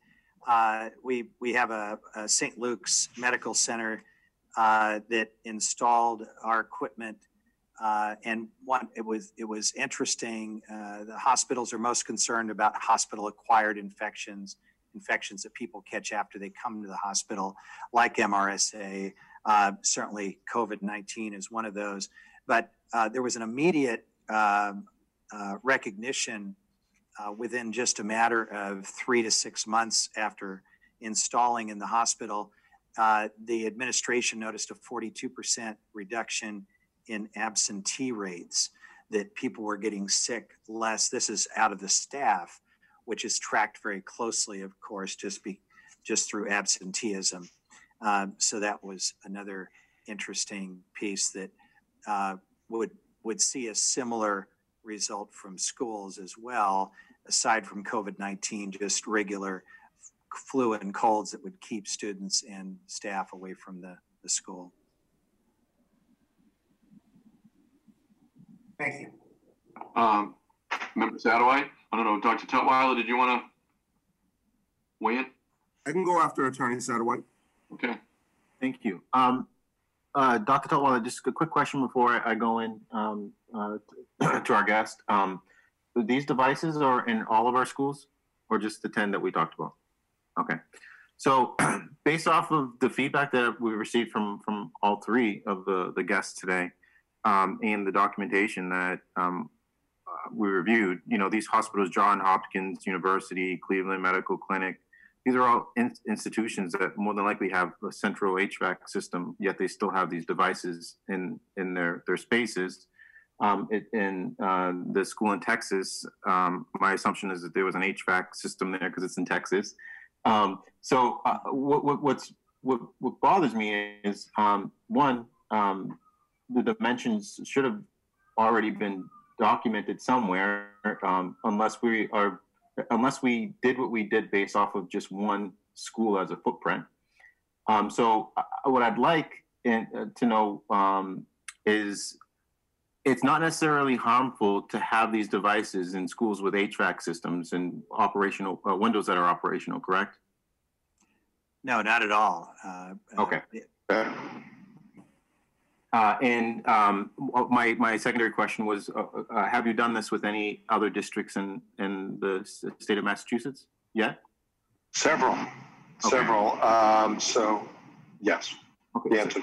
we have a St. Luke's Medical Center that installed our equipment, and it was interesting. The hospitals are most concerned about hospital-acquired infections that people catch after they come to the hospital, like MRSA. Certainly, COVID-19 is one of those. But there was an immediate recognition within just a matter of 3 to 6 months after installing in the hospital. The administration noticed a 42% reduction in absentee rates, that people were getting sick less. This is out of the staff, which is tracked very closely, of course, just through absenteeism. So that was another interesting piece that would see a similar result from schools as well, aside from COVID-19, just regular flu and colds that would keep students and staff away from the school. Thank you. Member Sadoway, I don't know, Dr. Tutwiler, did you want to weigh in? I can go after Attorney Sadoway. Okay. Thank you. Dr. Tutwiler, just a quick question before I go in to our guest. These devices are in all of our schools, or just the 10 that we talked about? Okay. So based off of the feedback that we received from all three of the guests today, and the documentation that we reviewed, these hospitals, Johns Hopkins University, Cleveland Medical Clinic, these are all institutions that more than likely have a central HVAC system, yet they still have these devices in their spaces. In the school in Texas, my assumption is that there was an HVAC system there because it's in Texas. So what bothers me is, one, the dimensions should have already been documented somewhere, unless we did what we did based off of just one school as a footprint. So what I'd like to know is, it's not necessarily harmful to have these devices in schools with HVAC systems and operational windows that are operational, correct? No, not at all. Okay. And my secondary question was, have you done this with any other districts in the state of Massachusetts yet? Several. So yes, okay. The answer.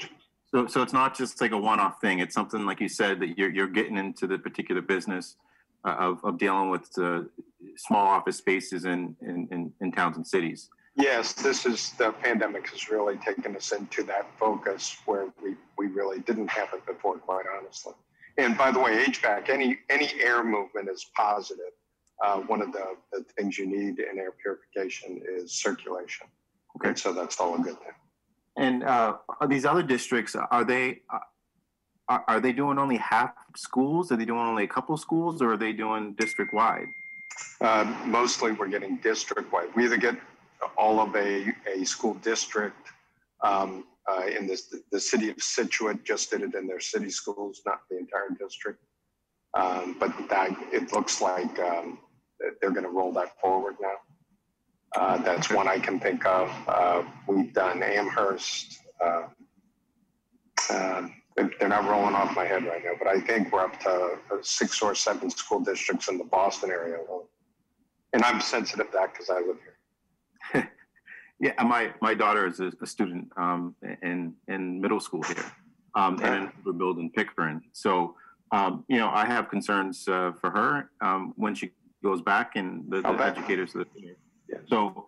So it's not just like a one-off thing. It's something, like you said, that you're getting into the particular business of dealing with small office spaces in towns and cities. Yes, the pandemic has really taken us into that focus where we really didn't have it before, quite honestly. And by the way, HVAC, any air movement is positive. One of the things you need in air purification is circulation. Okay, so that's all a good thing. And these other districts, are they doing only half schools? Are they doing only a couple schools, or are they doing district-wide? Mostly we're getting district-wide. We either get all of a school district in the city of Scituate just did it in their city schools, not the entire district. But it looks like they're going to roll that forward now. That's one I can think of. We've done Amherst. They're not rolling off my head right now, but I think we're up to 6 or 7 school districts in the Boston area alone. And I'm sensitive to that because I live here. Yeah, my daughter is a student in middle school here, and we're building Pickering. So, I have concerns for her when she goes back, and the educators that are here. Yeah. So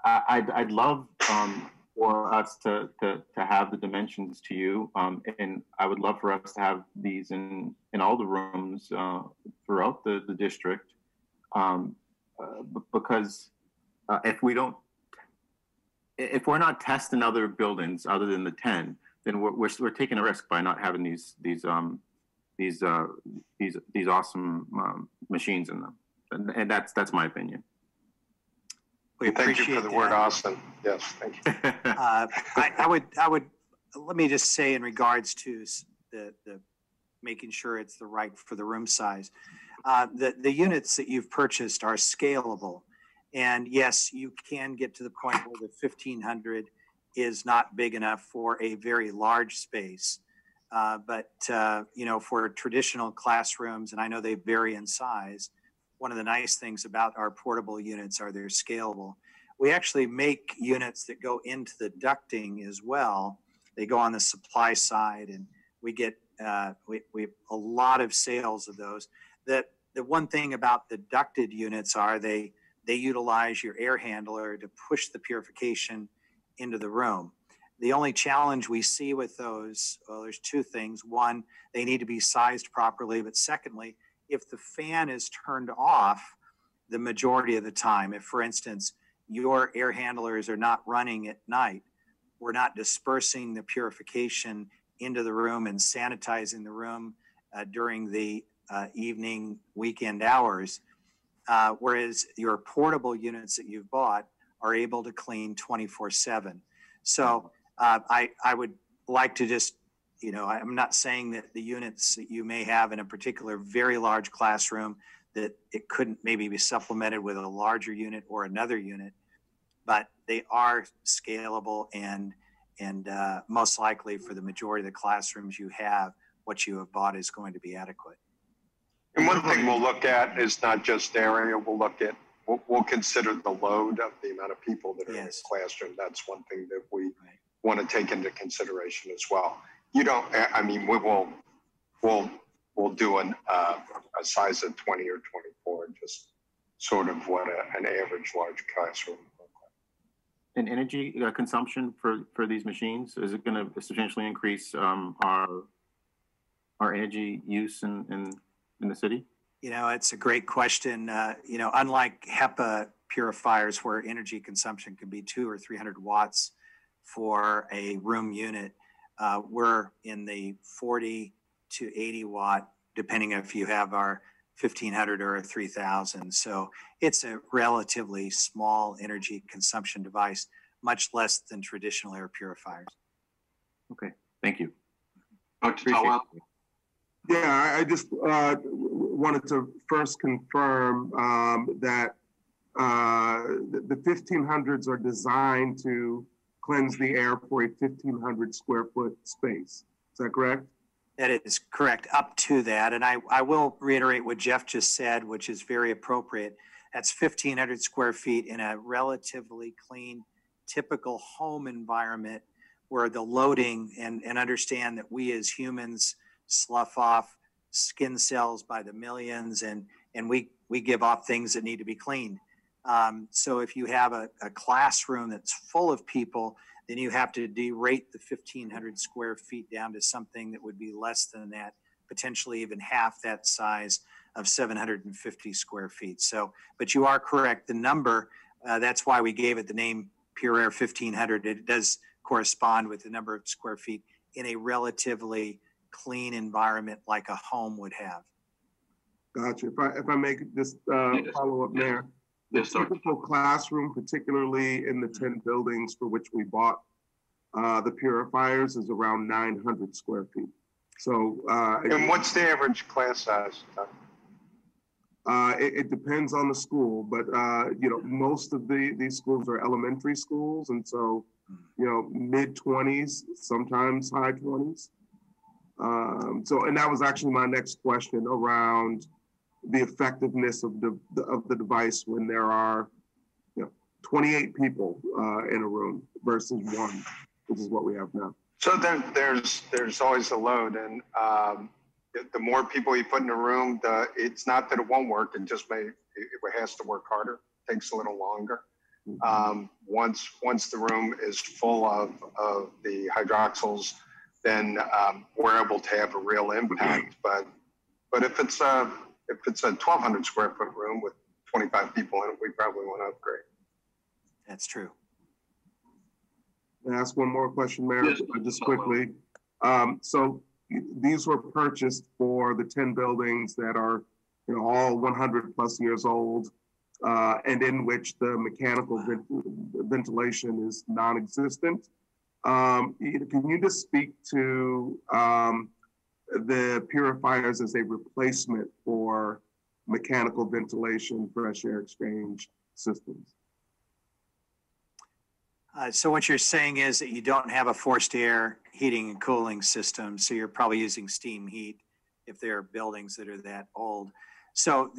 I'd love for us to have the dimensions to you, and I would love for us to have these in all the rooms throughout the district, because if we're not testing other buildings other than the 10, then we're taking a risk by not having these these awesome machines in them, and that's my opinion. We thank you for the word awesome. Yes, thank you. I would let me just say in regards to the making sure it's the right for the room size. The units that you've purchased are scalable. And yes, you can get to the point where the 1500 is not big enough for a very large space. But for traditional classrooms, and I know they vary in size, one of the nice things about our portable units are they're scalable. We actually make units that go into the ducting as well. They go on the supply side, and we get we a lot of sales of those. The one thing about the ducted units are they utilize your air handler to push the purification into the room. The only challenge we see with those, well, there's two things. One, they need to be sized properly, but secondly, if the fan is turned off the majority of the time, if for instance, your air handlers are not running at night, we're not dispersing the purification into the room and sanitizing the room during the evening weekend hours, whereas your portable units that you've bought are able to clean 24/7. So I would like to just, I'm not saying that the units that you may have in a particular very large classroom that it couldn't maybe be supplemented with a larger unit or another unit, but they are scalable and most likely for the majority of the classrooms you have, what you have bought is going to be adequate. And one thing we'll look at is not just area. We'll consider the load of the amount of people that are in the classroom. That's one thing that we want to take into consideration as well. We'll do a size of 20 or 24, just sort of what an average large classroom would look like. And energy consumption for these machines, is it going to substantially increase our energy use in the city? It's a great question. Unlike HEPA purifiers where energy consumption can be 200 or 300 watts for a room unit, we're in the 40 to 80 watt, depending if you have our 1500 or a 3000. So it's a relatively small energy consumption device, much less than traditional air purifiers. Okay, thank you. Yeah, I just wanted to first confirm that the 1500s are designed to cleanse the air for a 1500 square foot space. Is that correct? That is correct, up to that. And I will reiterate what Jeff just said, which is very appropriate. That's 1,500 square feet in a relatively clean, typical home environment where the loading, and understand that we as humans slough off skin cells by the millions, and we give off things that need to be cleaned. So if you have a classroom that's full of people, then you have to derate the 1,500 square feet down to something that would be less than that, potentially even half that size of 750 square feet. So, but you are correct. The number, that's why we gave it the name Pure Air 1500. It does correspond with the number of square feet in a relatively clean environment like a home would have. Gotcha. If I make this follow up there, the typical classroom, particularly in the 10 buildings for which we bought the purifiers, is around 900 square feet. So, and what's the average class size? It depends on the school, but most of these schools are elementary schools, and so mid 20s, sometimes high 20s. And that was actually my next question around the effectiveness of the device when there are 28 people in a room versus one, which is what we have now. So there's always a load, and the more people you put in a room, it's not that it won't work. It just it has to work harder. It takes a little longer. Once the room is full of the hydroxyls, then we're able to have a real impact. But if it's a 1,200 square foot room with 25 people in it, we probably want to upgrade. That's true. Can I ask one more question, Mayor? Yes. Just quickly. So these were purchased for the 10 buildings that are, all 100 plus years old, and in which the mechanical ventilation is non-existent. Can you just speak to the purifiers as a replacement for mechanical ventilation, fresh air exchange systems? So what you're saying is that you don't have a forced air heating and cooling system, so you're probably using steam heat if there are buildings that are that old. So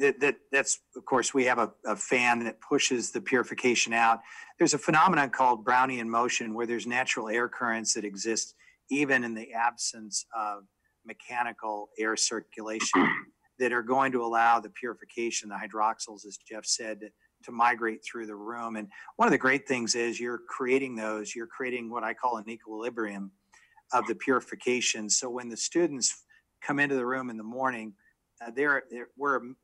that's, of course, we have a fan that pushes the purification out. There's a phenomenon called Brownian motion where there's natural air currents that exist even in the absence of mechanical air circulation that are going to allow the purification, the hydroxyls, as Jeff said, to migrate through the room. And one of the great things is you're creating what I call an equilibrium of the purification. So when the students come into the room in the morning,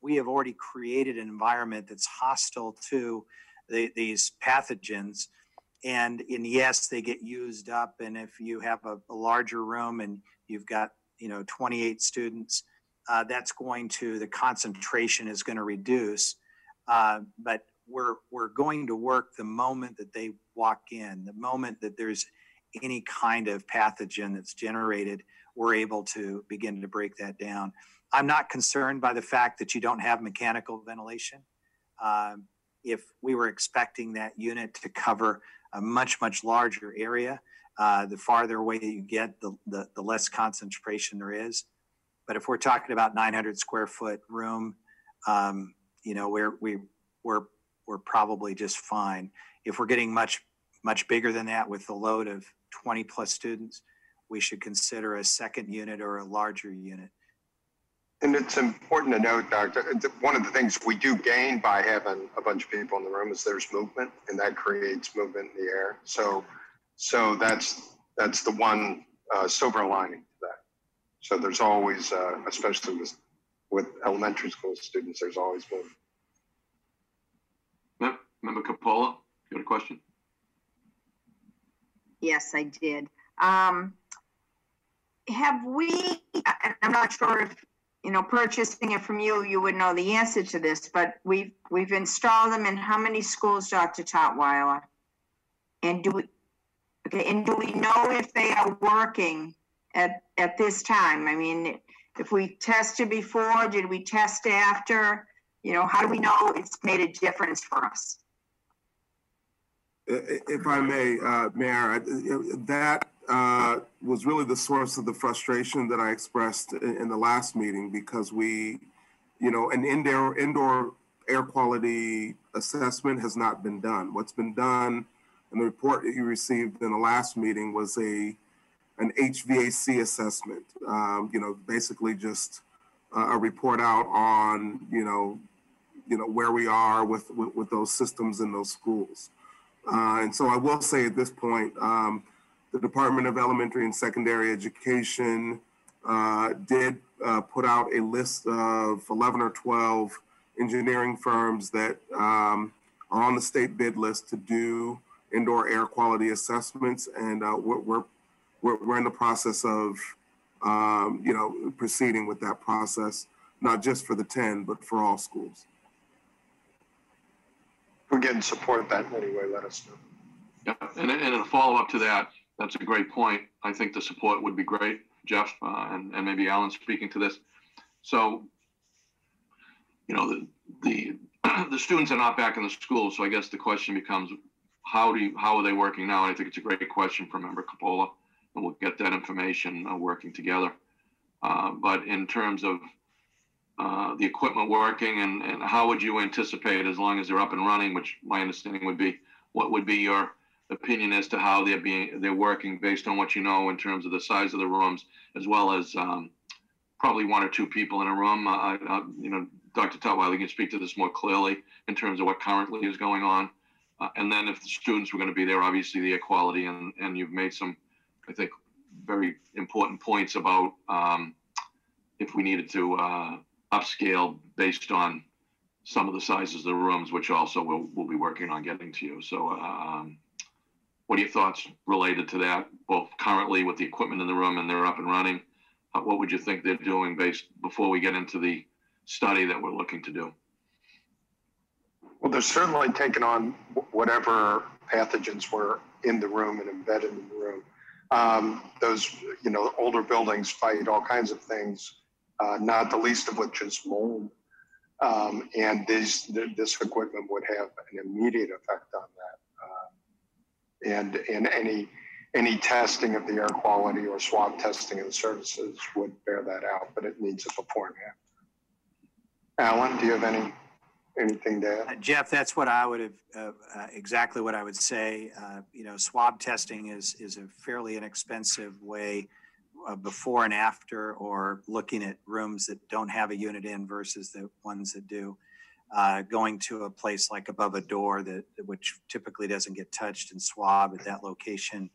we have already created an environment that's hostile to these pathogens. And yes, they get used up. And if you have a larger room and you've got 28 students, the concentration is going to reduce. But we're going to work the moment that they walk in, the moment that there's any kind of pathogen that's generated, we're able to begin to break that down. I'm not concerned by the fact that you don't have mechanical ventilation. If we were expecting that unit to cover a much, much larger area, the farther away that you get, the less concentration there is. But if we're talking about 900 square foot room, we're probably just fine. If we're getting much bigger than that with the load of 20 plus students, we should consider a second unit or a larger unit. And it's important to note, Doctor, one of the things we do gain by having a bunch of people in the room is there's movement, and that creates movement in the air. So that's the one silver lining to that. So there's always, especially with elementary school students, there's always movement. Member Capola, you got a question? Yes, I did. Have we, and I'm not sure if, purchasing it from you, you would know the answer to this, but we've installed them in how many schools, Dr. Tutwiler? And do we know if they are working at this time? I mean, if we tested before, did we test after? How do we know it's made a difference for us? If I may, Mayor, that was really the source of the frustration that I expressed in the last meeting, because an indoor air quality assessment has not been done. What's been done in the report that you received in the last meeting was an HVAC assessment, basically just a report out on, where we are with those systems in those schools. And so I will say at this point, the Department of Elementary and Secondary Education did put out a list of 11 or 12 engineering firms that are on the state bid list to do indoor air quality assessments, and we're in the process of proceeding with that process, not just for the 10, but for all schools. If we can support that in any way, let us know. Yeah, and a follow-up to that, that's a great point. I think the support would be great, Jeff, and maybe Alan speaking to this. So, the students are not back in the school, so I guess the question becomes, how are they working now? And I think it's a great question from Member Capola, and we'll get that information working together. But in terms of the equipment working, and how would you anticipate, as long as they're up and running, which my understanding would be, what would be your opinion as to how they're working based on what you know in terms of the size of the rooms, as well as probably one or two people in a room. Dr. Tutwiler can speak to this more clearly in terms of what currently is going on. And then if the students were going to be there, obviously the air quality, and you've made some, I think, very important points about if we needed to upscale based on some of the sizes of the rooms, which also we'll be working on getting to you. So what are your thoughts related to that, both currently with the equipment in the room and they're up and running? what would you think they're doing before we get into the study that we're looking to do? Well, they're certainly taking on whatever pathogens were in the room and embedded in the room. Those, older buildings fight all kinds of things, not the least of which is mold. And this equipment would have an immediate effect on that. And any testing of the air quality or swab testing of the services would bear that out, but it needs a before and after. Alan, do you have anything to add? Jeff, that's what I would have, exactly what I would say. Swab testing is a fairly inexpensive way before and after, or looking at rooms that don't have a unit in versus the ones that do. Going to a place like above a door which typically doesn't get touched, and swab at that location,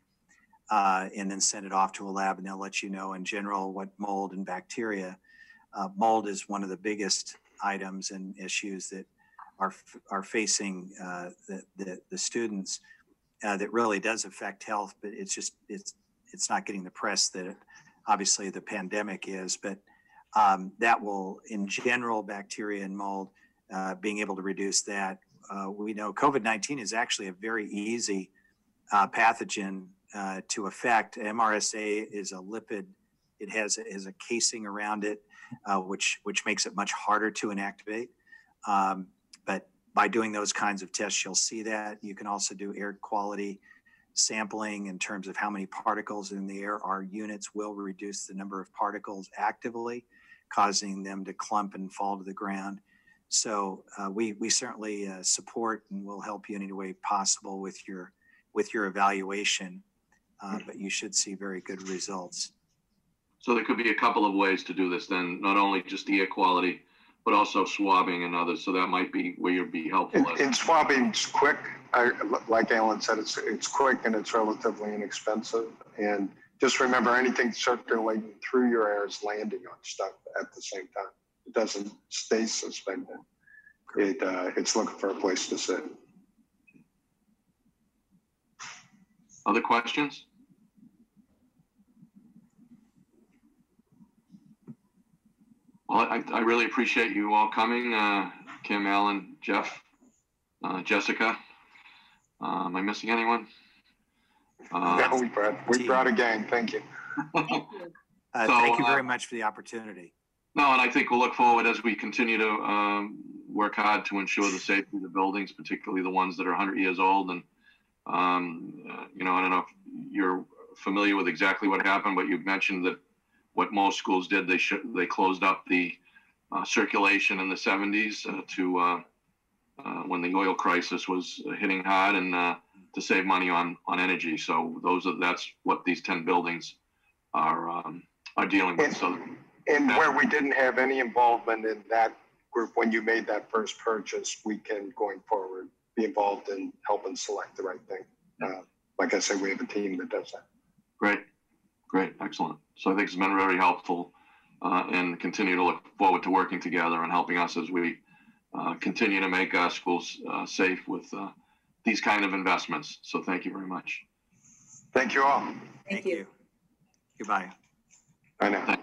and then send it off to a lab, and they'll let you know in general what mold and bacteria. Mold is one of the biggest items and issues that are facing the students that really does affect health, but it's not getting the press that obviously the pandemic is. But that will, in general, bacteria and mold, being able to reduce that. We know COVID-19 is actually a very easy pathogen to affect. MRSA is a lipid. It has a casing around it, which makes it much harder to inactivate. But by doing those kinds of tests, you'll see that. You can also do air quality sampling in terms of how many particles in the air. Our units will reduce the number of particles actively, causing them to clump and fall to the ground. So we certainly support and will help you in any way possible with your evaluation, but you should see very good results. So there could be a couple of ways to do this then, not only just the air quality, but also swabbing and others. So that might be where you'd be helpful. And swabbing's quick. Like Alan said, it's quick and it's relatively inexpensive. And just remember, anything circulating through your air is landing on stuff at the same time. It doesn't stay suspended. It's looking for a place to sit. Other questions? Well, I really appreciate you all coming, Kim, Alan, Jeff, Jessica. Am I missing anyone? Yeah, we brought a gang. Thank you. Thank you very much for the opportunity. No, and I think we'll look forward as we continue to work hard to ensure the safety of the buildings, particularly the ones that are 100 years old. And, I don't know if you're familiar with exactly what happened, but you've mentioned that what most schools did, they closed up the circulation in the 70s to when the oil crisis was hitting hard, and to save money on energy. So that's what these 10 buildings are dealing with. And where we didn't have any involvement in that group when you made that first purchase, we can, going forward, be involved in helping select the right thing. Like I said, we have a team that does that. Great, excellent. So I think it's been very helpful, and continue to look forward to working together and helping us as we continue to make our schools safe with these kind of investments. So thank you very much. Thank you all. Thank you. Goodbye. Bye now.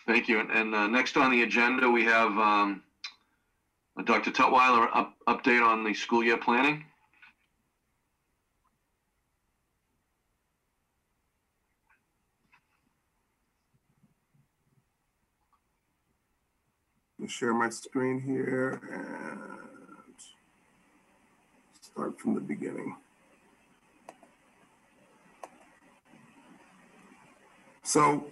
Thank you. And next on the agenda, we have Dr. Tutwiler update on the school year planning. Let me share my screen here and start from the beginning. So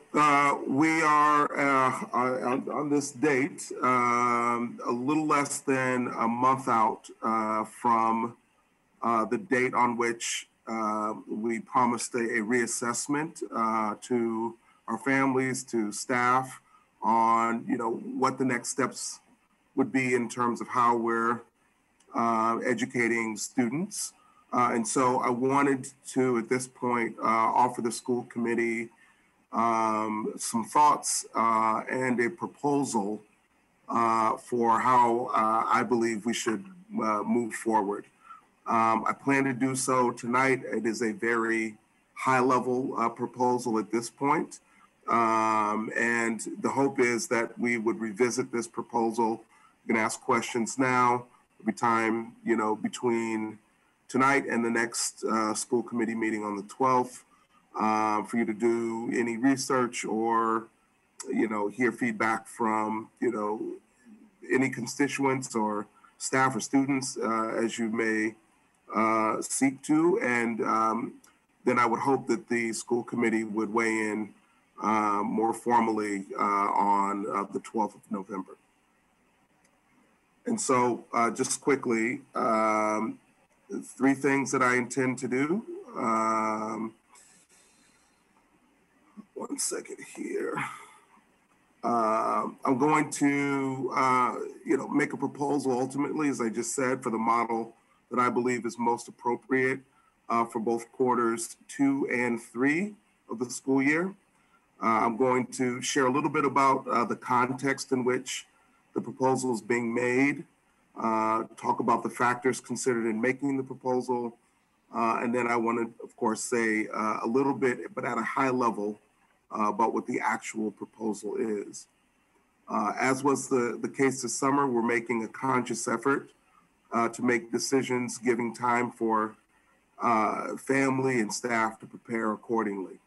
we are on this date, a little less than a month out from the date on which we promised a reassessment to our families, to staff, on what the next steps would be in terms of how we're educating students. And so I wanted to, at this point, offer the school committee some thoughts and a proposal for how I believe we should move forward. I plan to do so tonight. It is a very high-level proposal at this point. And the hope is that we would revisit this proposal. You can ask questions now. There'll be time, between tonight and the next school committee meeting on the 12th for you to do any research or, hear feedback from, any constituents or staff or students as you may seek to. And then I would hope that the school committee would weigh in more formally on the 12th of November. And so just quickly, 3 things that I intend to do. One second here. I'm going to, make a proposal ultimately, as I just said, for the model that I believe is most appropriate for both quarters 2 and 3 of the school year. I'm going to share a little bit about the context in which the proposal is being made, talk about the factors considered in making the proposal, and then I want to, of course, say a little bit, but at a high level, about what the actual proposal is. As was the case this summer, we're making a conscious effort to make decisions, giving time for family and staff to prepare accordingly.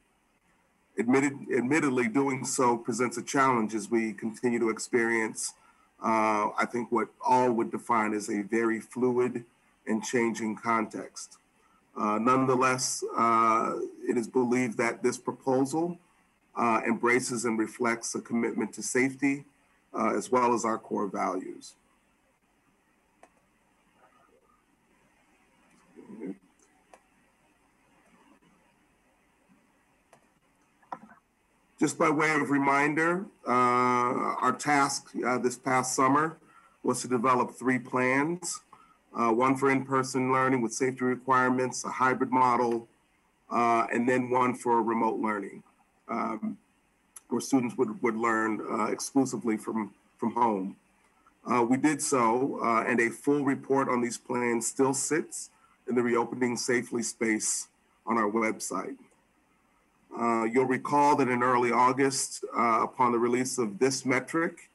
Admittedly, doing so presents a challenge as we continue to experience, I think, what all would define as a very fluid and changing context. Nonetheless, it is believed that this proposal embraces and reflects a commitment to safety as well as our core values. Just by way of reminder, our task this past summer was to develop 3 plans, one for in-person learning with safety requirements, a hybrid model, and then one for remote learning, where students would learn exclusively from home. We did so, and a full report on these plans still sits in the Reopening Safely space on our website. You'll recall that in early August, upon the release of this metric,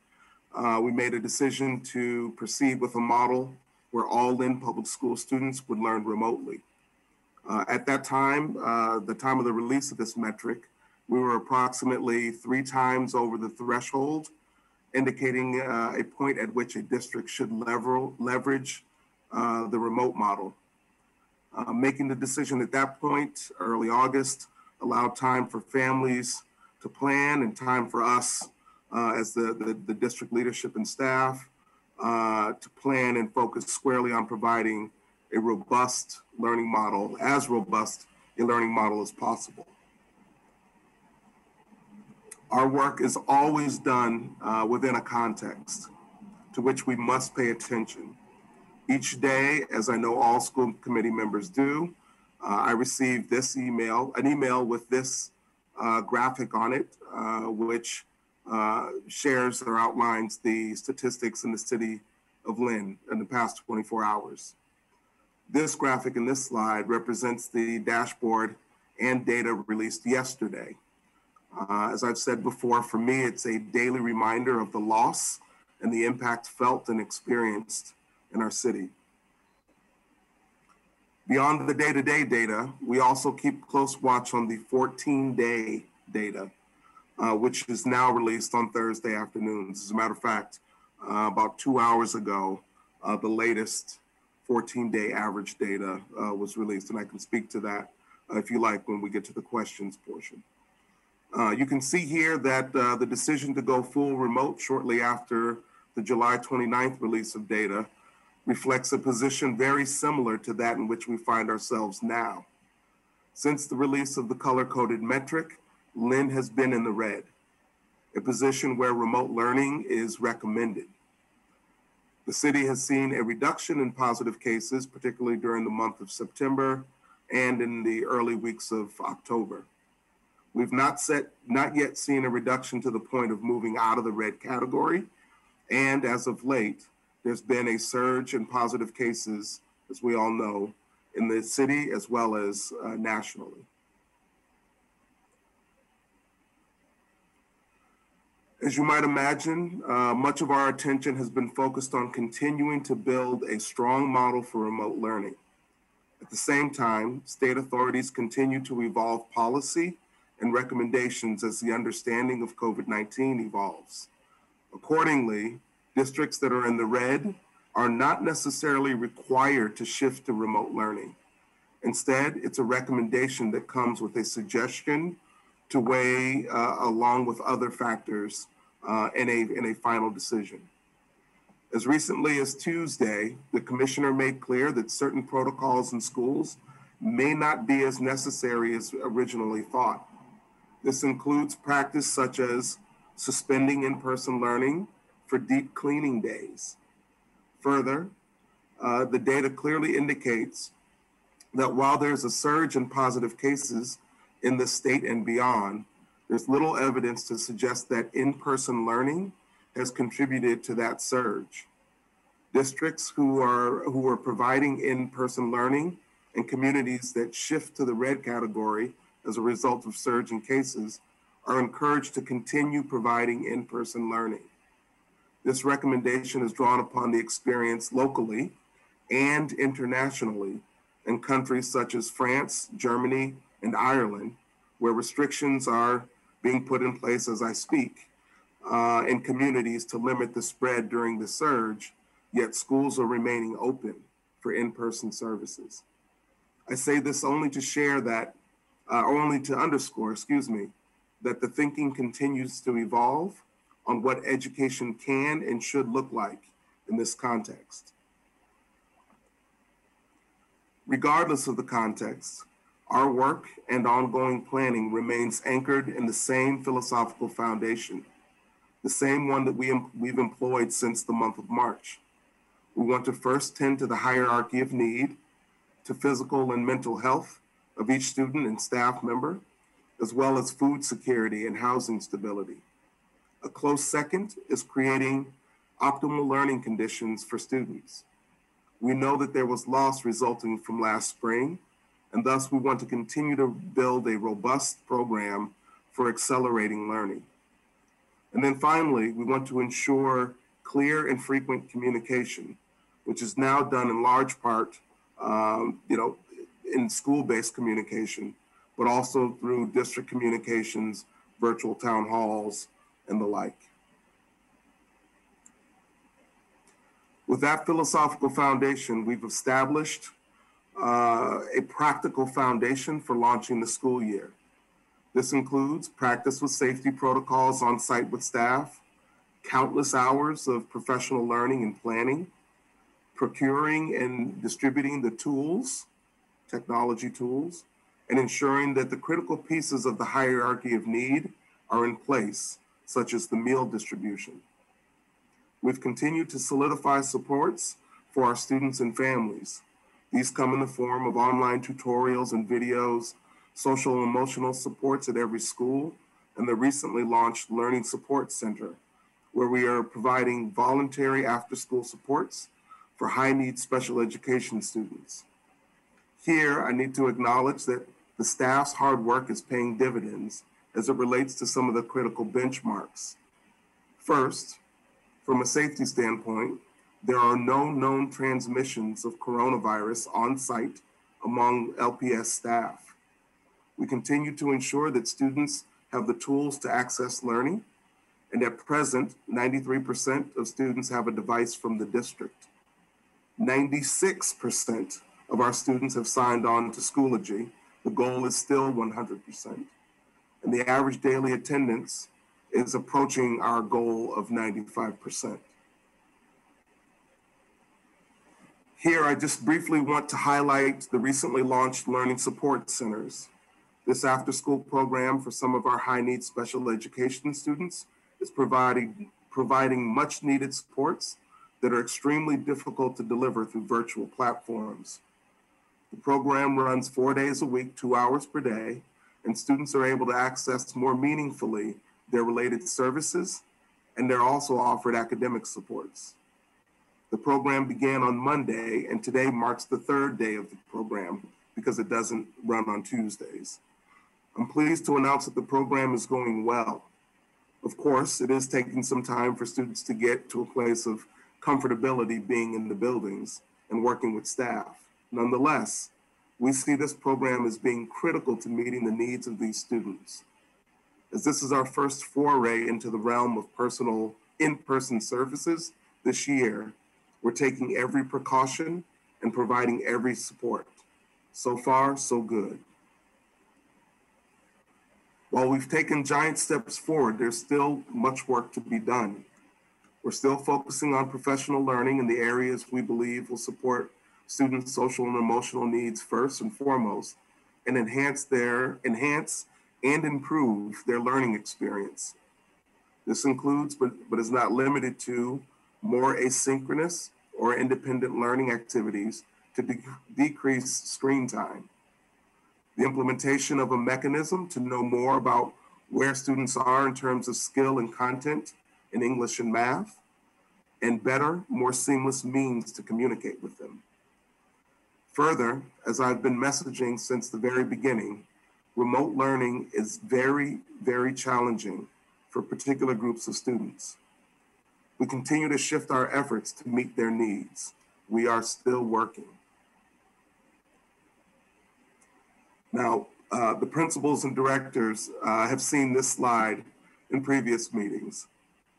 we made a decision to proceed with a model where all Lynn Public School students would learn remotely. At that time, the time of the release of this metric, we were approximately 3 times over the threshold, indicating a point at which a district should leverage the remote model. Making the decision at that point, early August, allowed time for families to plan and time for us as the district leadership and staff to plan and focus squarely on providing a robust learning model, as robust a learning model as possible. Our work is always done within a context to which we must pay attention. Each day, as I know all school committee members do, I received an email with this graphic on it, which shares or outlines the statistics in the city of Lynn in the past 24 hours. This graphic in this slide represents the dashboard and data released yesterday. As I've said before, for me, it's a daily reminder of the loss and the impact felt and experienced in our city. Beyond the day-to-day data, we also keep close watch on the 14-day data, which is now released on Thursday afternoons. As a matter of fact, about 2 hours ago, the latest 14-day average data was released, and I can speak to that if you like when we get to the questions portion. You can see here that the decision to go full remote shortly after the July 29th release of data reflects a position very similar to that in which we find ourselves now. Since the release of the color-coded metric, Lynn has been in the red, a position where remote learning is recommended. The city has seen a reduction in positive cases, particularly during the month of September and in the early weeks of October. We've not yet seen a reduction to the point of moving out of the red category, and as of late, there's been a surge in positive cases as we all know, in the city as well as nationally. As you might imagine, much of our attention has been focused on continuing to build a strong model for remote learning. At the same time, state authorities continue to evolve policy and recommendations as the understanding of COVID-19 evolves. Accordingly, districts that are in the red are not necessarily required to shift to remote learning. Instead, it's a recommendation that comes with a suggestion to weigh along with other factors in a final decision. As recently as Tuesday, the commissioner made clear that certain protocols in schools may not be as necessary as originally thought. This includes practice such as suspending in-person learning for deep cleaning days. Further, the data clearly indicates that while there's a surge in positive cases in the state and beyond, there's little evidence to suggest that in-person learning has contributed to that surge. Districts who are providing in-person learning and communities that shift to the red category as a result of surge in cases are encouraged to continue providing in-person learning. This recommendation is drawn upon the experience locally and internationally in countries such as France, Germany, and Ireland, where restrictions are being put in place as I speak in communities to limit the spread during the surge, yet schools are remaining open for in-person services. I say this only to share that, only to underscore, that the thinking continues to evolve on what education can and should look like in this context. Regardless of the context, our work and ongoing planning remains anchored in the same philosophical foundation, the same one that we've employed since the month of March. We want to first tend to the hierarchy of need, to physical and mental health of each student and staff member, as well as food security and housing stability. A close second is creating optimal learning conditions for students. We know that there was loss resulting from last spring, and thus we want to continue to build a robust program for accelerating learning. And then finally, we want to ensure clear and frequent communication, which is now done in large part, in school-based communication, but also through district communications, virtual town halls, and the like. With that philosophical foundation, we've established a practical foundation for launching the school year. This includes practice with safety protocols on site with staff, countless hours of professional learning and planning, procuring and distributing the tools, technology tools, and ensuring that the critical pieces of the hierarchy of need are in place, such as the meal distribution. We've continued to solidify supports for our students and families. These come in the form of online tutorials and videos, social and emotional supports at every school, and the recently launched Learning Support Center, where we are providing voluntary after-school supports for high-need special education students. Here, I need to acknowledge that the staff's hard work is paying dividends as it relates to some of the critical benchmarks. First, from a safety standpoint, there are no known transmissions of coronavirus on site among LPS staff. We continue to ensure that students have the tools to access learning, and at present, 93% of students have a device from the district. 96% of our students have signed on to Schoology. The goal is still 100%. And the average daily attendance is approaching our goal of 95%. Here, I just briefly want to highlight the recently launched Learning Support Centers. This after-school program for some of our high-need special education students is providing much-needed supports that are extremely difficult to deliver through virtual platforms. The program runs 4 days a week, 2 hours per day, and students are able to access more meaningfully their related services, and they're also offered academic supports. The program began on Monday, and today marks the third day of the program because it doesn't run on Tuesdays. I'm pleased to announce that the program is going well. Of course, it is taking some time for students to get to a place of comfortability being in the buildings and working with staff. Nonetheless, we see this program as being critical to meeting the needs of these students. As this is our first foray into the realm of personal in-person services this year, we're taking every precaution and providing every support. So far, so good. While we've taken giant steps forward, there's still much work to be done. We're still focusing on professional learning in the areas we believe will support students' social and emotional needs first and foremost, and enhance and improve their learning experience. This includes, but is not limited to, more asynchronous or independent learning activities to decrease screen time. The implementation of a mechanism to know more about where students are in terms of skill and content in English and math, and better, more seamless means to communicate with them. Further, as I've been messaging since the very beginning, remote learning is very, very challenging for particular groups of students. We continue to shift our efforts to meet their needs. We are still working. Now, the principals and directors have seen this slide in previous meetings.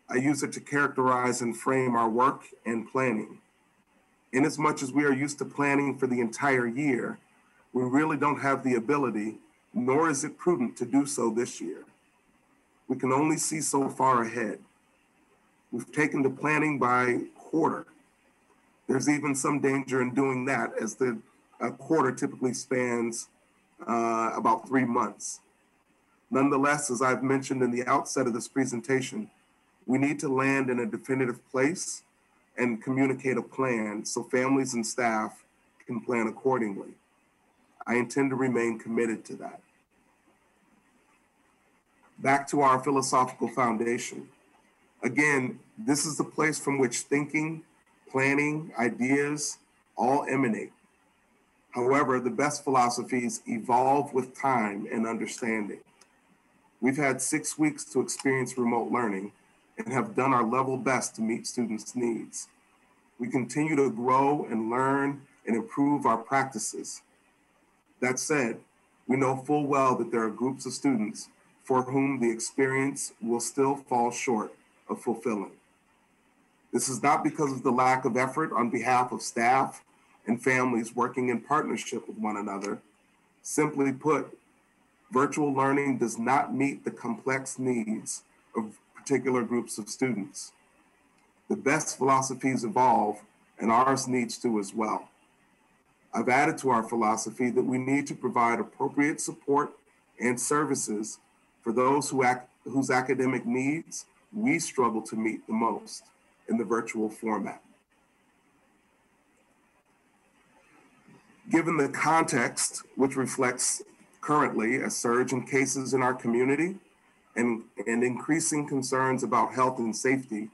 I use it to characterize and frame our work and planning. Inasmuch as we are used to planning for the entire year, we really don't have the ability, nor is it prudent to do so this year. We can only see so far ahead. We've taken to planning by quarter. There's even some danger in doing that, as the quarter typically spans about 3 months. Nonetheless, as I've mentioned in the outset of this presentation, we need to land in a definitive place and communicate a plan so families and staff can plan accordingly. I intend to remain committed to that. Back to our philosophical foundation. Again, this is the place from which thinking, planning, ideas all emanate. However, the best philosophies evolve with time and understanding. We've had 6 weeks to experience remote learning and have done our level best to meet students' needs. We continue to grow and learn and improve our practices. That said, we know full well that there are groups of students for whom the experience will still fall short of fulfilling. This is not because of the lack of effort on behalf of staff and families working in partnership with one another. Simply put, virtual learning does not meet the complex needs of particular groups of students. The best philosophies evolve, and ours needs to as well. I've added to our philosophy that we need to provide appropriate support and services for those whose academic needs we struggle to meet the most in the virtual format. Given the context, which reflects currently a surge in cases in our community and increasing concerns about health and safety,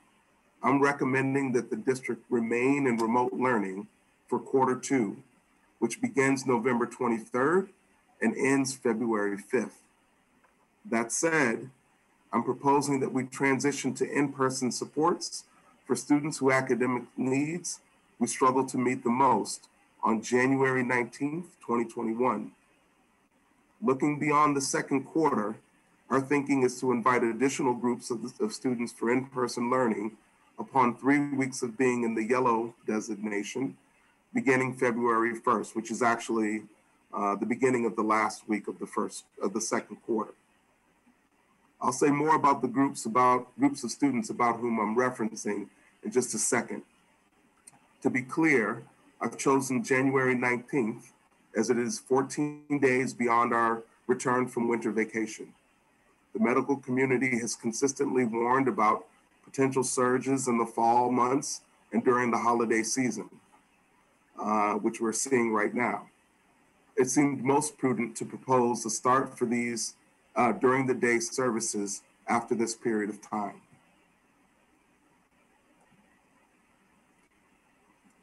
I'm recommending that the district remain in remote learning for Q2, which begins November 23rd and ends February 5th. That said, I'm proposing that we transition to in-person supports for students whose academic needs we struggle to meet the most on January 19th, 2021. Looking beyond the second quarter, our thinking is to invite additional groups of students for in-person learning upon 3 weeks of being in the yellow designation, beginning February 1st, which is actually the beginning of the last week of the second quarter. I'll say more about the groups of students about whom I'm referencing in just a second. To be clear, I've chosen January 19th as it is 14 days beyond our return from winter vacation. The medical community has consistently warned about potential surges in the fall months and during the holiday season, which we're seeing right now. It seemed most prudent to propose a start for these during the day services after this period of time.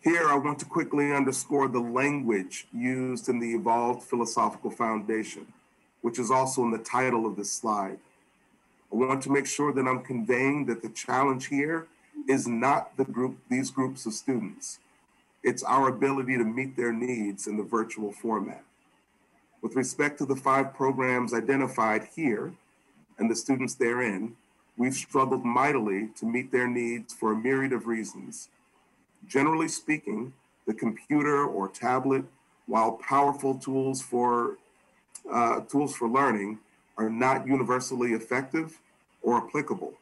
Here, I want to quickly underscore the language used in the Evolved Philosophical Foundation, which is also in the title of this slide. I want to make sure that I'm conveying that the challenge here is not these groups of students. It's our ability to meet their needs in the virtual format. With respect to the 5 programs identified here and the students therein, we've struggled mightily to meet their needs for a myriad of reasons. Generally speaking, the computer or tablet, while powerful tools for learning, are not universally effective or applicable.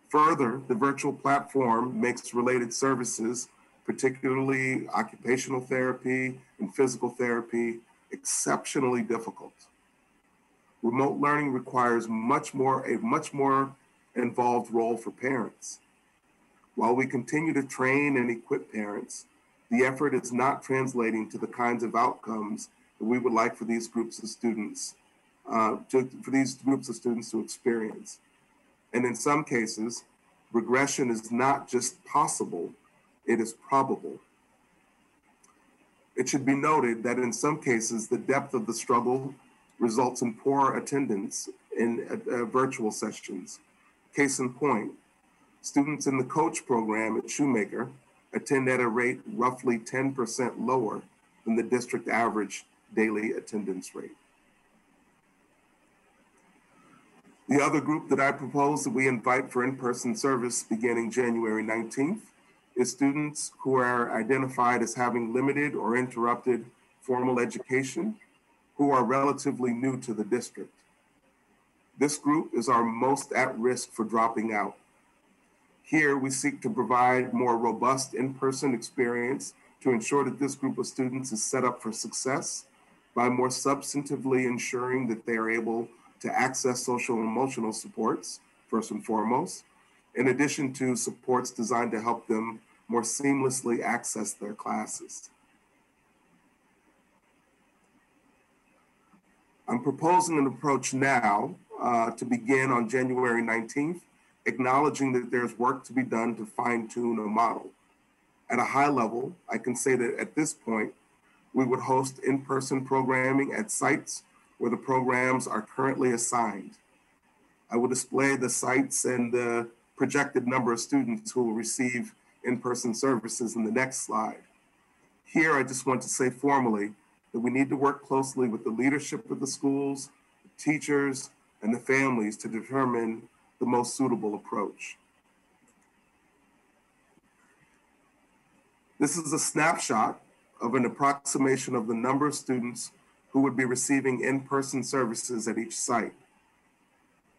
Further, the virtual platform makes related services, particularly occupational therapy and physical therapy, exceptionally difficult. Remote learning requires a much more involved role for parents. While we continue to train and equip parents, the effort is not translating to the kinds of outcomes that we would like for these groups of students to experience. And in some cases, regression is not just possible, it is probable. It should be noted that in some cases, the depth of the struggle results in poor attendance in virtual sessions. Case in point, students in the coach program at Shoemaker attend at a rate roughly 10% lower than the district average daily attendance rate. The other group that I propose that we invite for in-person service beginning January 19th is students who are identified as having limited or interrupted formal education, who are relatively new to the district. This group is our most at risk for dropping out. Here, we seek to provide more robust in-person experience to ensure that this group of students is set up for success by more substantively ensuring that they are able to access social and emotional supports, first and foremost, in addition to supports designed to help them more seamlessly access their classes. I'm proposing an approach now to begin on January 19th, acknowledging that there's work to be done to fine-tune a model. At a high level, I can say that at this point, we would host in-person programming at sites where the programs are currently assigned. I will display the sites and the projected number of students who will receive in-person services in the next slide. Here, I just want to say formally that we need to work closely with the leadership of the schools, the teachers, and the families to determine the most suitable approach. This is a snapshot of an approximation of the number of students who would be receiving in-person services at each site.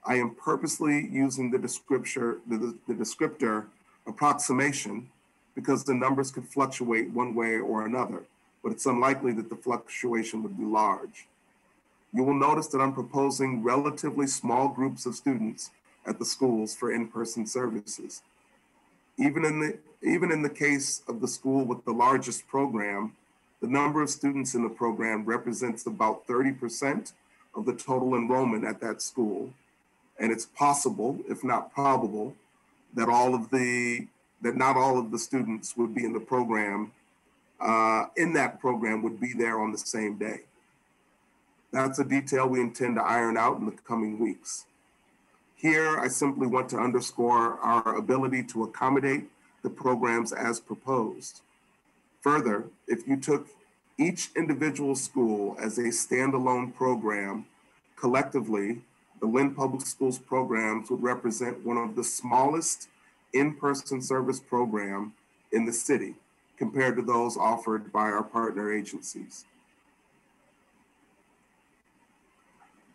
I am purposely using the descriptor approximation because the numbers could fluctuate one way or another, but it's unlikely that the fluctuation would be large. You will notice that I'm proposing relatively small groups of students at the schools for in-person services. Even in the case of the school with the largest program, the number of students in the program represents about 30% of the total enrollment at that school. And it's possible, if not probable, that not all of the students would be in the program, in that program would be there on the same day. That's a detail we intend to iron out in the coming weeks. Here, I simply want to underscore our ability to accommodate the programs as proposed. Further, if you took each individual school as a standalone program, collectively, the Lynn Public Schools programs would represent one of the smallest in-person service program in the city compared to those offered by our partner agencies.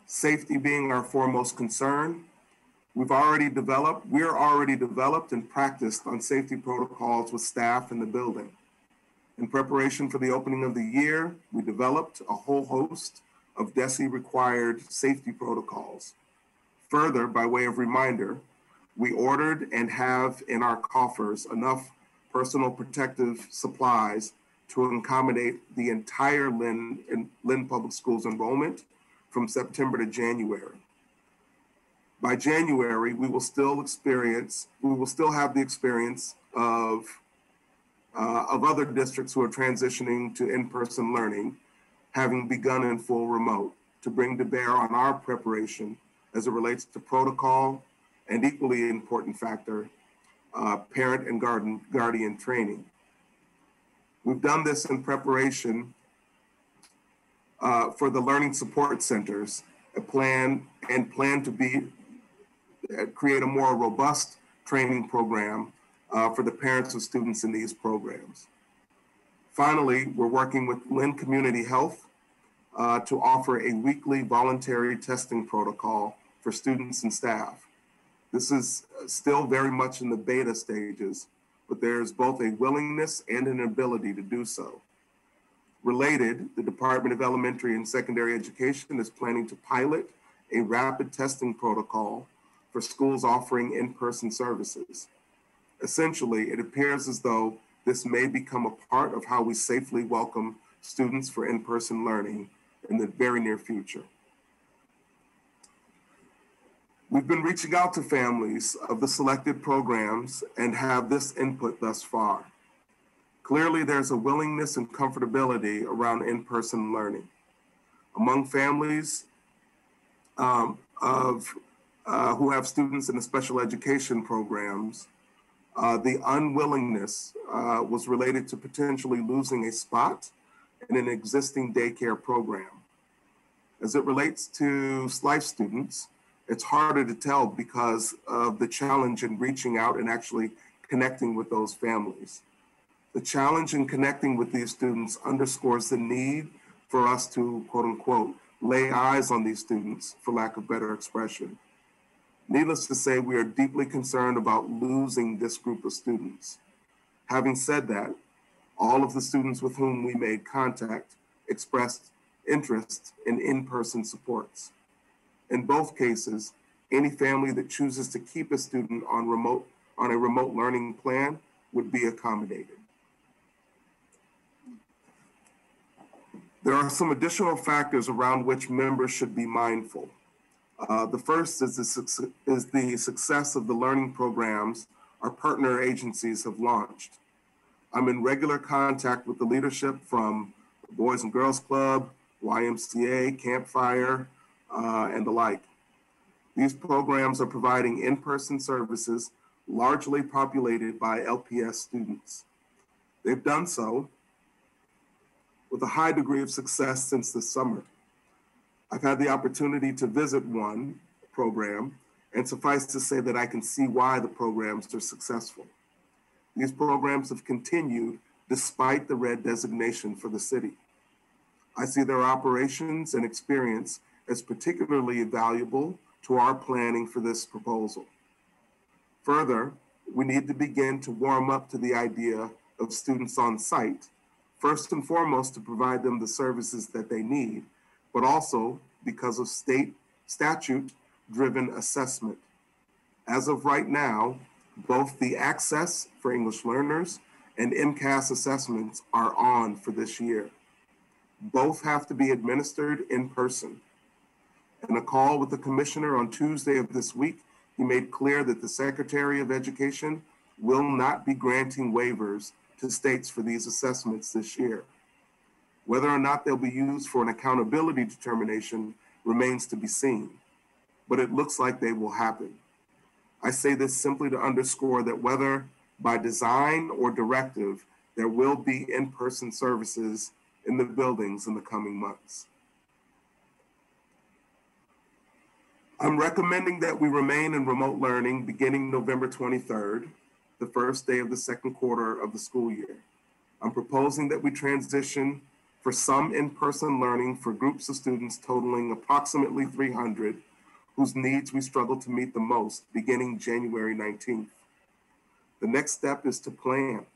Safety being our foremost concern, we're already developed and practiced on safety protocols with staff in the building. In preparation for the opening of the year, we developed a whole host of DESE required safety protocols. Further, by way of reminder, we ordered and have in our coffers enough personal protective supplies to accommodate the entire Lynn Public Schools enrollment from September to January. By January, we will still have the experience of of other districts who are transitioning to in-person learning, having begun in full remote, to bring to bear on our preparation as it relates to protocol and equally important factor, parent and guardian training. We've done this in preparation for the learning support centers, plan to create a more robust training program for the parents of students in these programs. Finally, we're working with Lynn Community Health to offer a weekly voluntary testing protocol for students and staff. This is still very much in the beta stages, but there's both a willingness and an ability to do so. Related, the Department of Elementary and Secondary Education is planning to pilot a rapid testing protocol for schools offering in-person services. Essentially, it appears as though this may become a part of how we safely welcome students for in-person learning in the very near future. We've been reaching out to families of the selected programs and have this input thus far. Clearly, there's a willingness and comfortability around in-person learning. Among families who have students in the special education programs, the unwillingness was related to potentially losing a spot in an existing daycare program. As it relates to SLIFE students, it's harder to tell because of the challenge in reaching out and actually connecting with those families. The challenge in connecting with these students underscores the need for us to, quote unquote, lay eyes on these students, for lack of better expression. Needless to say, we are deeply concerned about losing this group of students. Having said that, all of the students with whom we made contact expressed interest in in-person supports. In both cases, any family that chooses to keep a student on a remote learning plan would be accommodated. There are some additional factors around which members should be mindful. The first is the success of the learning programs our partner agencies have launched. I'm in regular contact with the leadership from the Boys and Girls Club, YMCA, Campfire, and the like. These programs are providing in-person services largely populated by LPS students. They've done so with a high degree of success since the summer. I've had the opportunity to visit one program, and suffice to say that I can see why the programs are successful. These programs have continued despite the red designation for the city. I see their operations and experience as particularly valuable to our planning for this proposal. Further, we need to begin to warm up to the idea of students on site, first and foremost to provide them the services that they need, but also because of state statute-driven assessment. As of right now, both the Access for English Learners and MCAS assessments are on for this year. Both have to be administered in person. In a call with the commissioner on Tuesday of this week, he made clear that the Secretary of Education will not be granting waivers to states for these assessments this year. Whether or not they'll be used for an accountability determination remains to be seen, but it looks like they will happen. I say this simply to underscore that whether by design or directive, there will be in-person services in the buildings in the coming months. I'm recommending that we remain in remote learning beginning November 23rd, the first day of the second quarter of the school year. I'm proposing that we transition for some in-person learning for groups of students totaling approximately 300, whose needs we struggle to meet the most, beginning January 19th. The next step is to plan.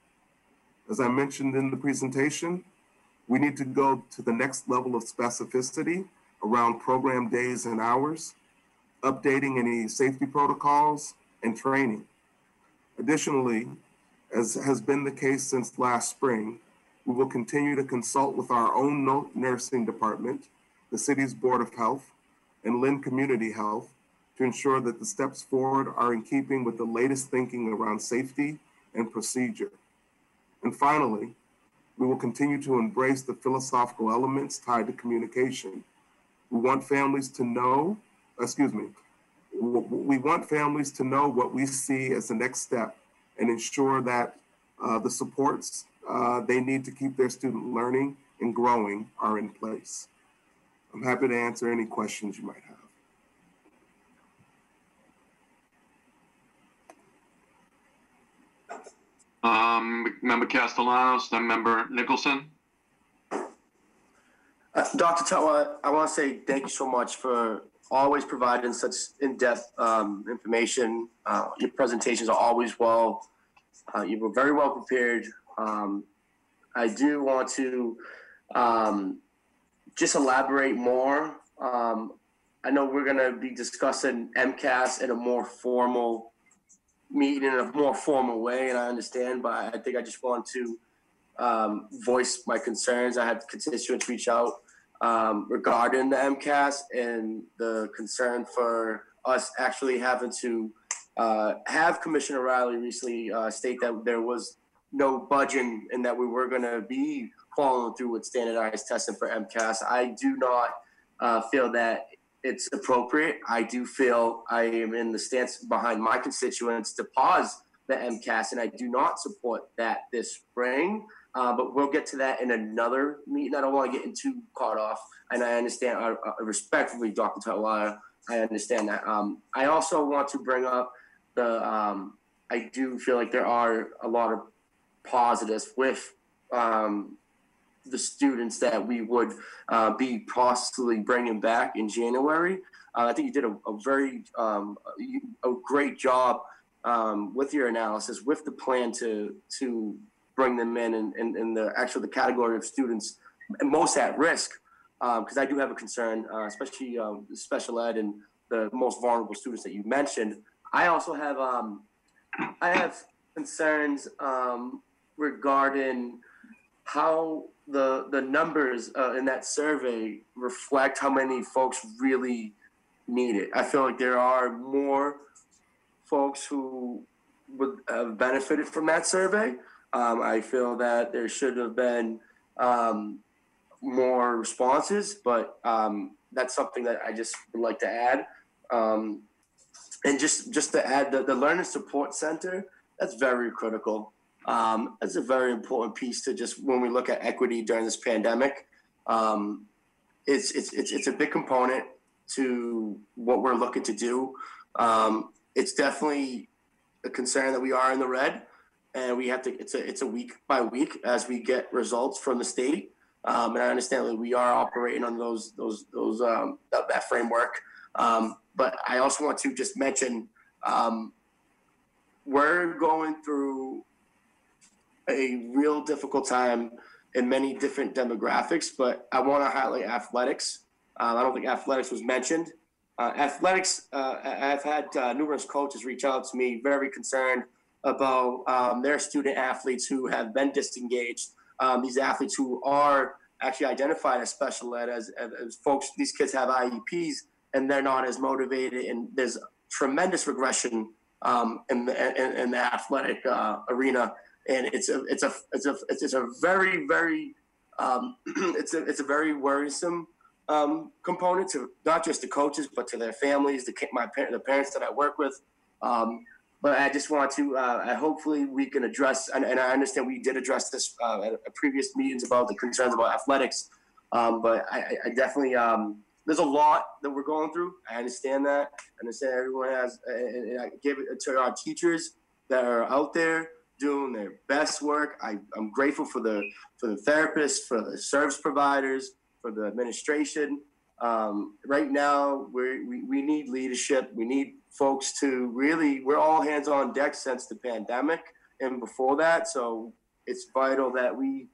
As I mentioned in the presentation, we need to go to the next level of specificity around program days and hours, updating any safety protocols, and training. Additionally, as has been the case since last spring, we will continue to consult with our own nursing department, the city's Board of Health, and Lynn Community Health to ensure that the steps forward are in keeping with the latest thinking around safety and procedure. And finally, we will continue to embrace the philosophical elements tied to communication. We want families to know, we want families to know what we see as the next step and ensure that the supports they need to keep their student learning and growing are in place. I'm happy to answer any questions you might have. Member Castellanos, then Member Nicholson. Dr. Tutwiler, I want to say thank you so much for always providing such in-depth information. Your presentations are always you were very well prepared. I do want to just elaborate more. I know we're going to be discussing MCAS in a more formal meeting, in a more formal way, and I understand, but I think I just want to voice my concerns. I had constituents reach out regarding the MCAS and the concern for us actually having to have Commissioner Riley recently state that there was no budging and that we were going to be following through with standardized testing for MCAS. I do not feel that it's appropriate. I do feel I am in the stance behind my constituents to pause the MCAS, and I do not support that this spring. But we'll get to that in another meeting. I don't want to get too caught off, and I understand respectfully, Dr. Tutwiler, I understand that. I also want to bring up I do feel like there are a lot of positives with the students that we would be possibly bringing back in January. I think you did a great job with your analysis, with the plan to bring them in and the category of students most at risk. Because I do have a concern, especially special ed and the most vulnerable students that you mentioned. I also have concerns regarding how the numbers in that survey reflect how many folks really need it. I feel like there are more folks who would have benefited from that survey. I feel that there should have been more responses, but that's something that I just would like to add. And just to add, the Learning Support Center, that's very critical. It's a very important piece to just when we look at equity during this pandemic. It's a big component to what we're looking to do. It's definitely a concern that we are in the red, and we have to. It's a week by week as we get results from the state. And I understand that we are operating on that framework. But I also want to just mention we're going through a real difficult time in many different demographics, but I want to highlight athletics. I don't think athletics was mentioned. Athletics, I've had numerous coaches reach out to me very concerned about their student athletes who have been disengaged. These athletes who are actually identified as special ed, as folks, these kids have IEPs and they're not as motivated, and there's tremendous regression in the athletic arena. And it's a very worrisome component to not just the coaches but to their families, the parents that I work with. But I just want to hopefully we can address, and I understand we did address this at previous meetings about the concerns about athletics. But I definitely there's a lot that we're going through. I understand that. I understand everyone has, and I give it to our teachers that are out there doing their best work. I'm grateful for the therapists, for the service providers, for the administration. Right now, we need leadership. We need folks to really, we're all hands on deck since the pandemic and before that. So it's vital that we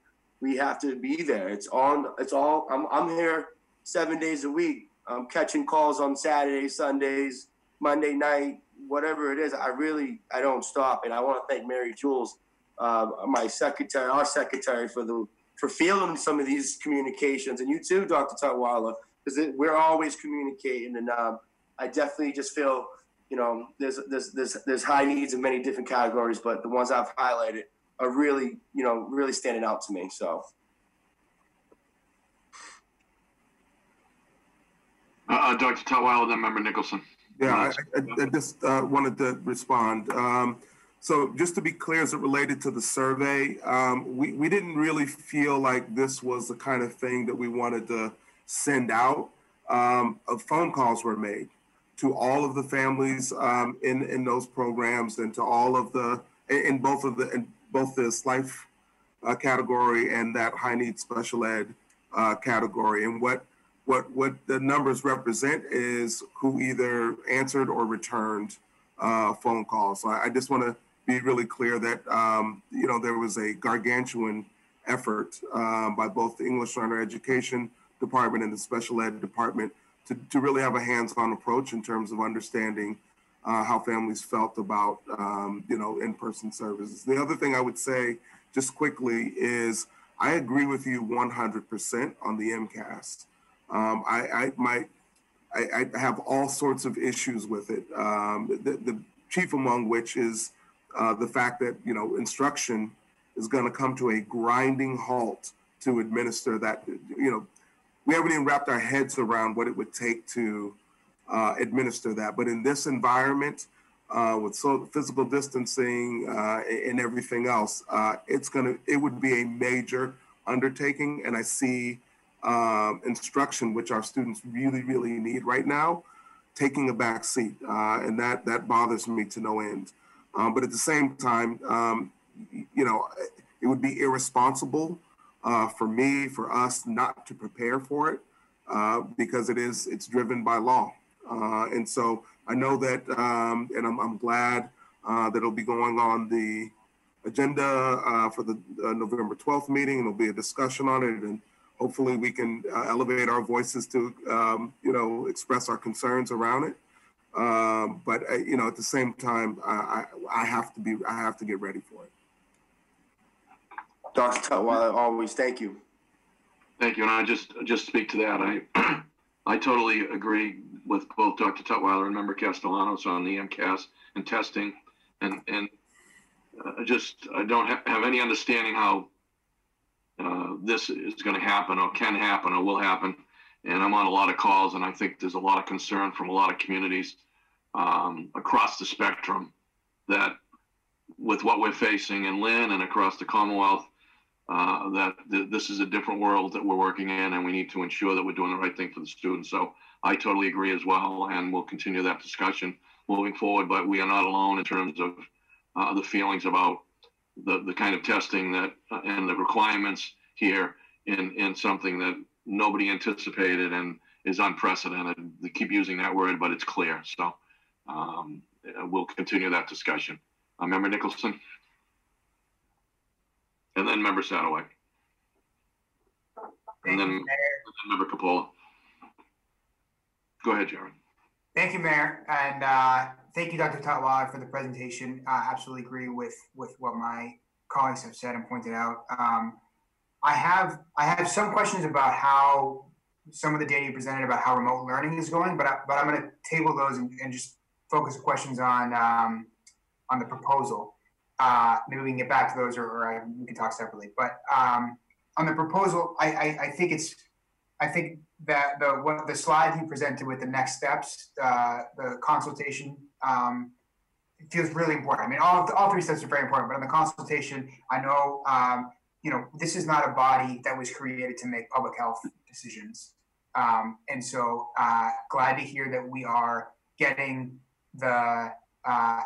have to be there. I'm here 7 days a week. I'm catching calls on Saturdays, Sundays, Monday night, whatever it is. I don't stop. And I want to thank Mary Jules, our secretary, for fielding some of these communications. And you too, Dr. Tutwiler, because we're always communicating. And I definitely just feel, there's high needs in many different categories, but the ones I've highlighted are really, really standing out to me. So. Dr. Tutwiler, then Member Nicholson. Yeah, I just wanted to respond. So just to be clear, as it related to the survey, we didn't really feel like this was the kind of thing that we wanted to send out. Phone calls were made to all of the families in those programs, and to all of the in both the SLIFE category and that high needs special ed category. And what the numbers represent is who either answered or returned phone calls. So I just want to be really clear that there was a gargantuan effort by both the English Learner Education Department and the Special Ed Department to really have a hands-on approach in terms of understanding how families felt about in-person services. The other thing I would say just quickly is I agree with you 100% on the MCAS. I have all sorts of issues with it. The chief among which is the fact that instruction is going to come to a grinding halt to administer that. We haven't even wrapped our heads around what it would take to administer that. But in this environment, with physical distancing and everything else, it would be a major undertaking. And I see instruction, which our students really, really need right now, taking a back seat, and that bothers me to no end. But at the same time, it would be irresponsible for me, for us, not to prepare for it because it's driven by law. And so I know that, and I'm glad that it'll be going on the agenda for the November 12th meeting, and there'll be a discussion on it, and hopefully we can elevate our voices to, express our concerns around it. But at the same time, I have to get ready for it. Dr. Tutwiler, always thank you. Thank you, and I just speak to that. I totally agree with both Dr. Tutwiler and Member Castellanos on the MCAS and testing, and I don't have any understanding how this is going to happen or can happen or will happen. And I'm on a lot of calls, and I think there's a lot of concern from a lot of communities across the spectrum that with what we're facing in Lynn and across the Commonwealth, that this is a different world that we're working in, and we need to ensure that we're doing the right thing for the students. So I totally agree as well, and we'll continue that discussion moving forward. But we are not alone in terms of the feelings about the kind of testing that and the requirements here in something that nobody anticipated and is unprecedented. They keep using that word, but it's clear. So we'll continue that discussion. Member Nicholson? And then Member Sadoway. And then Member Capola. Go ahead, Jared. Thank you, Mayor. And thank you, Dr. Tutwiler, for the presentation. I absolutely agree with what my colleagues have said and pointed out. I have some questions about how some of the data you presented about how remote learning is going, but I'm going to table those and just focus questions on the proposal. Maybe we can get back to those, or we can talk separately. But on the proposal, I think that the slide you presented with the next steps, the consultation, it feels really important. I mean, all three steps are very important, but on the consultation, I know this is not a body that was created to make public health decisions, and so glad to hear that we are getting the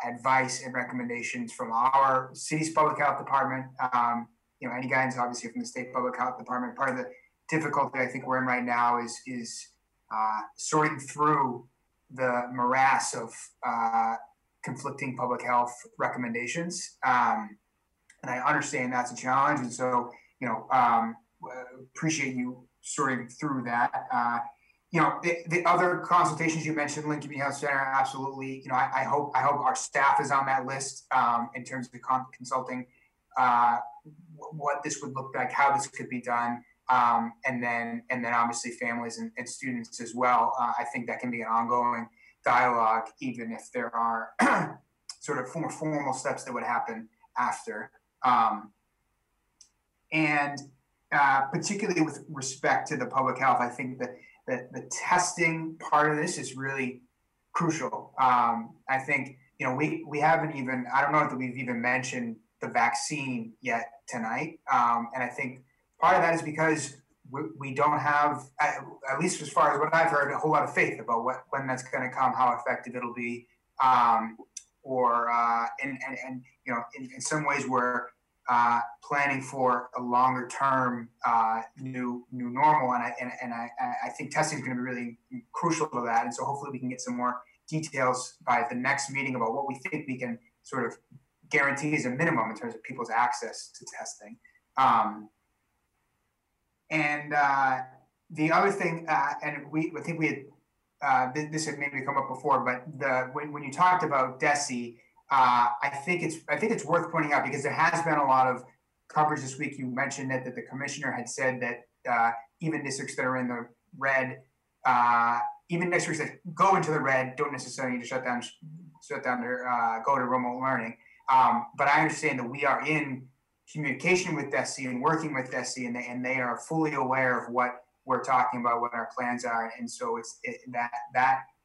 advice and recommendations from our city's public health department. Any guidance obviously from the state public health department. Part of the difficulty I think we're in right now is sorting through the morass of conflicting public health recommendations. And I understand that's a challenge. And so, appreciate you sorting through that. The other consultations you mentioned, Lynn Community Health Center, absolutely. I hope our staff is on that list in terms of consulting what this would look like, how this could be done, and then obviously families and students as well. I think that can be an ongoing dialogue, even if there are sort of more formal steps that would happen after. And particularly with respect to the public health, I think that the testing part of this is really crucial. I think, we haven't even, I don't know if we've even mentioned the vaccine yet tonight. And I think part of that is because we don't have, at least as far as what I've heard, a whole lot of faith about when that's going to come, how effective it'll be, in some ways we're planning for a longer term new normal, and I think testing is going to be really crucial to that. And so hopefully we can get some more details by the next meeting about what we think we can sort of guarantee as a minimum in terms of people's access to testing. And the other thing, and I think we had this had maybe come up before, but when you talked about DESE, I think it's worth pointing out because there has been a lot of coverage this week. You mentioned that the commissioner had said that even districts that are in the red, even districts that go into the red, don't necessarily need to shut down their go to remote learning. But I understand that we are in communication with DESE and working with DESE, and they are fully aware of what we're talking about, what our plans are, and so that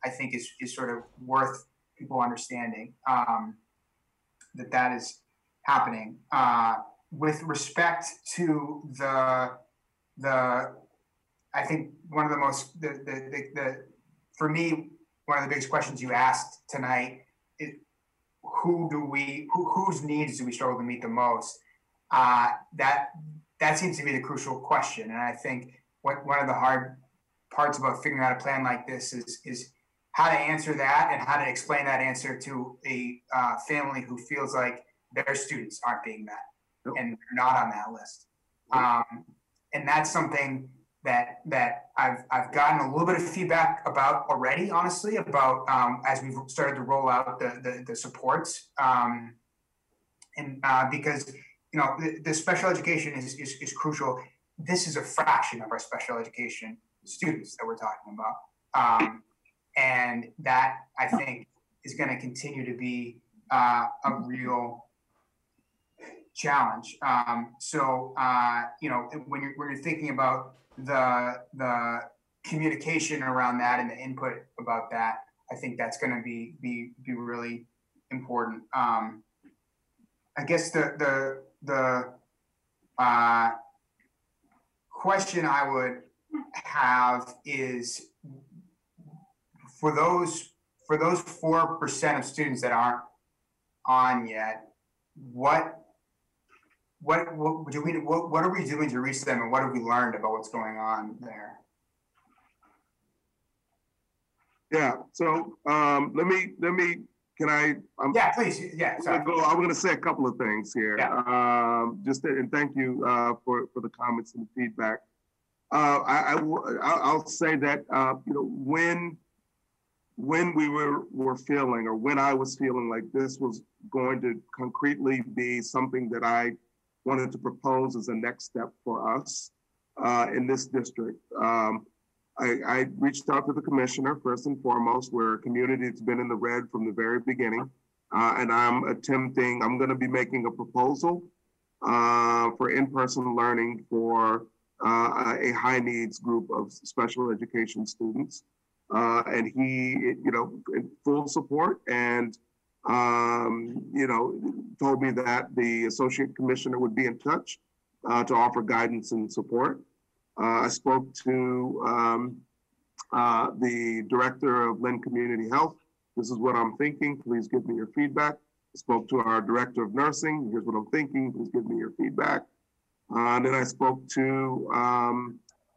I think is sort of worth people understanding that is happening. With respect to the I think one of the most for me, one of the biggest questions you asked tonight is whose needs do we struggle to meet the most? That seems to be the crucial question, and I think one of the hard parts about figuring out a plan like this is how to answer that and how to explain that answer to a family who feels like their students aren't being met and they're not on that list. And that's something that I've gotten a little bit of feedback about already, honestly, about as we've started to roll out the supports. Because the special education is crucial. This is a fraction of our special education students that we're talking about. And that, I think, is going to continue to be a real challenge. So when you're thinking about the communication around that and the input about that, I think that's going to be really important. I guess the question I would have is for those 4% of students that aren't on yet, what are we doing to reach them, and what have we learned about what's going on there? Yeah. So yeah, please. Yeah. Sorry. I'm going to say a couple of things here. Yeah. And thank you for the comments and the feedback. I'll say that when we were feeling, or when I was feeling like this was going to concretely be something that I wanted to propose as a next step for us in this district, I reached out to the commissioner first and foremost. We're a community that's been in the red from the very beginning, and I'm going to be making a proposal for in-person learning for a high needs group of special education students. And he, in full support, and, told me that the associate commissioner would be in touch to offer guidance and support. I spoke to the director of Lynn Community Health. This is what I'm thinking. Please give me your feedback. I spoke to our director of nursing. Here's what I'm thinking. Please give me your feedback. And then I spoke to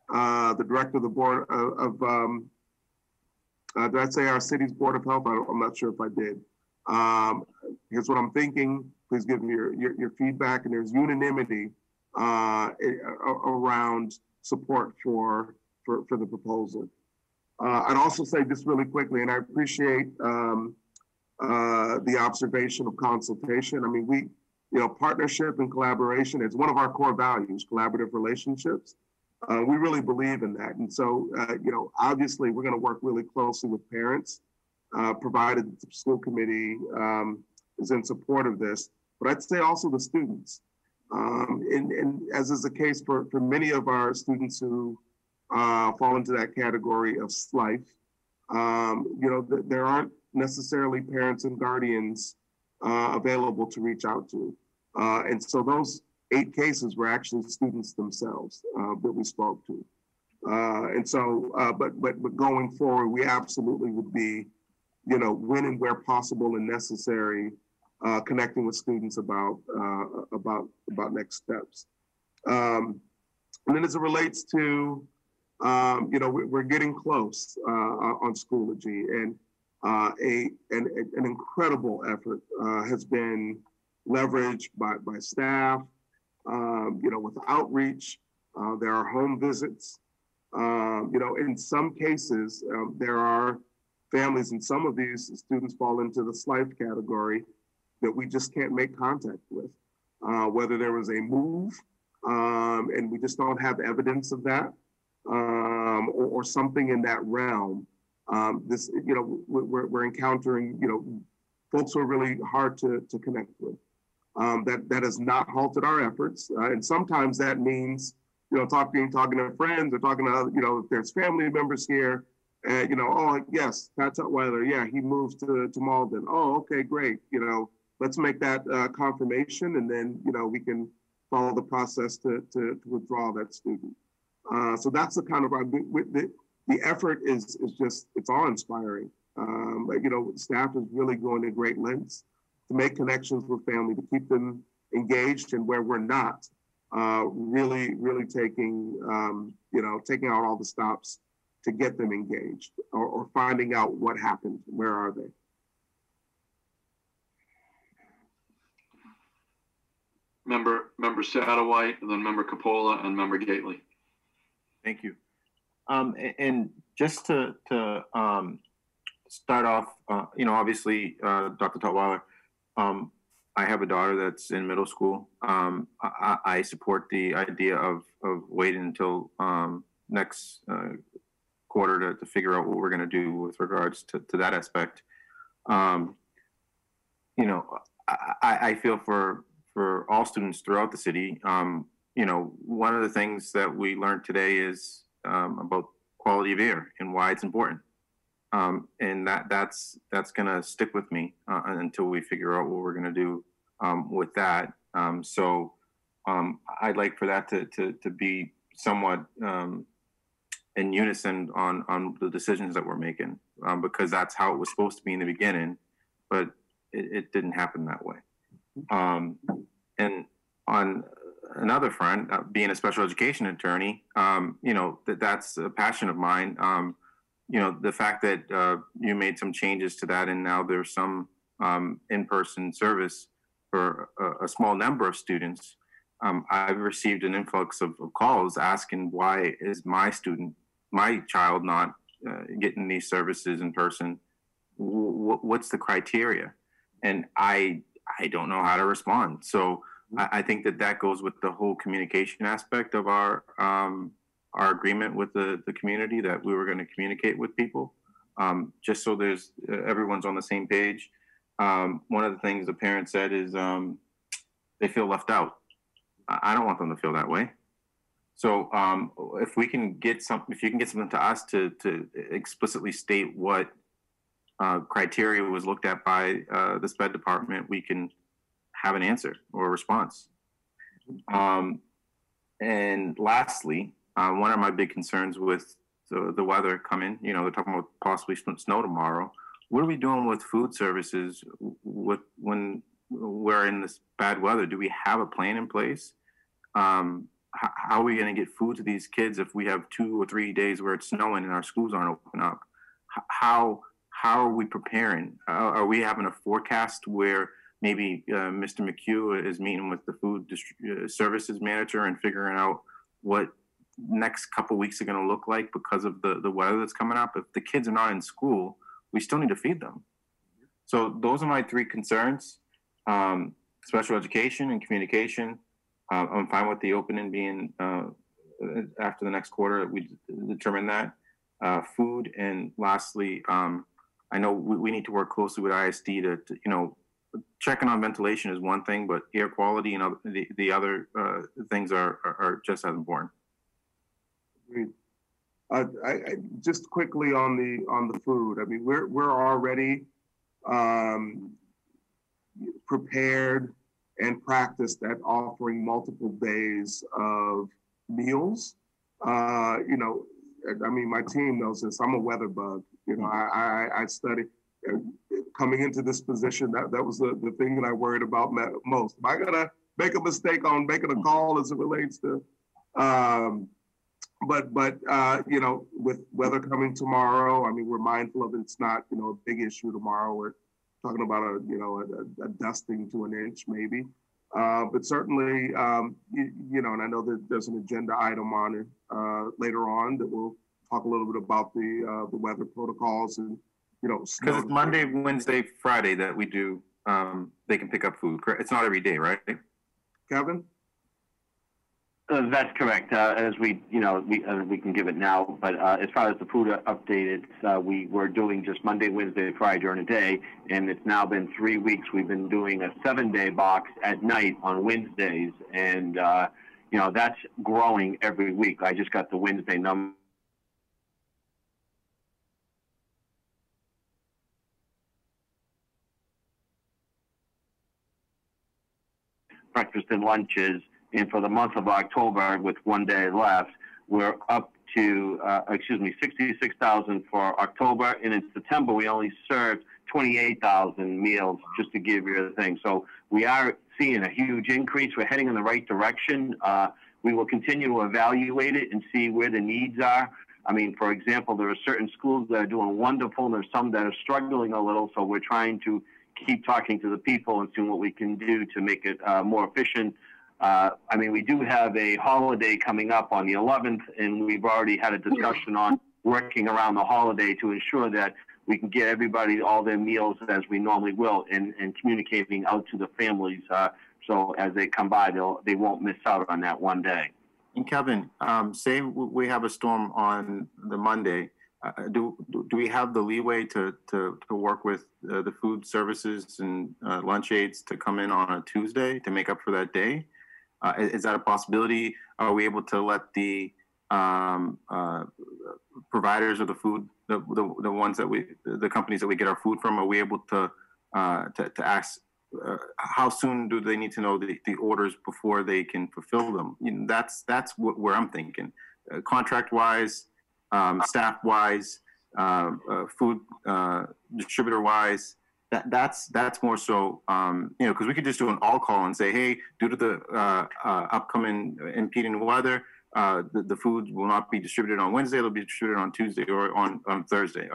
the director of the board of did I say our city's Board of Health? I'm not sure if I did. Here's what I'm thinking. Please give me your feedback. And there's unanimity around support for the proposal. I'd also say just really quickly, and I appreciate the observation of consultation. I mean, partnership and collaboration is one of our core values, collaborative relationships. We really believe in that. And so, obviously we're going to work really closely with parents, provided the school committee is in support of this. but I'd say also the students. And as is the case for many of our students who fall into that category of SLIFE, there aren't necessarily parents and guardians available to reach out to. And so those 8 cases were actually students themselves that we spoke to. And so, but going forward, we absolutely would be, when and where possible and necessary, connecting with students about next steps. And then as it relates to, we're getting close on Schoology, and an incredible effort has been leveraged by staff, with outreach. There are home visits. In some cases, there are families, and some of these students fall into the SLIFE category that we just can't make contact with, whether there was a move and we just don't have evidence of that, or something in that realm. We're encountering, folks who are really hard to connect with. That has not halted our efforts, and sometimes that means, talking to friends or talking to, if there's family members here, and oh yes, Pat Tutwiler, yeah, he moved to Malden. Oh, okay, great. Let's make that confirmation, and then we can follow the process to withdraw that student. So that's the kind of the effort is just, it's awe-inspiring. Staff is really going to great lengths to make connections with family, to keep them engaged, and where we're not, really taking out all the stops to get them engaged, or finding out what happened. Where are they? Member Satterwhite, and then Member Capola, and Member Gately. Thank you. And just to start off, obviously, Dr. Tutwiler, I have a daughter that's in middle school. I support the idea of waiting until next quarter to figure out what we're going to do with regards to that aspect. I feel for all students throughout the city. One of the things that we learned today is about quality of air and why it's important. And that's going to stick with me until we figure out what we're going to do with that. So I'd like for that to be somewhat in unison on the decisions that we're making, because that's how it was supposed to be in the beginning, but it didn't happen that way. And on another front, being a special education attorney, that's a passion of mine. The fact that you made some changes to that, and now there's some in-person service for a small number of students. I've received an influx of calls asking, why is my child not getting these services in person? What's the criteria? And I don't know how to respond. So I think that goes with the whole communication aspect of our agreement with the community, that we were going to communicate with people, just so there's everyone's on the same page. One of the things the parents said is they feel left out. I don't want them to feel that way. So if you can get something to us to explicitly state what criteria was looked at by the SPED department, we can have an answer or a response. And lastly, one of my big concerns with the weather coming, they're talking about possibly snow tomorrow. What are we doing with food services when we're in this bad weather? Do we have a plan in place? How are we going to get food to these kids if we have 2 or 3 days where it's snowing and our schools aren't open up? How are we preparing? Are we having a forecast where maybe Mr. McHugh is meeting with the food services manager and figuring out what next couple weeks are going to look like because of the weather that's coming up? If the kids are not in school, we still need to feed them. So those are my 3 concerns: special education and communication. I'm fine with the opening being after the next quarter. We determine that. Food, and lastly, I know we need to work closely with ISD to checking on ventilation is one thing, but air quality and the other things are just as important. Agreed. I just quickly on the food. I mean, we're already prepared and practiced at offering multiple days of meals. You know, I mean, my team knows this. I'm a weather bug. You know, I study. Coming into this position, that was the thing that I worried about most. Am I gonna make a mistake on making a call as it relates to? But you know, with weather coming tomorrow, I mean, we're mindful of it. It's not, you know, a big issue tomorrow. We're talking about a dusting to an inch maybe. But certainly, you know, and I know that there's an agenda item on it later on that will talk a little bit about the weather protocols and, you know, because it's Monday, Wednesday, Friday that we do. They can pick up food. It's not every day, right? Kevin? That's correct. As we can give it now, but as far as the food update, we were doing just Monday, Wednesday, Friday during the day, and it's now been 3 weeks. We've been doing a 7-day box at night on Wednesdays, and you know, that's growing every week. I just got the Wednesday number. Breakfast and lunches. And for the month of October, with 1 day left, we're up to, 66,000 for October. And in September, we only served 28,000 meals, just to give you a thing. So we are seeing a huge increase. We're heading in the right direction. We will continue to evaluate it and see where the needs are. I mean, for example, there are certain schools that are doing wonderful, and there's some that are struggling a little. So we're trying to keep talking to the people and seeing what we can do to make it more efficient. I mean, we do have a holiday coming up on the 11th, and we've already had a discussion on working around the holiday to ensure that we can get everybody all their meals as we normally will, and communicating out to the families so as they come by, they won't miss out on that 1 day. And Kevin, say we have a storm on the Monday. Do we have the leeway to work with the food services and lunch aides to come in on a Tuesday to make up for that day? Is that a possibility? Are we able to let the providers of the food, the ones that the companies that we get our food from, are we able to ask how soon do they need to know the orders before they can fulfill them? You know, that's where I'm thinking, contract wise, staff wise, food distributor wise. That's more so, you know, because we could just do an all call and say, hey, due to the upcoming impeding weather, the food will not be distributed on Wednesday. It'll be distributed on Tuesday or on Thursday.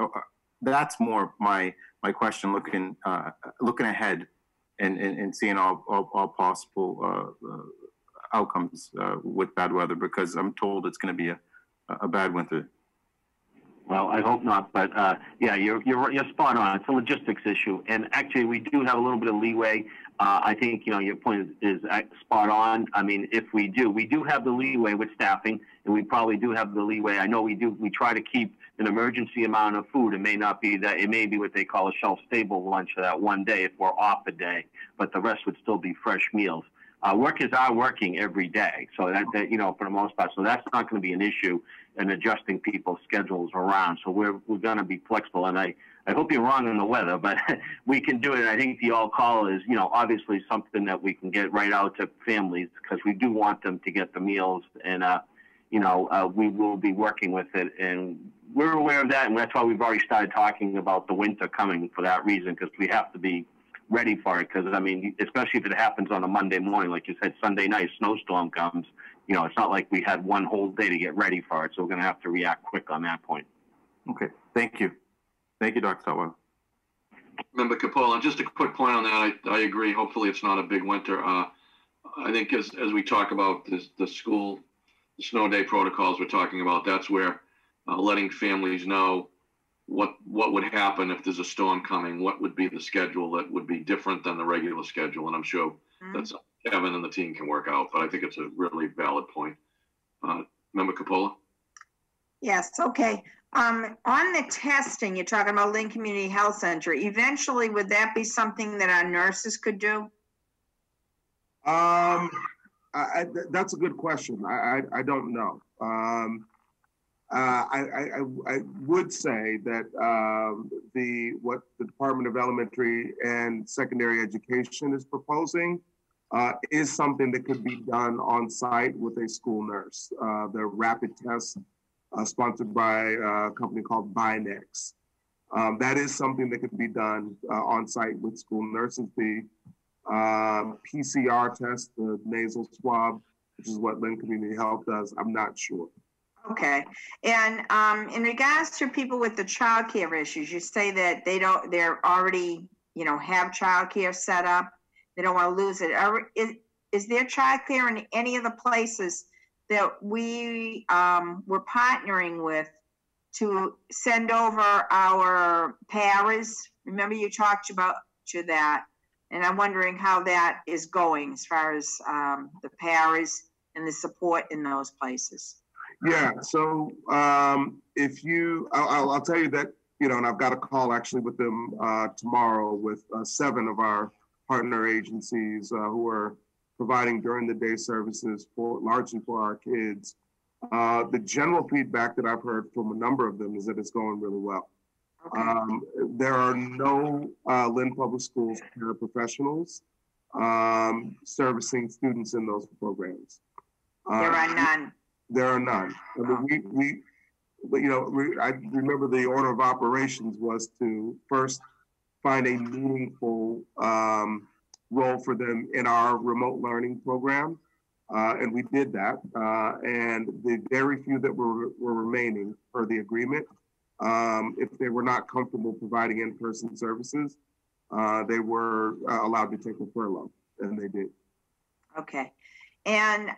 That's more my question, looking ahead and seeing all possible outcomes with bad weather, because I'm told it's going to be a bad winter. Well, I hope not, but yeah, you're spot on. It's a logistics issue, and actually, we do have a little bit of leeway. I think, you know, your point is spot on. I mean, if we do have the leeway with staffing, and we probably do have the leeway. I know we do. We try to keep an emergency amount of food. It may not be that. It may be what they call a shelf-stable lunch for that 1 day if we're off a day, but the rest would still be fresh meals. Workers are working every day, so that you know, for the most part, so that's not going to be an issue in adjusting people's schedules around. So we're going to be flexible, and I hope you're wrong on the weather, but we can do it. And I think the all call is, you know, obviously something that we can get right out to families, because we do want them to get the meals, and you know, we will be working with it, and we're aware of that, and that's why we've already started talking about the winter coming for that reason, because we have to be ready for it. Because I mean, especially if it happens on a Monday morning, like you said, Sunday night snowstorm comes. You know, it's not like we had one whole day to get ready for it, so we're going to have to react quick on that point. Okay, thank you, Dr. Stotwell. Member Capola, just a quick point on that. I agree. Hopefully, it's not a big winter. I think as we talk about the snow day protocols, we're talking about, that's where letting families know what would happen if there's a storm coming, what would be the schedule that would be different than the regular schedule. And I'm sure that's Kevin and the team can work out, but I think it's a really valid point. Member Capola? Yes, okay. On the testing, you're talking about Lynn Community Health Center. Eventually, would that be something that our nurses could do? That's a good question. I don't know. I would say that what the Department of Elementary and Secondary Education is proposing is something that could be done on site with a school nurse. The rapid test sponsored by a company called Binex. That is something that could be done on site with school nurses. The PCR test, the nasal swab, which is what Lynn Community Health does, I'm not sure. Okay. And in regards to people with the childcare issues, you say that they're already, have childcare set up. They don't want to lose it. Is there childcare in any of the places that we were partnering with to send over our paras? Remember you talked about that, and I'm wondering how that is going as far as the paras and the support in those places. Yeah, so I'll tell you that, and I've got a call actually with them tomorrow with 7 of our partner agencies who are providing during the day services largely for our kids. The general feedback that I've heard from a number of them is that it's going really well. Okay. There are no Lynn Public Schools paraprofessionals servicing students in those programs. There are none. There are none. I mean, I remember the order of operations was to first find a meaningful role for them in our remote learning program, and we did that. And the very few that were remaining per the agreement, if they were not comfortable providing in-person services, they were allowed to take a furlough, and they did. Okay. And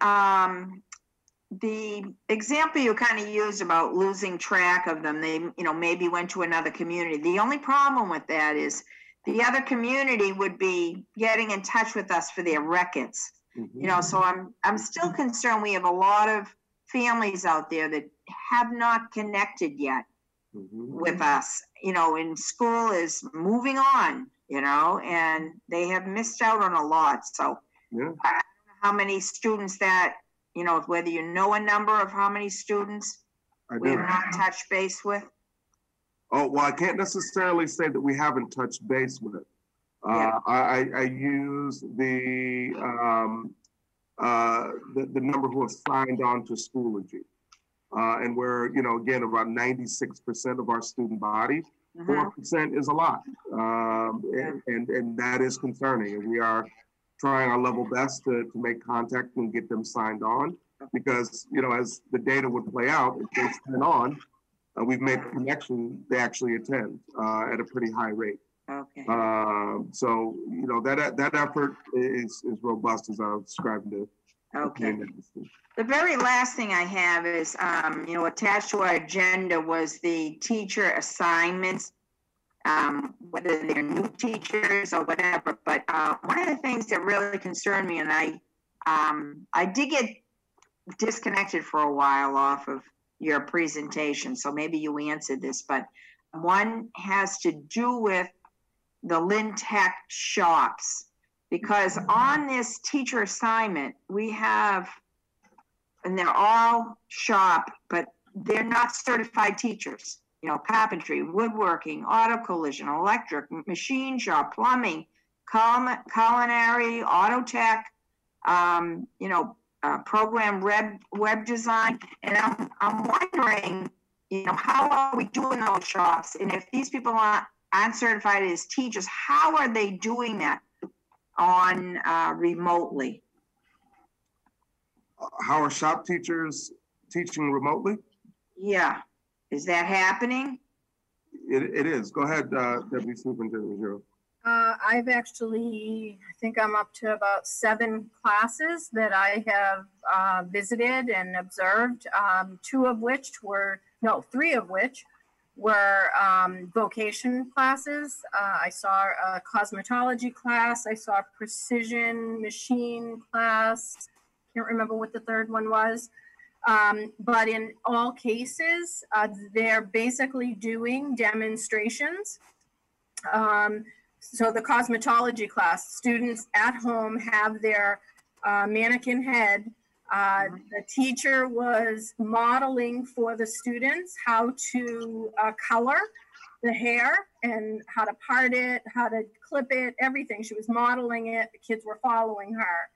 the example you kind of used about losing track of them, they, maybe went to another community. The only problem with that is the other community would be getting in touch with us for their records. Mm-hmm. So I'm still concerned. We have a lot of families out there that have not connected yet with us, and school is moving on, and they have missed out on a lot. So yeah. I don't know how many students that, whether you know a number of how many students we have not touched base with. Oh, well, I can't necessarily say that we haven't touched base with it. I use the number who have signed on to Schoology. And we're, again, about 96% of our student body. 4% is a lot. And that is concerning. And we are trying our level best to make contact and get them signed on. Because, as the data would play out, if they sign on, we've made a connection, they actually attend at a pretty high rate. Okay. So, that effort is robust, as I was describing to. Okay. The very last thing I have is, attached to our agenda was the teacher assignments, whether they're new teachers or whatever. But one of the things that really concerned me, and I did get disconnected for a while off of your presentation, so maybe you answered this, but one has to do with the Lynn Tech shops, because on this teacher assignment, we have, and they're all shop, but they're not certified teachers, carpentry, woodworking, auto collision, electric, machine shop, plumbing, culinary, auto tech, program web design, and I'm wondering, how are we doing those shops? And if these people aren't certified as teachers, how are they doing that on remotely? How are shop teachers teaching remotely? Yeah, is that happening? It is. Go ahead, Deputy Superintendent Ruggiero. I've actually, I think I'm up to about 7 classes that I have visited and observed, 3 of which were vocation classes. I saw a cosmetology class. I saw a precision machine class. Can't remember what the third one was. But in all cases, they're basically doing demonstrations. So the cosmetology class, students at home have their mannequin head. The teacher was modeling for the students how to color the hair and how to part it, how to clip it, everything. She was modeling it. The kids were following her.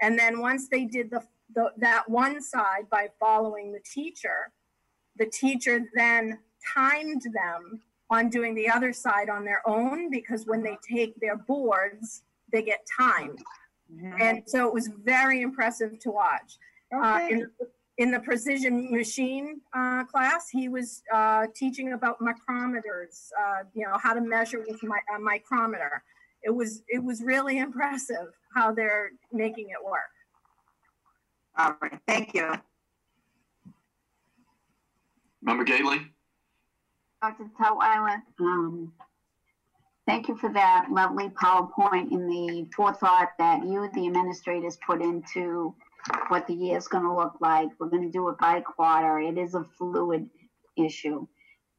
And then once they did that one side by following the teacher then timed them on doing the other side on their own, because when they take their boards, they get timed. And so it was very impressive to watch. In the precision machine class, he was teaching about micrometers, how to measure with a micrometer. It was really impressive how they're making it work. All right, thank you. Member Gately? Dr. Tutwiler, thank you for that lovely PowerPoint and the forethought that you, the administrators, put into what the year is going to look like. We're going to do it by quarter. It is a fluid issue.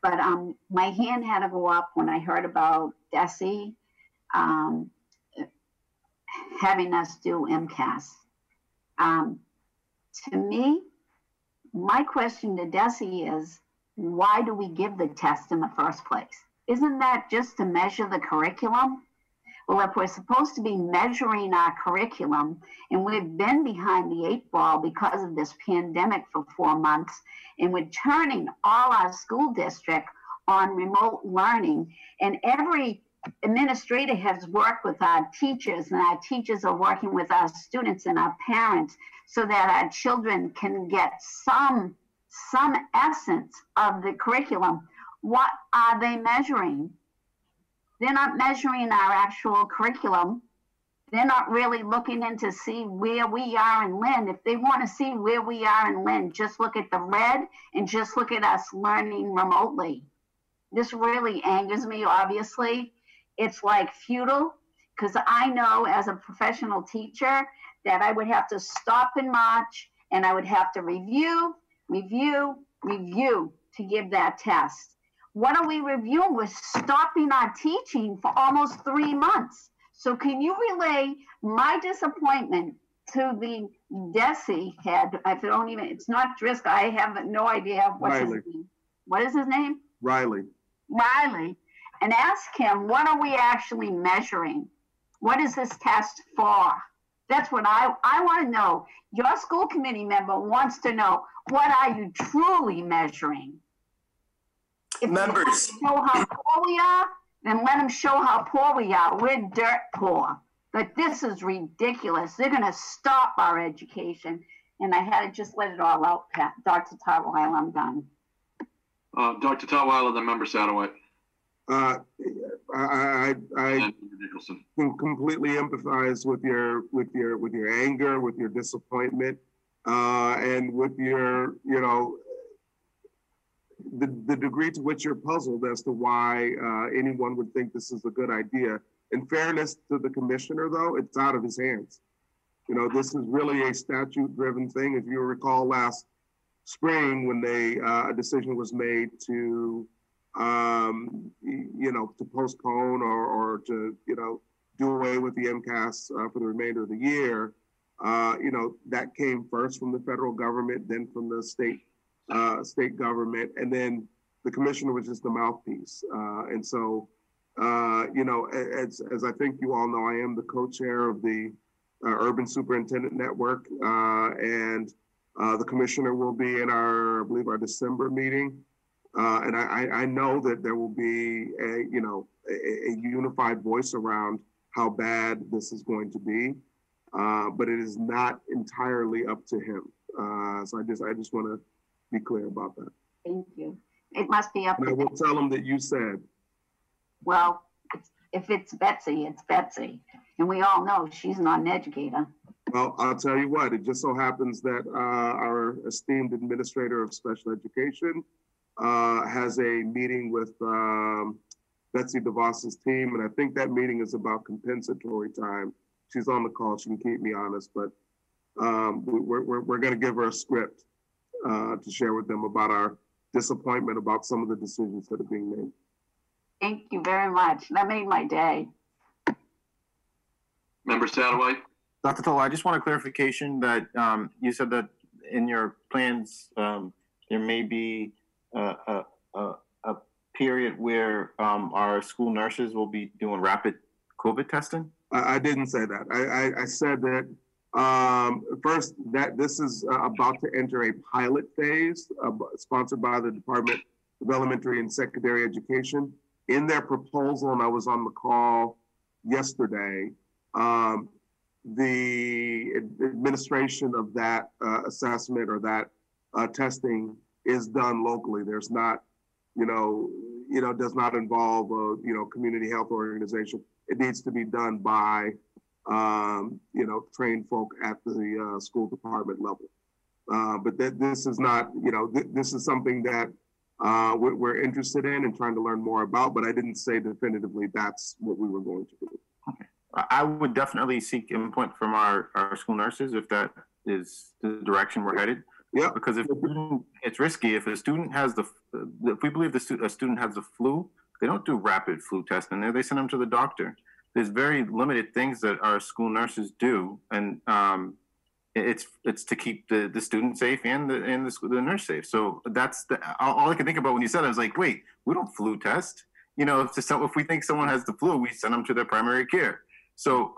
But my hand had to go up when I heard about DESE having us do MCAS. To me, my question to DESE is, why do we give the test in the first place? Isn't that just to measure the curriculum? Well, if we're supposed to be measuring our curriculum, and we've been behind the 8 ball because of this pandemic for 4 months, and we're turning all our school district on remote learning, and every administrator has worked with our teachers, and our teachers are working with our students and our parents so that our children can get some essence of the curriculum. What are they measuring? They're not measuring our actual curriculum. They're not really looking in to see where we are in Lynn. If they want to see where we are in Lynn, just look at the red and just look at us learning remotely. This really angers me, obviously. It's like futile, because I know as a professional teacher that I would have to stop in March and I would have to review to give that test. What are we reviewing? We're stopping our teaching for almost 3 months. So can you relay my disappointment to the DESE head? It's not Driscoll. I have no idea what's his name. What is his name? Riley. And ask him, what are we actually measuring? What is this test for? That's what I want to know. Your school committee member wants to know, what are you truly measuring? If members show how poor we are, then let them show how poor we are. We're dirt poor. But this is ridiculous. They're going to stop our education. And I had to just let it all out, Dr. Tutwiler. I'm done. Dr. Tutwiler, then Member Satterwhite. I completely empathize with your anger, with your disappointment, and with your, the degree to which you're puzzled as to why anyone would think this is a good idea. In fairness to the commissioner, though, it's out of his hands. This is really a statute-driven thing. If you recall last spring when a decision was made to to postpone or to, do away with the MCAS for the remainder of the year, that came first from the federal government, then from the state government, and then the commissioner was just the mouthpiece. And so, as I think you all know, I am the co-chair of the Urban Superintendent Network, and the commissioner will be in I believe our December meeting. And I know that there will be a unified voice around how bad this is going to be, but it is not entirely up to him. So I just want to be clear about that. Thank you. It must be up to him. I will tell him that you said. Well, if it's Betsy, it's Betsy. And we all know she's not an educator. Well, I'll tell you what, it just so happens that our esteemed administrator of special education has a meeting with Betsy DeVos's team, and I think that meeting is about compensatory time. She's on the call; she can keep me honest, but we're going to give her a script to share with them about our disappointment about some of the decisions that are being made. Thank you very much. That made my day. Member Satterwhite? Dr. Tola, I just want a clarification that you said that in your plans there may be a period where our school nurses will be doing rapid COVID testing? I didn't say that. I said that first, that this is about to enter a pilot phase sponsored by the Department of Elementary and Secondary Education. In their proposal, and I was on the call yesterday, the administration of that assessment or that testing is done locally. There's not, does not involve a, community health organization. It needs to be done by, trained folk at the school department level. But this is not, this is something that we're interested in and trying to learn more about, but I didn't say definitively that's what we were going to do. Okay. I would definitely seek input from our school nurses if that is the direction we're headed. Yeah. Because if it's risky. If a student has if we believe a student has the flu, they don't do rapid flu testing. They send them to the doctor. There's very limited things that our school nurses do, and it's to keep the student safe and the nurse safe. So that's all I can think about when you said it. I was like, wait, we don't flu test. If we think someone has the flu, we send them to their primary care. So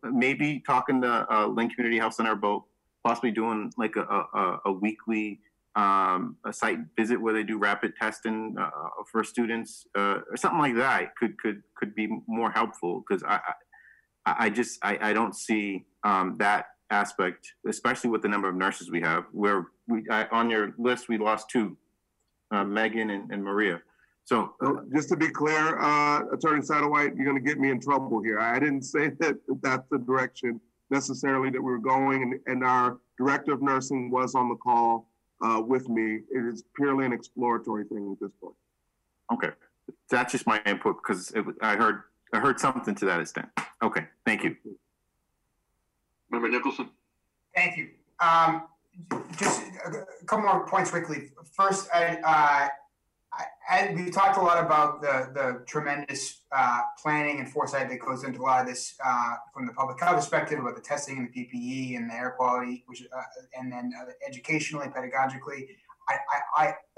maybe talking to Lynn Community Health Center about possibly doing like a weekly a site visit where they do rapid testing for students or something like that could be more helpful, because I don't see that aspect, especially with the number of nurses we have. Where on your list we lost two, Megan and Maria. So just to be clear, Attorney Satterwhite, you're going to get me in trouble here. I didn't say that that's the direction necessarily that we were going, and our director of nursing was on the call with me. It is purely an exploratory thing at this point. Okay, that's just my input because I heard something to that extent. Okay, thank you. Member Nicholson. Thank you. Just a couple more points quickly. First, we talked a lot about the tremendous planning and foresight that goes into a lot of this from the public health perspective, about the testing and the PPE and the air quality, and then educationally, pedagogically.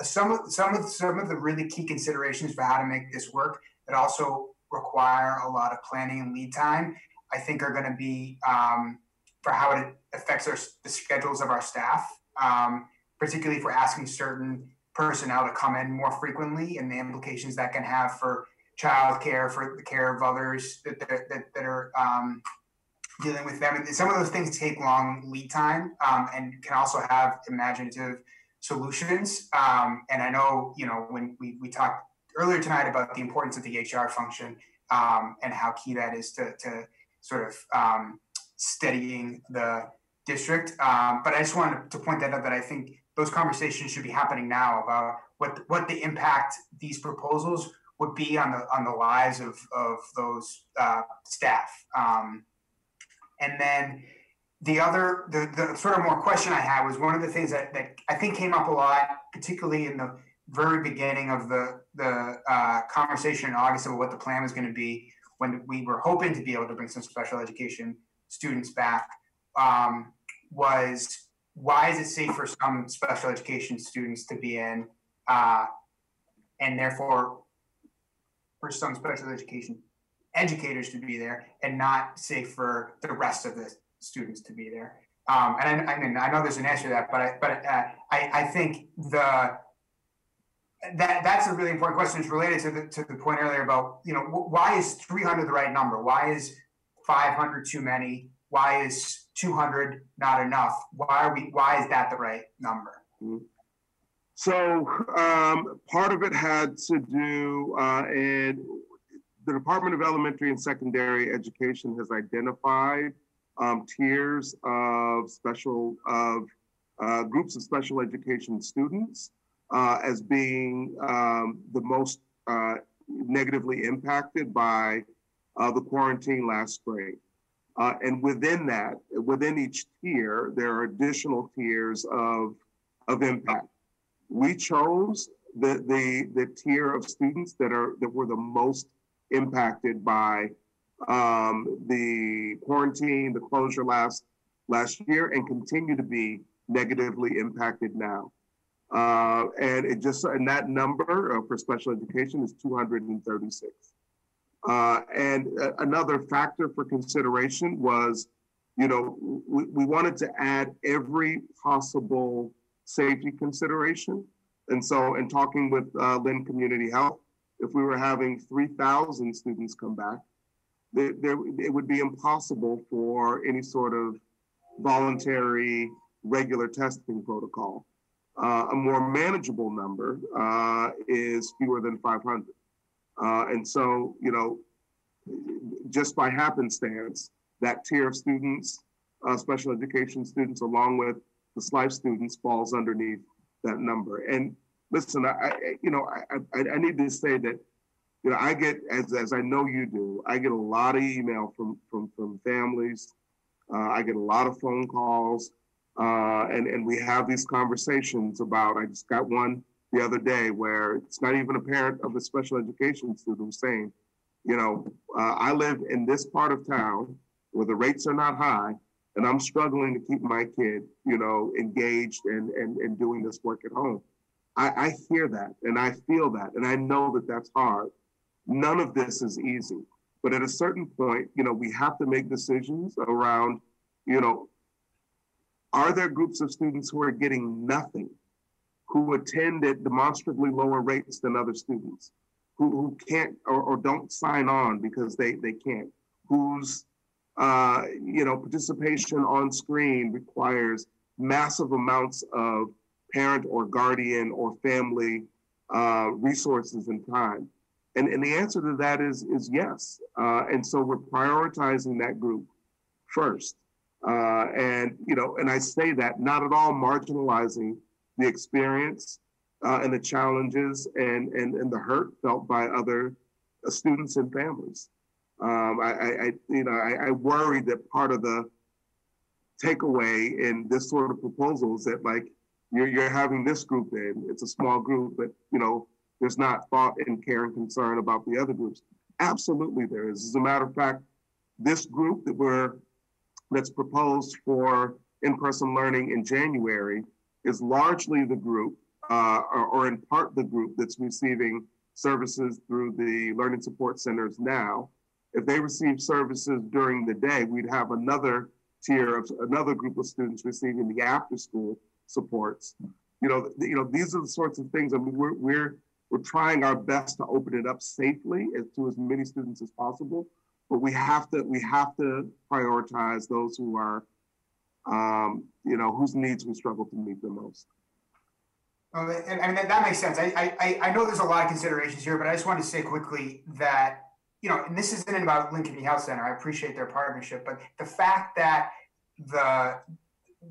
Some of the really key considerations for how to make this work that also require a lot of planning and lead time, I think, are going to be for how it affects the schedules of our staff, particularly if we're asking certain personnel to come in more frequently, and the implications that can have for child care, for the care of others that are dealing with them. And some of those things take long lead time and can also have imaginative solutions. And I know, when we talked earlier tonight about the importance of the HR function and how key that is to sort of steadying the district. But I just wanted to point that out, that I think those conversations should be happening now about what the impact these proposals would be on the lives of those staff. And then the sort of more question I had was one of the things that I think came up a lot, particularly in the very beginning of the conversation in August about what the plan was going to be, when we were hoping to be able to bring some special education students back, was why is it safe for some special education students to be in, and therefore for some special education educators to be there, and not safe for the rest of the students to be there? And I know there's an answer to that, but I think that's a really important question. It's related to the point earlier about, why is 300 the right number? Why is 500 too many? Why is 200 not enough? Why is that the right number? So part of it had to do, and the Department of Elementary and Secondary Education has identified tiers of groups of special education students as being the most negatively impacted by the quarantine last spring. And within each tier, there are additional tiers of of impact. We chose the tier of students that were the most impacted by the quarantine, the closure last year, and continue to be negatively impacted now. And that number for special education is 236. And another factor for consideration was, we wanted to add every possible safety consideration. And so in talking with Lynn Community Health, if we were having 3,000 students come back, it would be impossible for any sort of voluntary regular testing protocol. A more manageable number is fewer than 500. And so, just by happenstance, that tier of students, special education students, along with the SLIFE students, falls underneath that number. And listen, I need to say that, I get, as I know you do, I get a lot of email from families. I get a lot of phone calls, and we have these conversations about, I just got one the other day where it's not even a parent of a special education student saying, I live in this part of town where the rates are not high, and I'm struggling to keep my kid, engaged and doing this work at home. I hear that, and I feel that, and I know that that's hard. None of this is easy. But at a certain point, we have to make decisions around, are there groups of students who are getting nothing, who attend at demonstrably lower rates than other students, who can't or don't sign on because they can't, whose participation on screen requires massive amounts of parent or guardian or family resources and time? And the answer to that is yes. And so we're prioritizing that group first. And I say that not at all marginalizing the experience and the challenges and the hurt felt by other students and families. I worry that part of the takeaway in this sort of proposal is that, like, you're having this group in, it's a small group, but there's not thought and care and concern about the other groups. Absolutely there is. As a matter of fact, this group that's proposed for in-person learning in January is largely the group, or in part the group that's receiving services through the learning support centers now. If they receive services during the day, we'd have another tier of another group of students receiving the after-school supports. These are the sorts of things. I mean, we're trying our best to open it up safely to as many students as possible, but we have to prioritize those who are, whose needs we struggle to meet the most. And I mean, that makes sense. I know there's a lot of considerations here, but I just wanted to say quickly that, and this isn't about Lynn Community Health Center. I appreciate their partnership, but the fact that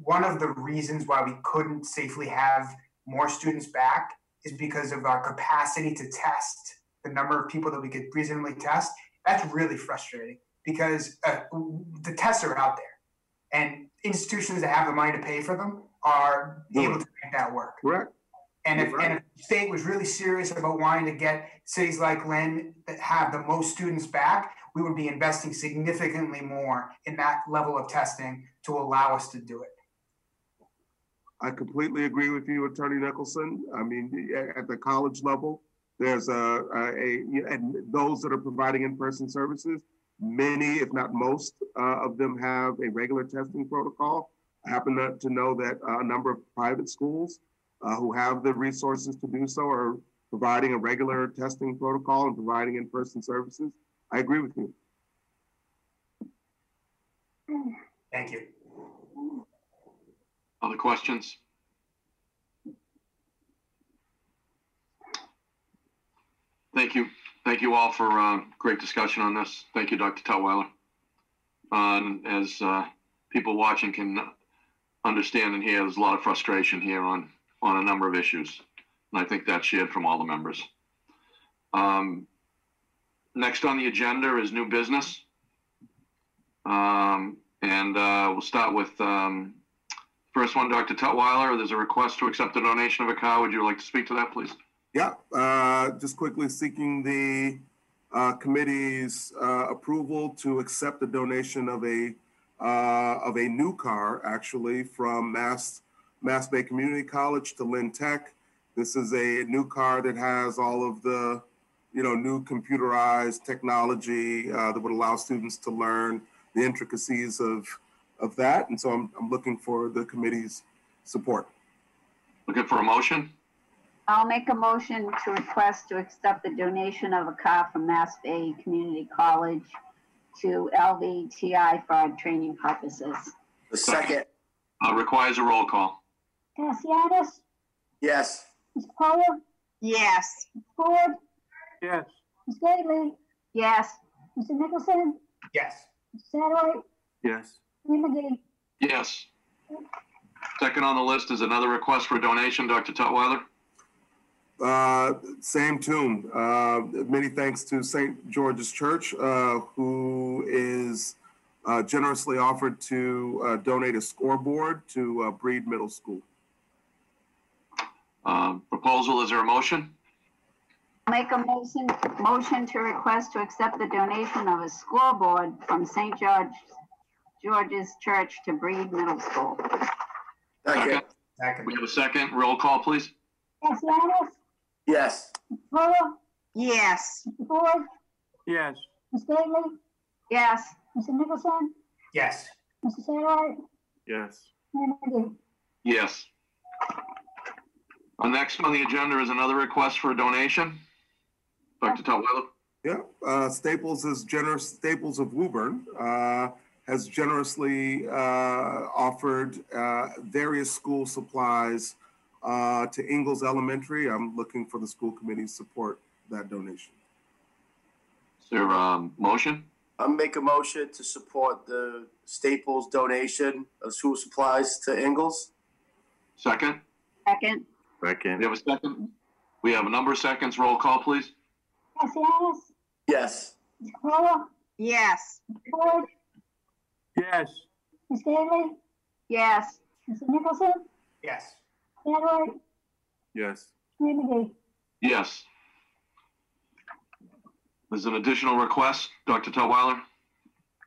one of the reasons why we couldn't safely have more students back is because of our capacity to test the number of people that we could reasonably test. That's really frustrating because the tests are out there, and institutions that have the money to pay for them are able to make that work. Correct. And if the state was really serious about wanting to get cities like Lynn that have the most students back, we would be investing significantly more in that level of testing to allow us to do it. I completely agree with you, Attorney Nicholson. I mean, at the college level, there's and those that are providing in-person services, many, if not most, of them have a regular testing protocol. I happen to know that a number of private schools who have the resources to do so are providing a regular testing protocol and providing in-person services. I agree with you. Thank you. Other questions? Thank you. Thank you all for great discussion on this. Thank you, Dr. Tutwiler. As people watching can understand and hear, there's a lot of frustration here on a number of issues. And I think that's shared from all the members. Next on the agenda is new business. We'll start with First one, Dr. Tutwiler, there's a request to accept the donation of a car. Would you like to speak to that, please? Yeah, just quickly seeking the committee's approval to accept the donation of a new car, actually, from Mass Bay Community College to Lynn Tech. This is a new car that has all of the, new computerized technology that would allow students to learn the intricacies of that. And so I'm looking for the committee's support. Looking for a motion? I'll make a motion to request to accept the donation of a car from Mass Bay Community College to LVTI for training purposes. The second. Requires a roll call. Cassianis, Yes. Ms. Fuller, Yes. Ms. Ford, Yes. Ms. Gately, Yes. Mr. Nicholson, Yes. Mr. Satterwhite, Yes. Mayor McGee. Yes. Second on the list is another request for a donation, Dr. Tutwiler. Same tune. Many thanks to St. George's Church, who is generously offered to donate a scoreboard to Breed Middle School. Proposal, is there a motion? Make a motion to request to accept the donation of a scoreboard from St. George's Church to Breed Middle School. Second. We have a second. Roll call, please. Cassianis, Yes. Ms. Fuller, Yes. Mr. Ford, Yes. Ms. Gately, Yes. Mr. Nicholson, Yes. Mr. Satterwhite, Yes. Mayor McGee. Yes. Next on the agenda is another request for a donation. Dr. Tutwiler. Yeah, Staples of Woburn has generously offered various school supplies to Ingalls Elementary. I'm looking for the school committee's support that donation. Is there a motion? I'll make a motion to support the Staples donation of school supplies to Ingalls. Second. Second. Second. We have a second. We have a number of seconds. Roll call, please. Cassianis, Yes. Ms. Fuller, Yes. Ms. Ford, Yes. Ms. Gately, Yes. Mr. Nicholson, Yes. Satterwhite, Yes. Mayor McGee. Yes. There's an additional request, Dr. Tutwiler.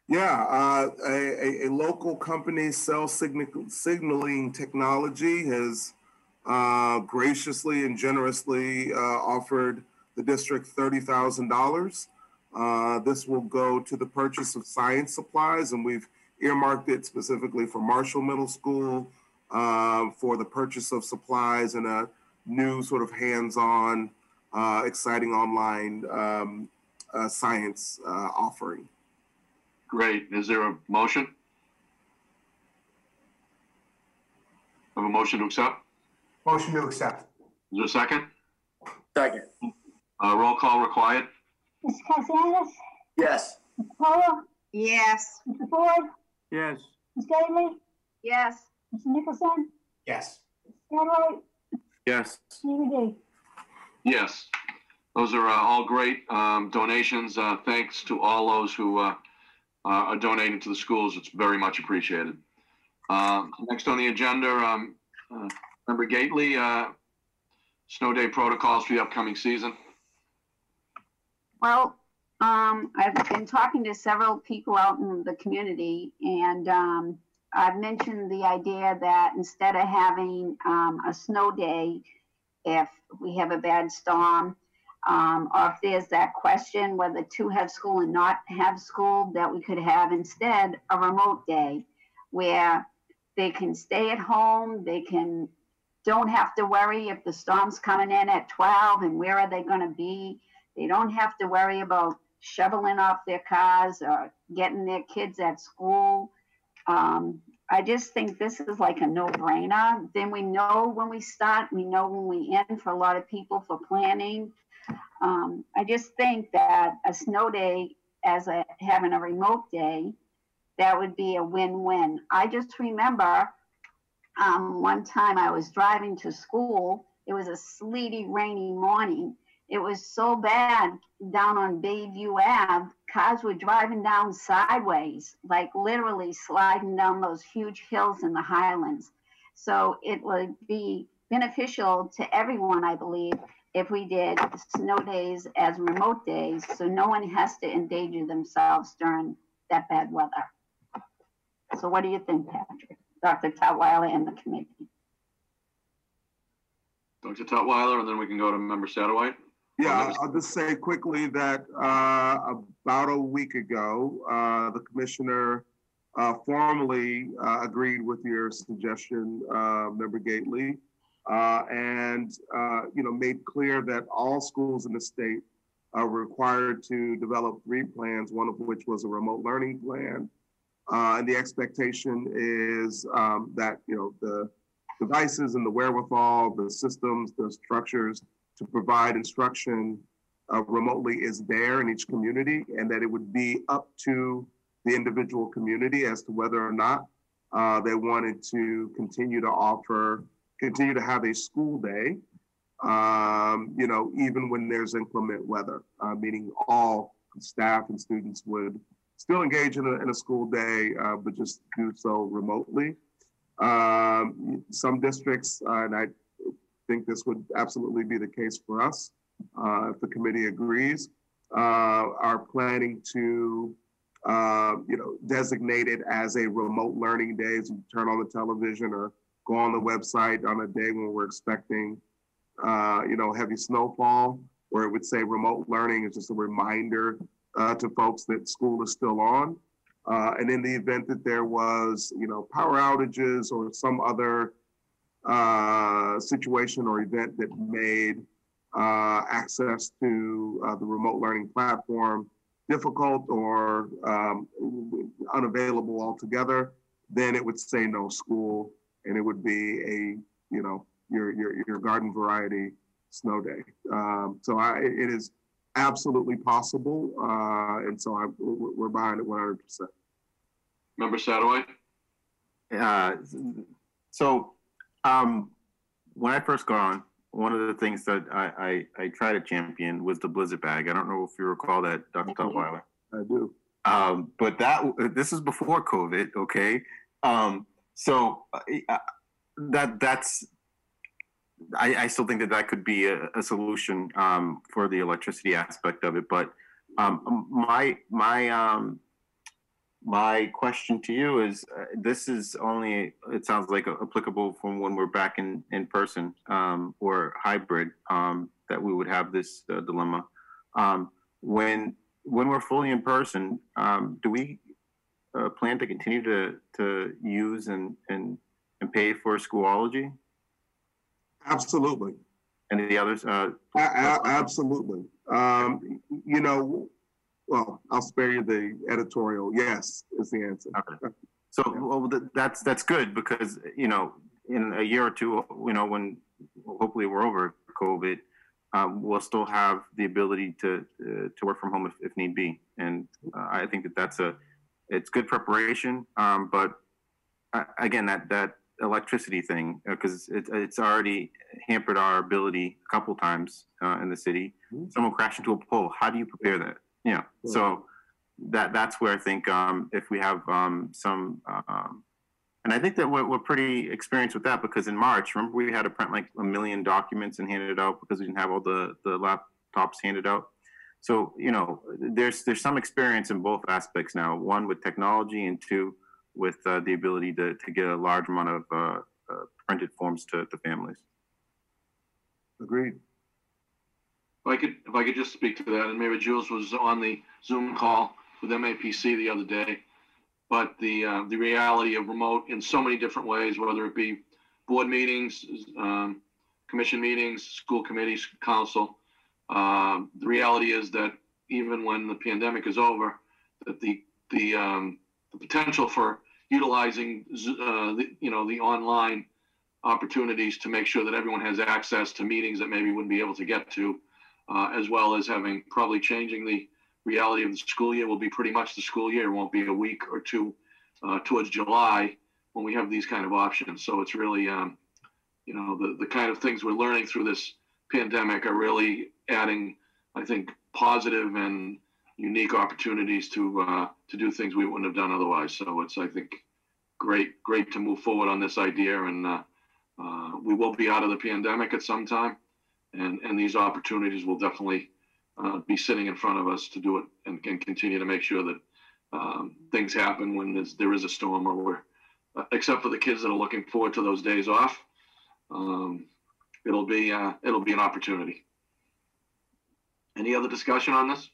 Yeah, a local company, Cell Signaling Technology, has graciously and generously offered the district $30,000. This will go to the purchase of science supplies, and we've earmarked it specifically for Marshall Middle School for the purchase of supplies and a new sort of hands-on, exciting online science offering. Great. Is there a motion? Have a motion to accept? Motion to accept. Is there a second? Second. Roll call required. Mr. Cassianis, Yes. Ms. Fuller, Yes. Mr. Ford, Yes. Ms. Gately, Yes. Mr. Nicholson, Yes. Satterwhite, Yes. Mayor McGee. Yes. Those are all great donations. Thanks to all those who are donating to the schools. It's very much appreciated. Next on the agenda, Member Gately, snow day protocols for the upcoming season. Well, I've been talking to several people out in the community, and I've mentioned the idea that instead of having a snow day, if we have a bad storm, or if there's that question whether to have school and not have school, that we could have instead a remote day where they can stay at home, don't have to worry if the storm's coming in at 12 and where are they going to be. They don't have to worry about shoveling off their cars or getting their kids at school. I just think this is like a no-brainer. Then we know when we start, we know when we end for a lot of people for planning. I just think that a snow day having a remote day, that would be a win-win. I just remember one time I was driving to school. It was a sleety, rainy morning. It was so bad down on Bayview Ave, cars were driving down sideways, like literally sliding down those huge hills in the Highlands. So it would be beneficial to everyone, I believe, if we did snow days as remote days, so no one has to endanger themselves during that bad weather. So what do you think, Patrick? Dr. Tutwiler and the committee? Dr. Tutwiler, and then we can go to Member Satterwhite. Yeah, I'll just say quickly that about a week ago, the commissioner formally agreed with your suggestion, Member Gately, and made clear that all schools in the state are required to develop 3 plans, one of which was a remote learning plan. And the expectation is that the devices and the wherewithal, the systems, the structures to provide instruction remotely is there in each community, and that it would be up to the individual community as to whether or not they wanted to continue to have a school day, even when there's inclement weather, meaning all staff and students would still engage in a school day, but just do so remotely. Some districts, and I think this would absolutely be the case for us, if the committee agrees, are planning to designate it as a remote learning day. As you turn on the television or go on the website on a day when we're expecting heavy snowfall, where it would say remote learning is just a reminder to folks that school is still on. And in the event that there was, power outages or some other situation or event that made access to the remote learning platform difficult or unavailable altogether, then it would say no school, and it would be your garden variety snow day. It is absolutely possible, and so we're behind it 100%. Member Satterwhite? When I first got on, one of the things that I tried to champion was the Blizzard bag. I don't know if you recall that, Dr. Tutwiler. I do. But this is before COVID, okay? I still think that could be a solution for the electricity aspect of it. But my question to you is, this is only, it sounds like, applicable from when we're back in person or hybrid, that we would have this dilemma. When we're fully in person, do we plan to continue to use and pay for Schoology? Absolutely. And the others? Absolutely. Well, I'll spare you the editorial. Yes, is the answer. Okay. So that's good, because in a year or two, when hopefully we're over COVID, we'll still have the ability to work from home if need be. And I think it's good preparation. But again, that electricity thing, because it's already hampered our ability a couple times in the city. Mm-hmm. Someone crashed into a pole. How do you prepare that? Yeah. Cool. So that's where I think if we have some, and I think that we're pretty experienced with that, because in March, remember, we had to print like 1 million documents and hand it out because we didn't have all the laptops handed out. So there's some experience in both aspects now. One with technology, and two with the ability to get a large amount of printed forms to families. Agreed. If I could just speak to that, and maybe Jules was on the Zoom call with MAPC the other day, but the reality of remote in so many different ways, whether it be board meetings, commission meetings, school committees, council, the reality is that even when the pandemic is over, that the potential for utilizing the online opportunities to make sure that everyone has access to meetings that maybe wouldn't be able to get to, as well as probably changing the reality of the school year, will be pretty much the school year. It won't be a week or two towards July when we have these kind of options. So it's really, the kind of things we're learning through this pandemic are really adding, I think, positive and unique opportunities to do things we wouldn't have done otherwise. So it's, I think, great to move forward on this idea, and we will be out of the pandemic at some time, and these opportunities will definitely be sitting in front of us to do it and continue to make sure that things happen when there is a storm, or we're, except for the kids that are looking forward to those days off. It'll be an opportunity. Any other discussion on this?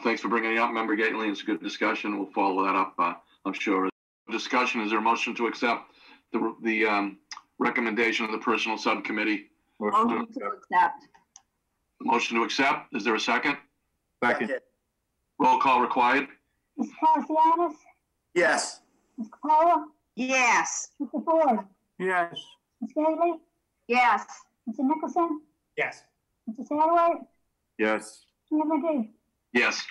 Thanks for bringing it up, Member Gately. It's a good discussion. We'll follow that up, I'm sure. Discussion, is there a motion to accept the recommendation of the Personnel Subcommittee? Motion to accept. Motion to accept. Is there a second? Second. Roll call required. Mr. Cassianis? Yes. Ms. Capola? Yes. Mr. Ford? Yes. Ms. Gately? Yes. Mr. Nicholson? Yes. Mr. Satterwhite? Yes. Mayor McGee? Yes.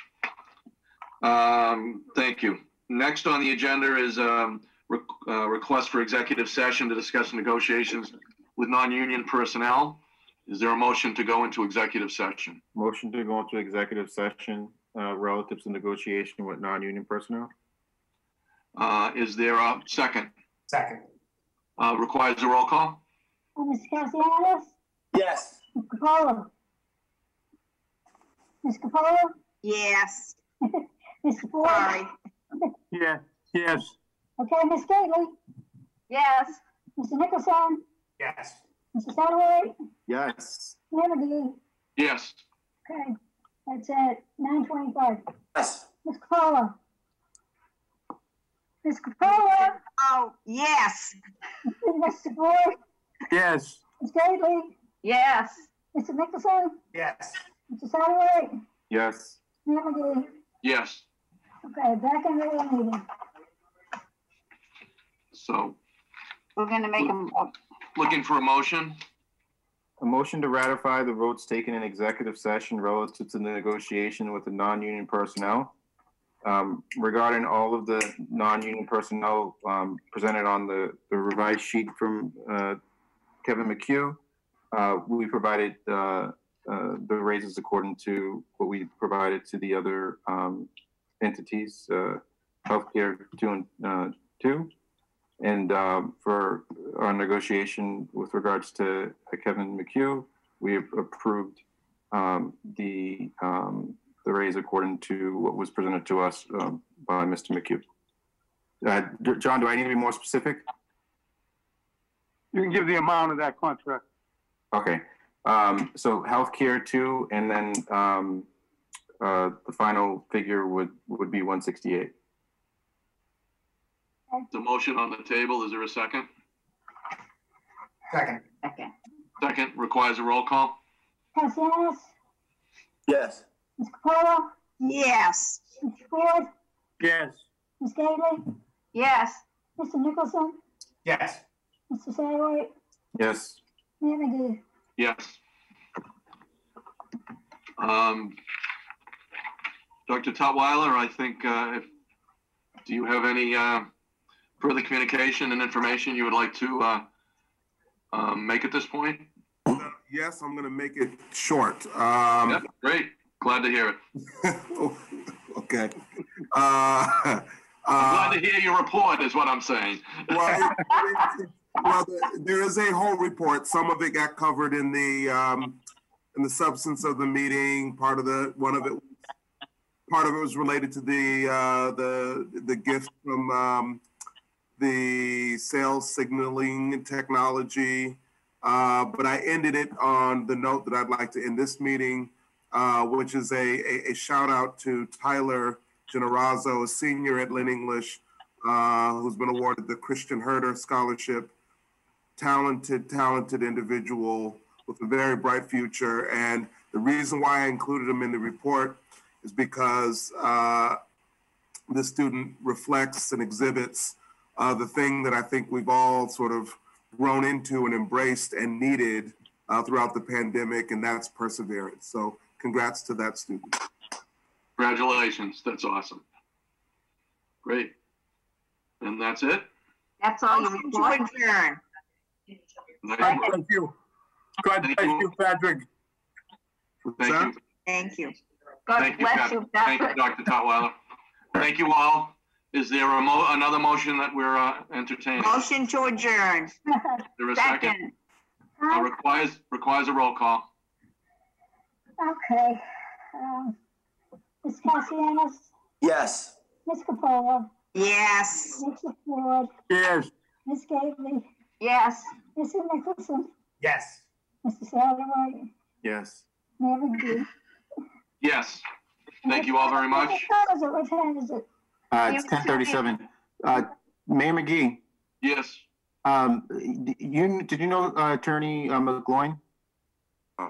Thank you. Next on the agenda is request for executive session to discuss negotiations with non-union personnel. Is there a motion to go into executive session? Motion to go into executive session relative to negotiation with non-union personnel. Is there a second? Second. Requires a roll call? Mr. Cassianis? Yes. Ms. Capola? Ms. Capola? Yes. Mr. Ford? Sorry. Yeah. Yes. Okay, Ms. Gately? Yes. Mr. Nicholson? Yes. Mr. Satterwhite? Yes. Mayor McGee? Yes. Okay, that's at 9:25. Yes. Ms. Capola? Ms. Capola? Oh, yes. Mr. Ford? Yes. Ms. Gately? Yes. Mr. Nicholson? Yes. Mr. Satterwhite? Yes. Mayor McGee? Yes. Okay, back in the meeting. So We're gonna make looking for a motion. A motion to ratify the votes taken in executive session relative to the negotiation with the non-union personnel. Regarding all of the non-union personnel presented on the revised sheet from Kevin McHugh, we provided the raises according to what we provided to the other entities, Healthcare 2 and 2. And for our negotiation with regards to Kevin McHugh, we approved the raise according to what was presented to us by Mr. McHugh. John, do I need to be more specific? You can give the amount of that contract. Okay. So healthcare 2, and then the final figure would be 168. The motion on the table. Is there a second? Second. Second. Second. Requires a roll call. Cassianis? Yes. Ms. Capola? Yes. Mr. Ford? Yes. Ms. Gately? Yes. Mr. Nicholson? Yes. Mr. Satterwhite? Yes. Mayor McGee? Yes. Dr. Tutwiler, I think, do you have any further communication and information you would like to make at this point? Yes, I'm going to make it short. Yeah, great. Glad to hear it. Okay. I'm glad to hear your report is what I'm saying. Well, there is a whole report. Some of it got covered in the substance of the meeting. Part of it was related to the gift from the sales signaling technology. But I ended it on the note that I'd like to end this meeting, which is a shout out to Tyler Generazzo, a senior at Lynn English, who's been awarded the Christian Herder Scholarship. Talented individual with a very bright future. And the reason why I included him in the report is because this student reflects and exhibits the thing that I think we've all sort of grown into and embraced and needed throughout the pandemic, and that's perseverance. So congrats to that student. Congratulations. That's awesome. Great. And that's it? That's all you Motion report? to adjourn. Thank you. God bless you, Patrick. Thank you. Thank you. God Thank you, bless Pat. you, Thank you, Patrick. Dr. Tutwiler. Thank you all. Is there another motion that we're entertaining? Motion to adjourn. Is there a second? Requires a roll call. Okay. Ms. Cassianis? Yes. Ms. Capola? Yes. Mr. Ford? Yes. Ms. Gately? Yes. Mr. Nicholson? Yes. Mr. Satterwhite? Yes. Mayor McGee? Yes. Thank you all very much. What time is it? It's 10:37. Mayor McGee. Yes. Did you know Attorney McGloin?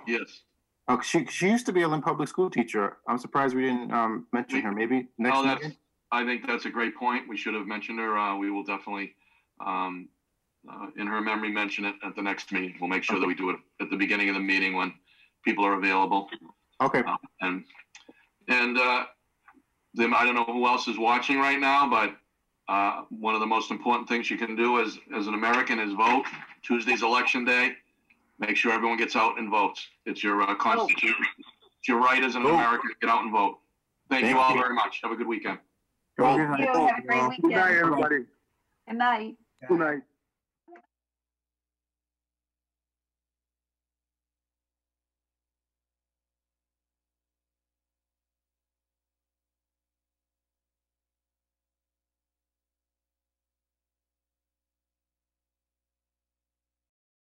Yes. Oh, she used to be a Lynn public school teacher. I'm surprised we didn't mention her. Maybe next meeting? I think that's a great point. We should have mentioned her. We will definitely, in her memory, mention it at the next meeting. We'll make sure that we do it at the beginning of the meeting when people are available. Okay. And then I don't know who else is watching right now, but one of the most important things you can do as an American is vote. Tuesday's election day. Make sure everyone gets out and votes. It's your constitution. It's your right as an American to get out and vote. Thank you all very much. Have a good weekend. Thank you. Have a great weekend. Good night, everybody. Good night. Good night.